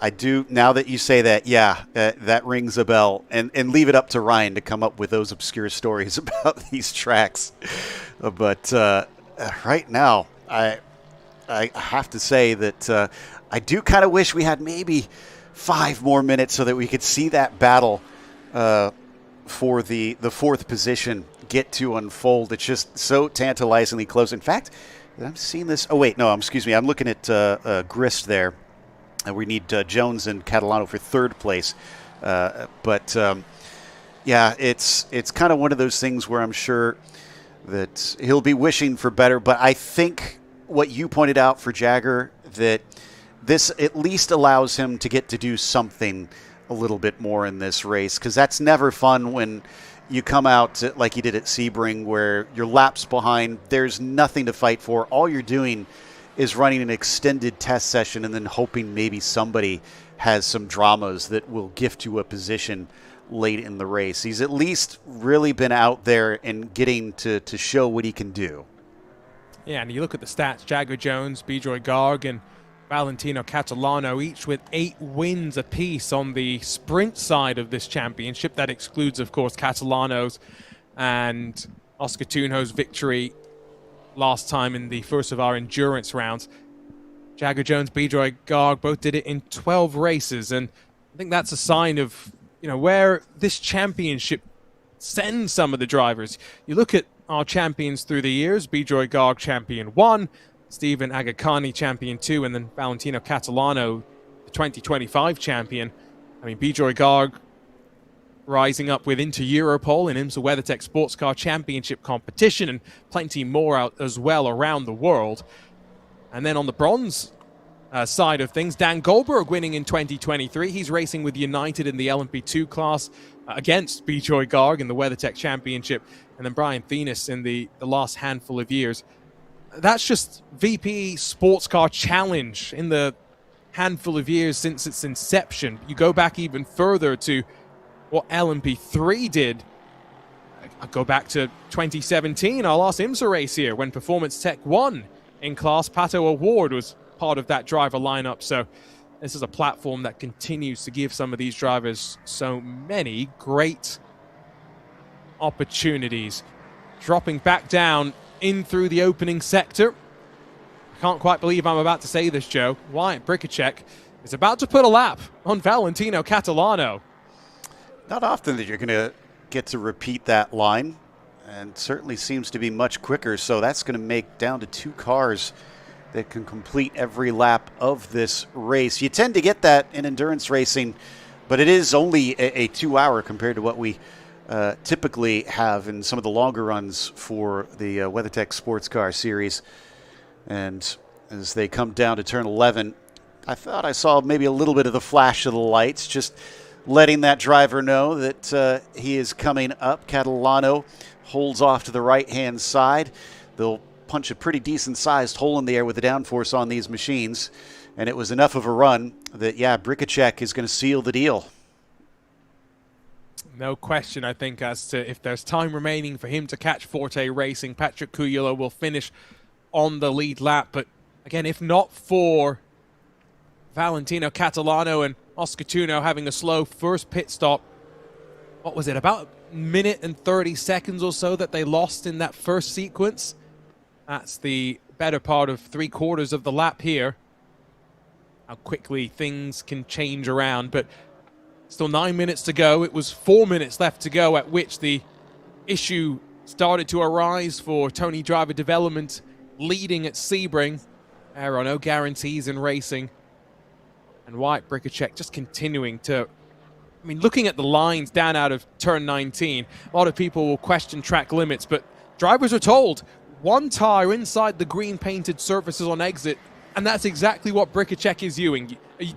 I do, now that you say that, yeah, that rings a bell. And leave it up to Ryan to come up with those obscure stories about these tracks. But right now, I have to say that I do kind of wish we had maybe 5 more minutes so that we could see that battle for the 4th position get to unfold. It's just so tantalizingly close. In fact, I'm seeing this. Oh, wait, no, excuse me. I'm looking at Grist there. We need Jones and Catalano for 3rd place. Yeah, it's kind of one of those things where I'm sure that he'll be wishing for better. But I think what you pointed out for Jagger, that this at least allows him to get to do something a little bit more in this race, because that's never fun when you come out like you did at Sebring, where you're laps behind, there's nothing to fight for. All you're doing is running an extended test session and then hoping maybe somebody has some dramas that will gift you a position late in the race. He's at least really been out there and getting to show what he can do. Yeah, and you look at the stats, Jagger Jones, Bijoy Garg, and Valentino Catalano, each with 8 wins apiece on the sprint side of this championship. That excludes, of course, Catalano's and Oscar Tunjo's victory last time in the first of our endurance rounds. Jagger Jones, Bijoy Garg both did it in 12 races, and I think that's a sign of, you know, where this championship sends some of the drivers. You look at our champions through the years, Bijoy Garg champion 1, Stephen Agakani champion 2, and then Valentino Catalano, the 2025 champion. I mean, Bijoy Garg rising up with Inter Europol in IMSA WeatherTech Sports Car Championship competition, and plenty more out as well around the world. And then on the bronze side of things, Dan Goldberg winning in 2023. He's racing with United in the LMP2 class against Bijoy Garg in the WeatherTech Championship, and then Brian Thenis in the last handful of years. That's just VP Sports Car Challenge in the handful of years since its inception. You go back even further to what LMP3 did. I go back to 2017, our last IMSA race here, when Performance Tech won in class. Pato Award was part of that driver lineup. So this is a platform that continues to give some of these drivers so many great opportunities. Dropping back down in through the opening sector. I can't quite believe I'm about to say this, Joe. Wyatt Bricacek is about to put a lap on Valentino Catalano. Not often that you're going to get to repeat that line, and certainly seems to be much quicker, so that's going to make down to 2 cars that can complete every lap of this race. You tend to get that in endurance racing, but it is only a 2-hour compared to what we typically have in some of the longer runs for the WeatherTech Sports Car Series. And as they come down to turn 11, I thought I saw maybe a little bit of the flash of the lights, just letting that driver know that he is coming up. Catalano holds off to the right-hand side. They'll punch a pretty decent-sized hole in the air with the downforce on these machines, and it was enough of a run that, yeah, Bricacek is going to seal the deal. No question, I think, as to if there's time remaining for him to catch Forte Racing. Patrick Cuyolo will finish on the lead lap. But again, if not for Valentino Catalano and Oscar Tunjo having a slow first pit stop, what was it, about a minute and 30 seconds or so that they lost in that first sequence? That's the better part of 3/4 of the lap here. How quickly things can change around, but still 9 minutes to go. It was 4 minutes left to go at which the issue started to arise for Tony Driver Development leading at Sebring. There are no guarantees in racing. And Wyatt Bricacek just continuing to, I mean, looking at the lines down out of turn 19, a lot of people will question track limits, but drivers are told 1 tire inside the green painted surfaces on exit, and that's exactly what Bricacek is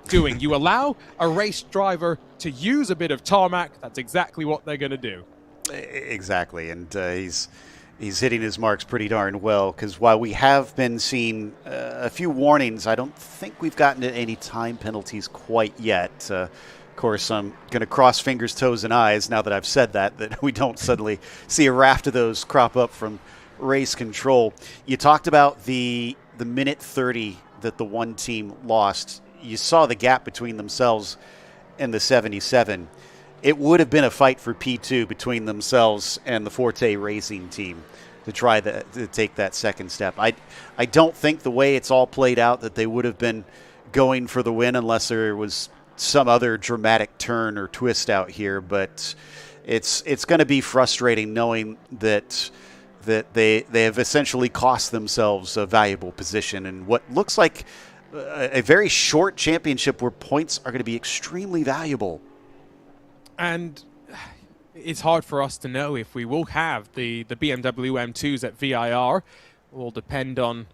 doing. You allow a race driver to use a bit of tarmac, that's exactly what they're going to do. Exactly, and he's hitting his marks pretty darn well, because while we have been seeing a few warnings, I don't think we've gotten to any time penalties quite yet. course, I'm going to cross fingers, toes, and eyes now that I've said that we don't suddenly see a raft of those crop up from race control. You talked about the minute 30 that the one team lost. You saw the gap between themselves and the 77. It would have been a fight for P2 between themselves and the Forte Racing team to try to take that second step. I don't think the way it's all played out that they would have been going for the win unless there was some other dramatic turn or twist out here, but it's going to be frustrating knowing that they have essentially cost themselves a valuable position in what looks like a very short championship where points are going to be extremely valuable. And it's hard for us to know if we will have the BMW M2s at VIR. It will depend on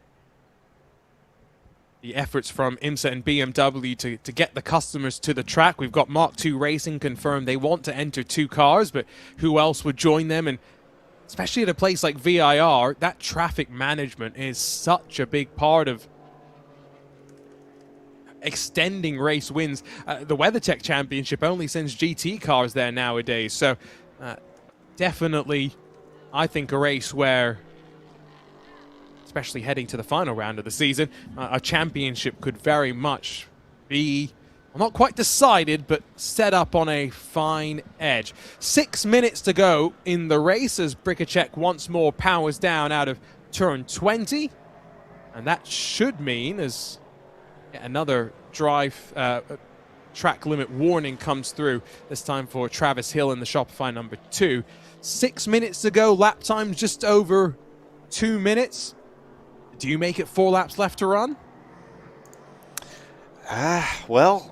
the efforts from IMSA and BMW to get the customers to the track. We've got Mark II Racing confirmed they want to enter 2 cars, but who else would join them? And especially at a place like VIR, that traffic management is such a big part of extending race wins. The WeatherTech Championship only sends GT cars there nowadays, so definitely I think a race where, especially heading to the final round of the season, a championship could very much be, well, not quite decided, but set up on a fine edge. 6 minutes to go in the race as Bricacek once more powers down out of turn 20. And that should mean, as another track limit warning comes through, this time for Travis Hill in the Shopify number 2. 6 minutes to go, lap time just over 2 minutes. Do you make it 4 laps left to run? Well,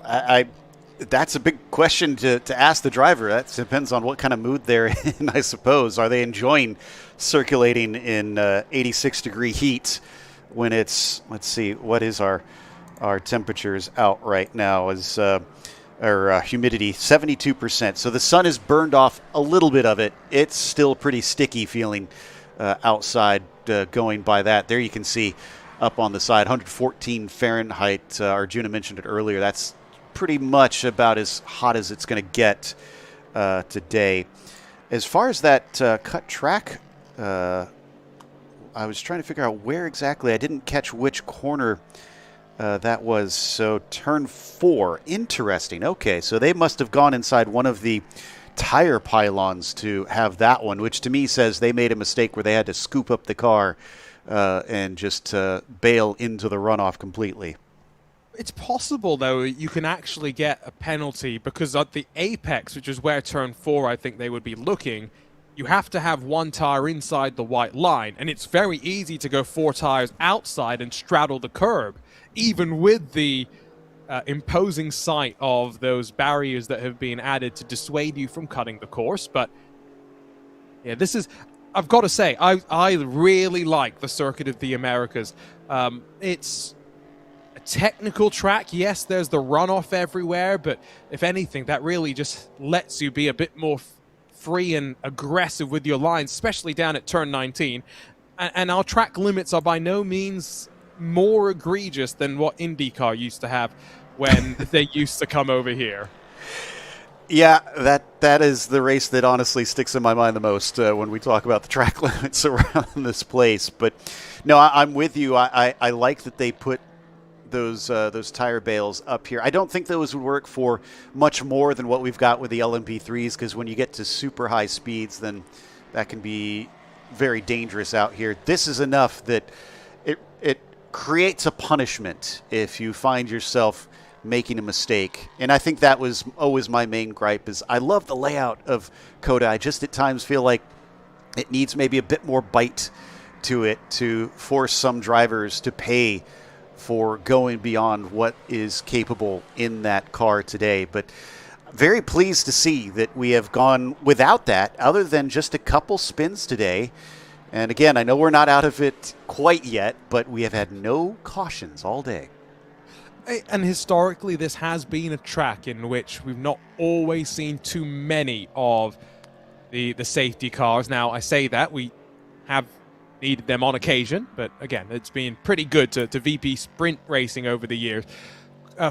that's a big question to ask the driver. That depends on what kind of mood they're in, I suppose. Are they enjoying circulating in 86-degree heat when it's, let's see, what is our temperatures out right now? Is our humidity 72%. So the sun has burned off a little bit of it. It's still pretty sticky feeling outside going by that. There you can see up on the side, 114 Fahrenheit. Arjuna mentioned it earlier. That's pretty much about as hot as it's going to get today. As far as that cut track, I was trying to figure out where exactly. I didn't catch which corner that was. So turn 4. Interesting. Okay, so they must have gone inside one of the tire pylons to have that one, which to me says they made a mistake where they had to scoop up the car and just bail into the runoff completely. It's possible, though, you can actually get a penalty because at the apex, which is where turn 4 I think they would be looking, you have to have one tire inside the white line, and it's very easy to go 4 tires outside and straddle the curb, even with the imposing sight of those barriers that have been added to dissuade you from cutting the course. But yeah, this is, I've got to say, I really like the Circuit of the Americas. It's a technical track. Yes, there's the runoff everywhere, but if anything, that really just lets you be a bit more free and aggressive with your lines, especially down at turn 19. And our track limits are by no means more egregious than what IndyCar used to have when they used to come over here. Yeah, that is the race that honestly sticks in my mind the most when we talk about the track limits around this place. But no, I'm with you. I like that they put those tire bales up here. I don't think those would work for much more than what we've got with the LMP3s, because when you get to super high speeds, then that can be very dangerous out here. This is enough that it creates a punishment if you find yourself making a mistake. And I think that was always my main gripe, is I love the layout of COTA. I just at times feel like it needs maybe a bit more bite to it to force some drivers to pay for going beyond what is capable in that car today. But very pleased to see that we have gone without that, other than just a couple spins today. And again, I know we're not out of it quite yet, but we have had no cautions all day. And historically, this has been a track in which we've not always seen too many of the safety cars. Now, I say that we have needed them on occasion, but again, it's been pretty good to VP sprint racing over the years.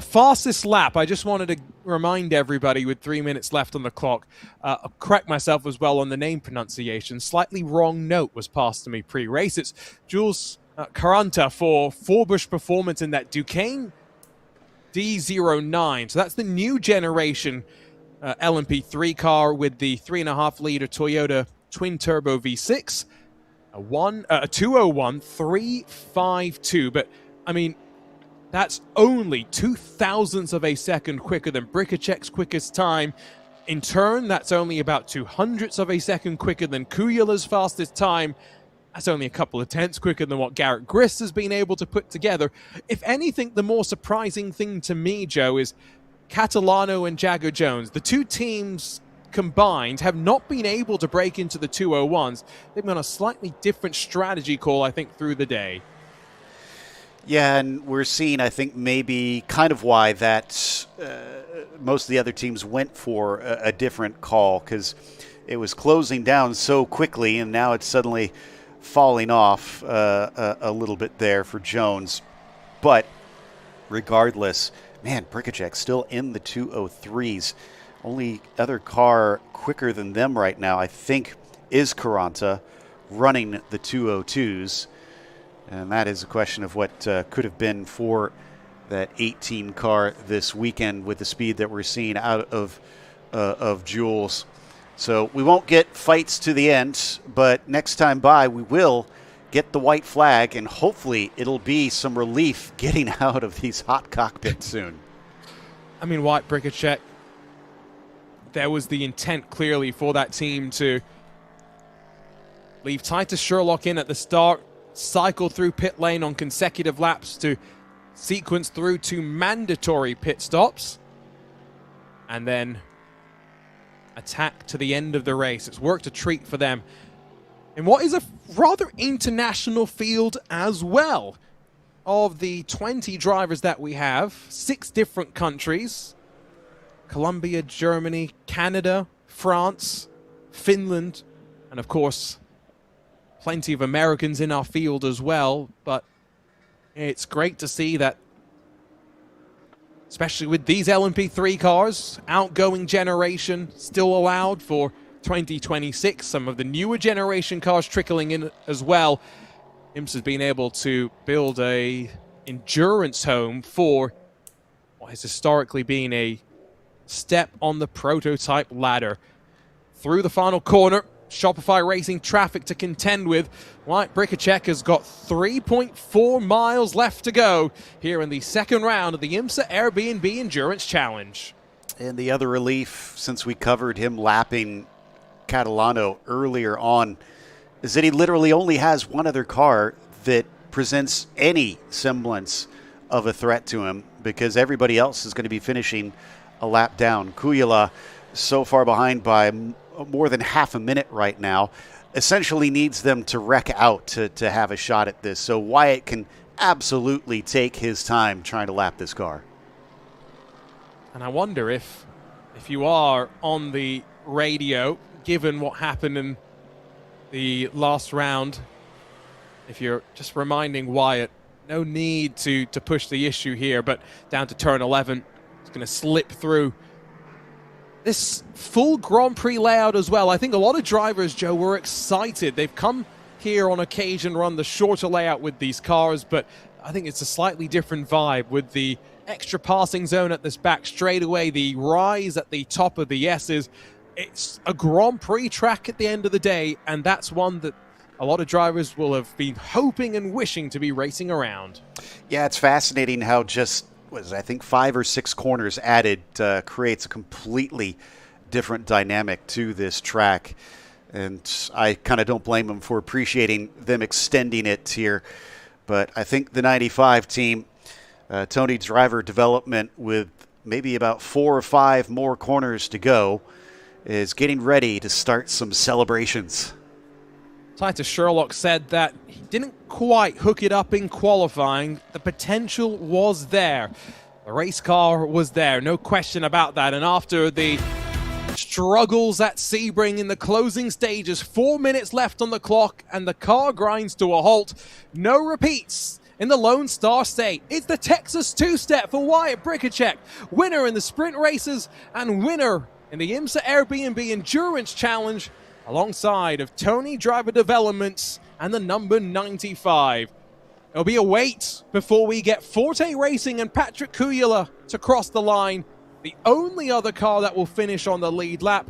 Fastest lap, I just wanted to remind everybody with 3 minutes left on the clock, I'll correct myself as well on the name pronunciation. Slightly wrong note was passed to me pre-race. It's Jules Caranta for Forbush Performance in that Duquesne D09. So that's the new generation LMP3 car with the 3.5-liter Toyota twin-turbo V6, a 201.352. But, I mean, that's only 0.02 of a second quicker than Bricacek's quickest time. In turn, that's only about 0.02 of a second quicker than Kujala's fastest time. That's only a couple of tenths quicker than what Garrett Grist has been able to put together. If anything, the more surprising thing to me, Joe, is Catalano and Jagger Jones. The two teams combined have not been able to break into the 201s. They've been on a slightly different strategy call, I think, through the day. Yeah, and we're seeing, I think, maybe kind of why that most of the other teams went for a different call, because it was closing down so quickly, and now it's suddenly falling off a little bit there for Jones. But regardless, man, Bricacek still in the 203s. Only other car quicker than them right now, I think, is Caranta running the 202s. And that is a question of what could have been for that 18 car this weekend with the speed that we're seeing out of Jules. So we won't get fights to the end, but next time by we will get the white flag, and hopefully it'll be some relief getting out of these hot cockpits soon. I mean, White Bricacek, there was the intent clearly for that team to leave Titus Sherlock in at the start, cycle through pit lane on consecutive laps to sequence through to mandatory pit stops, and then attack to the end of the race. It's worked a treat for them in what is a rather international field as well. Of the 20 drivers that we have, 6 different countries: Colombia, Germany, Canada, France, Finland, and of course plenty of Americans in our field as well. But it's great to see that, especially with these LMP3 cars, outgoing generation still allowed for 2026. Some of the newer generation cars trickling in as well. IMSA's been able to build a endurance home for what has historically been a step on the prototype ladder. Through the final corner, Shopify Racing traffic to contend with. White Bricacek has got 3.4 miles left to go here in the second round of the IMSA Airbnb Endurance Challenge. And the other relief, since we covered him lapping Catalano earlier on, is that he literally only has one other car that presents any semblance of a threat to him, because everybody else is going to be finishing a lap down. Kujala, so far behind by more than half a minute right now, essentially needs them to wreck out to have a shot at this. So Wyatt can absolutely take his time trying to lap this car. And I wonder if you are on the radio, given what happened in the last round, if you're just reminding Wyatt, no need to push the issue here, but down to turn 11, it's going to slip through this full Grand Prix layout as well. I think a lot of drivers, Joe, were excited. They've come here on occasion, run the shorter layout with these cars, but I think it's a slightly different vibe with the extra passing zone at this back straightaway, the rise at the top of the S's. It's a Grand Prix track at the end of the day, and that's one that a lot of drivers will have been hoping and wishing to be racing around. Yeah, it's fascinating how just, I think 5 or 6 corners added creates a completely different dynamic to this track. And I kind of don't blame them for appreciating them extending it here. But I think the 95 team, Tony driver development, with maybe about 4 or 5 more corners to go, is getting ready to start some celebrations. Titus Sherlock said that he didn't quite hook it up in qualifying. The potential was there. The race car was there, no question about that. And after the struggles at Sebring in the closing stages, 4 minutes left on the clock, and the car grinds to a halt. No repeats in the Lone Star State. It's the Texas two-step for Wyatt Bricacek, winner in the sprint races and winner in the IMSA Airbnb Endurance Challenge, alongside of Tony Driver Developments and the number 95. It'll be a wait before we get Forte Racing and Patrick Kuyala to cross the line, the only other car that will finish on the lead lap,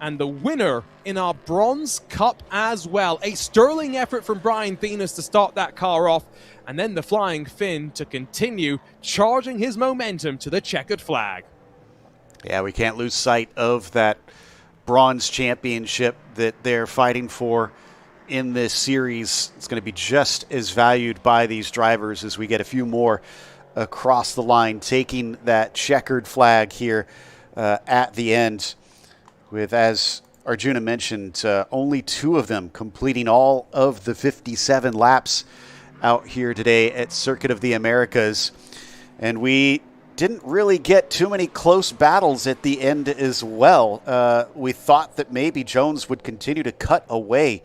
and the winner in our Bronze Cup as well. A sterling effort from Brian Thenis to start that car off, and then the Flying Finn to continue charging his momentum to the checkered flag. Yeah, we can't lose sight of that bronze championship that they're fighting for in this series. It's going to be just as valued by these drivers as we get a few more across the line, taking that checkered flag here at the end, with, as Arjuna mentioned, only 2 of them completing all of the 57 laps out here today at Circuit of the Americas. And we didn't really get too many close battles at the end as well. We thought that maybe Jones would continue to cut away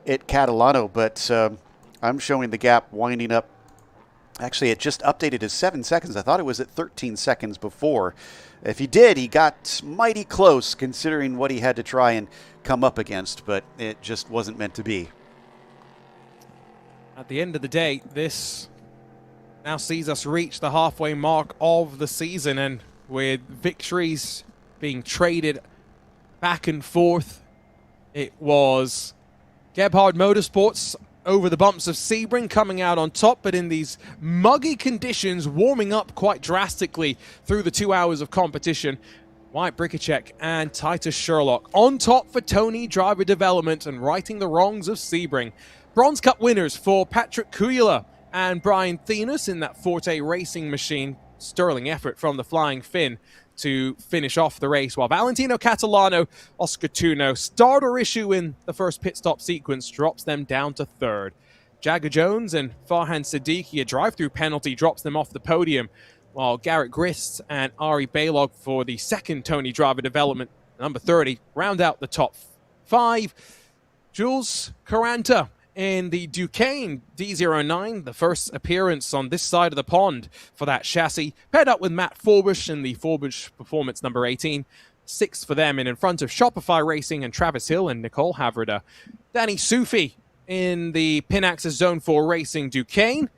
at Catalano, but I'm showing the gap winding up. Actually, it just updated to 7 seconds. I thought it was at 13 seconds before. If he did, he got mighty close considering what he had to try and come up against, but it just wasn't meant to be. At the end of the day, this now sees us reach the halfway mark of the season, and with victories being traded back and forth, it was Gebhard Motorsports over the bumps of Sebring coming out on top, but in these muggy conditions, warming up quite drastically through the 2 hours of competition. Wyatt Bricacek and Titus Sherlock on top for Tony Driver Development and righting the wrongs of Sebring. Bronze Cup winners for Patrick Kuyala and Brian Thenis in that Forte Racing machine. Sterling effort from the Flying Finn to finish off the race, while Valentino Catalano, Oscar Tuno, starter issue in the first pit stop sequence, drops them down to 3rd. Jagger Jones and Farhan Siddiqui, a drive-through penalty, drops them off the podium, while Garrett Grist and Ari Balog for the second Tony Driver Development, number 30, round out the top 5. Jules Caranta in the Duquesne D09, the first appearance on this side of the pond for that chassis, paired up with Matt Forbush in the Forbush Performance number 18. 6th for them, and in front of Shopify Racing and Travis Hill and Nicole Havrida. Danny Sufi in the Pinaxis Zone 4 Racing Duquesne,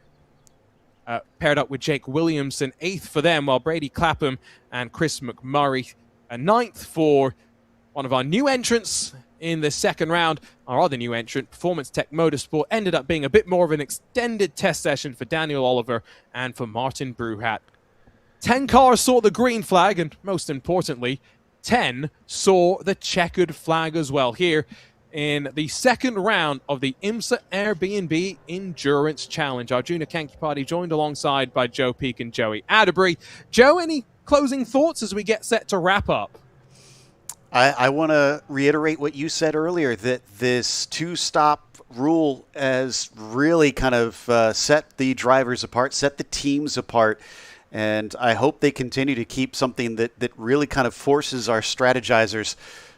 paired up with Jake Williamson, 8th for them, while Brady Clapham and Chris McMurray, 9th for one of our new entrants in the second round. Our other new entrant, Performance Tech Motorsport, ended up being a bit more of an extended test session for Daniel Oliver and for Martin Bruhat. 10 cars saw the green flag, and most importantly, 10 saw the checkered flag as well here in the second round of the IMSA Airbnb Endurance Challenge. Arjuna Kankipati joined alongside by Joe Peak and Joey Atterbury. Joe, any closing thoughts as we get set to wrap up? I want to reiterate what you said earlier, that this 2-stop rule has really kind of set the drivers apart, set the teams apart, and I hope they continue to keep something that really kind of forces our strategizers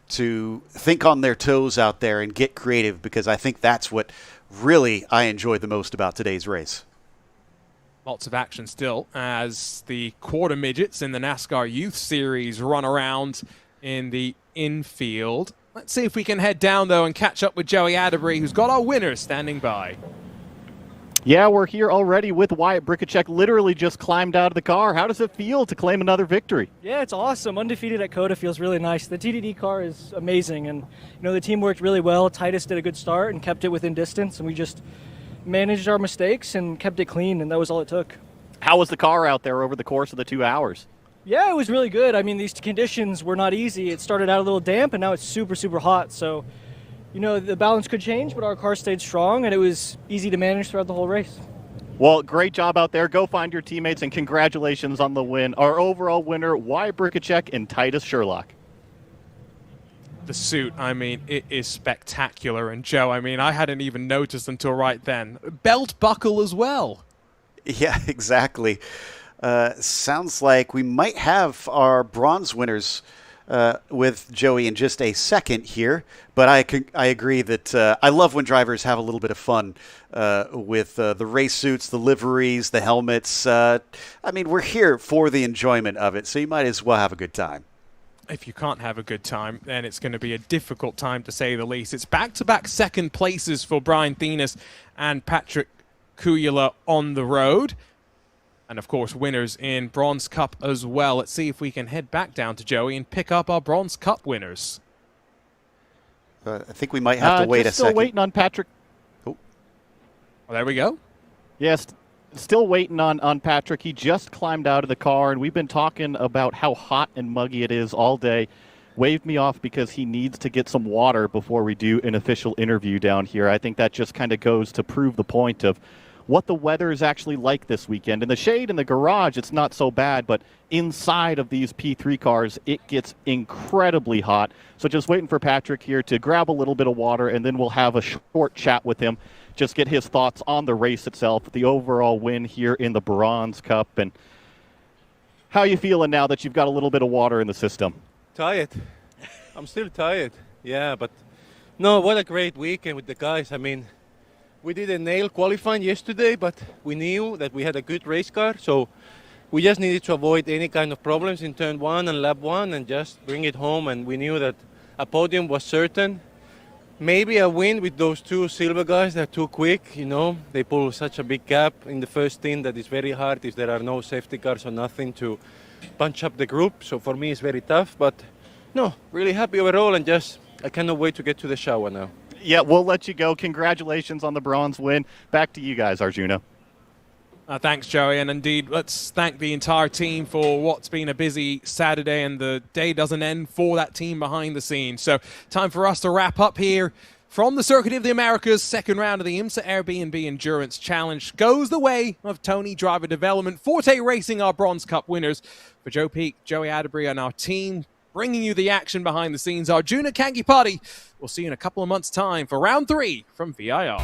to think on their toes out there and get creative, because I think that's what really I enjoyed the most about today's race. Lots of action still as the quarter midgets in the NASCAR Youth Series run around in the infield. Let's see if we can head down, though, and catch up with Joey Atterbury, who's got our winners standing by. Yeah, we're here already with Wyatt Bricacek. Literally just climbed out of the car. How does it feel to claim another victory? Yeah, it's awesome. Undefeated at COTA feels really nice. The TDD car is amazing, and the team worked really well. Titus did a good start and kept it within distance, and we just managed our mistakes and kept it clean, and that was all it took. How was the car out there over the course of the 2 hours? Yeah, it was really good. I mean, these conditions were not easy. It started out a little damp, and now it's super, super hot. So, the balance could change, but our car stayed strong, and it was easy to manage throughout the whole race. Well, great job out there. Go find your teammates, and congratulations on the win. Our overall winner, Wyatt Bricacek and Titus Sherlock. The suit, it is spectacular. And Joe, I hadn't even noticed until right then. Belt buckle as well. Yeah, exactly. Sounds like we might have our bronze winners with Joey in just a second here, but I agree that I love when drivers have a little bit of fun with the race suits, the liveries, the helmets. I mean, we're here for the enjoyment of it, so you might as well have a good time. If you can't have a good time, then it's going to be a difficult time, to say the least. It's back-to-back second places for Brian Thenis and Patrick Kujala on the road. And, of course, winners in Bronze Cup as well. Let's see if we can head back down to Joey and pick up our Bronze Cup winners. I think we might have to wait a second. Still waiting on Patrick. Oh, well, there we go. Yes, still waiting on Patrick. He just climbed out of the car, and we've been talking about how hot and muggy it is all day. Waved me off because he needs to get some water before we do an official interview down here. I think that just kind of goes to prove the point of what the weather is actually like this weekend. In the shade in the garage, it's not so bad, but inside of these P3 cars, it gets incredibly hot. So just waiting for Patrick here to grab a little bit of water, and then we'll have a short chat with him, just get his thoughts on the race itself, the overall win here in the Bronze Cup, and how you feeling now that you've got a little bit of water in the system? Tired. I'm still tired. Yeah, but no, what a great weekend with the guys. I mean, we didn't nail qualifying yesterday, but we knew that we had a good race car, so we just needed to avoid any kind of problems in turn 1 and lap 1 and just bring it home, and we knew that a podium was certain. Maybe a win with those two silver guys. They're too quick, you know. They pull such a big gap in the first stint that it's very hard if there are no safety cars or nothing to punch up the group. So for me, it's very tough. But no, really happy overall, and just I cannot wait to get to the shower now. Yeah, we'll let you go. Congratulations on the bronze win. Back to you guys, Arjuna. Thanks, Joey, and indeed, let's thank the entire team for what's been a busy Saturday, and the day doesn't end for that team behind the scenes. So time for us to wrap up here from the Circuit of the Americas. Second round of the IMSA Airbnb Endurance Challenge goes the way of Tony Driver Development. Forte Racing, our Bronze Cup winners. For Joe Peak, Joey Atterbury, and our team bringing you the action behind the scenes, Arjuna Kangipati. We'll see you in a couple of months' time for round 3 from VIR.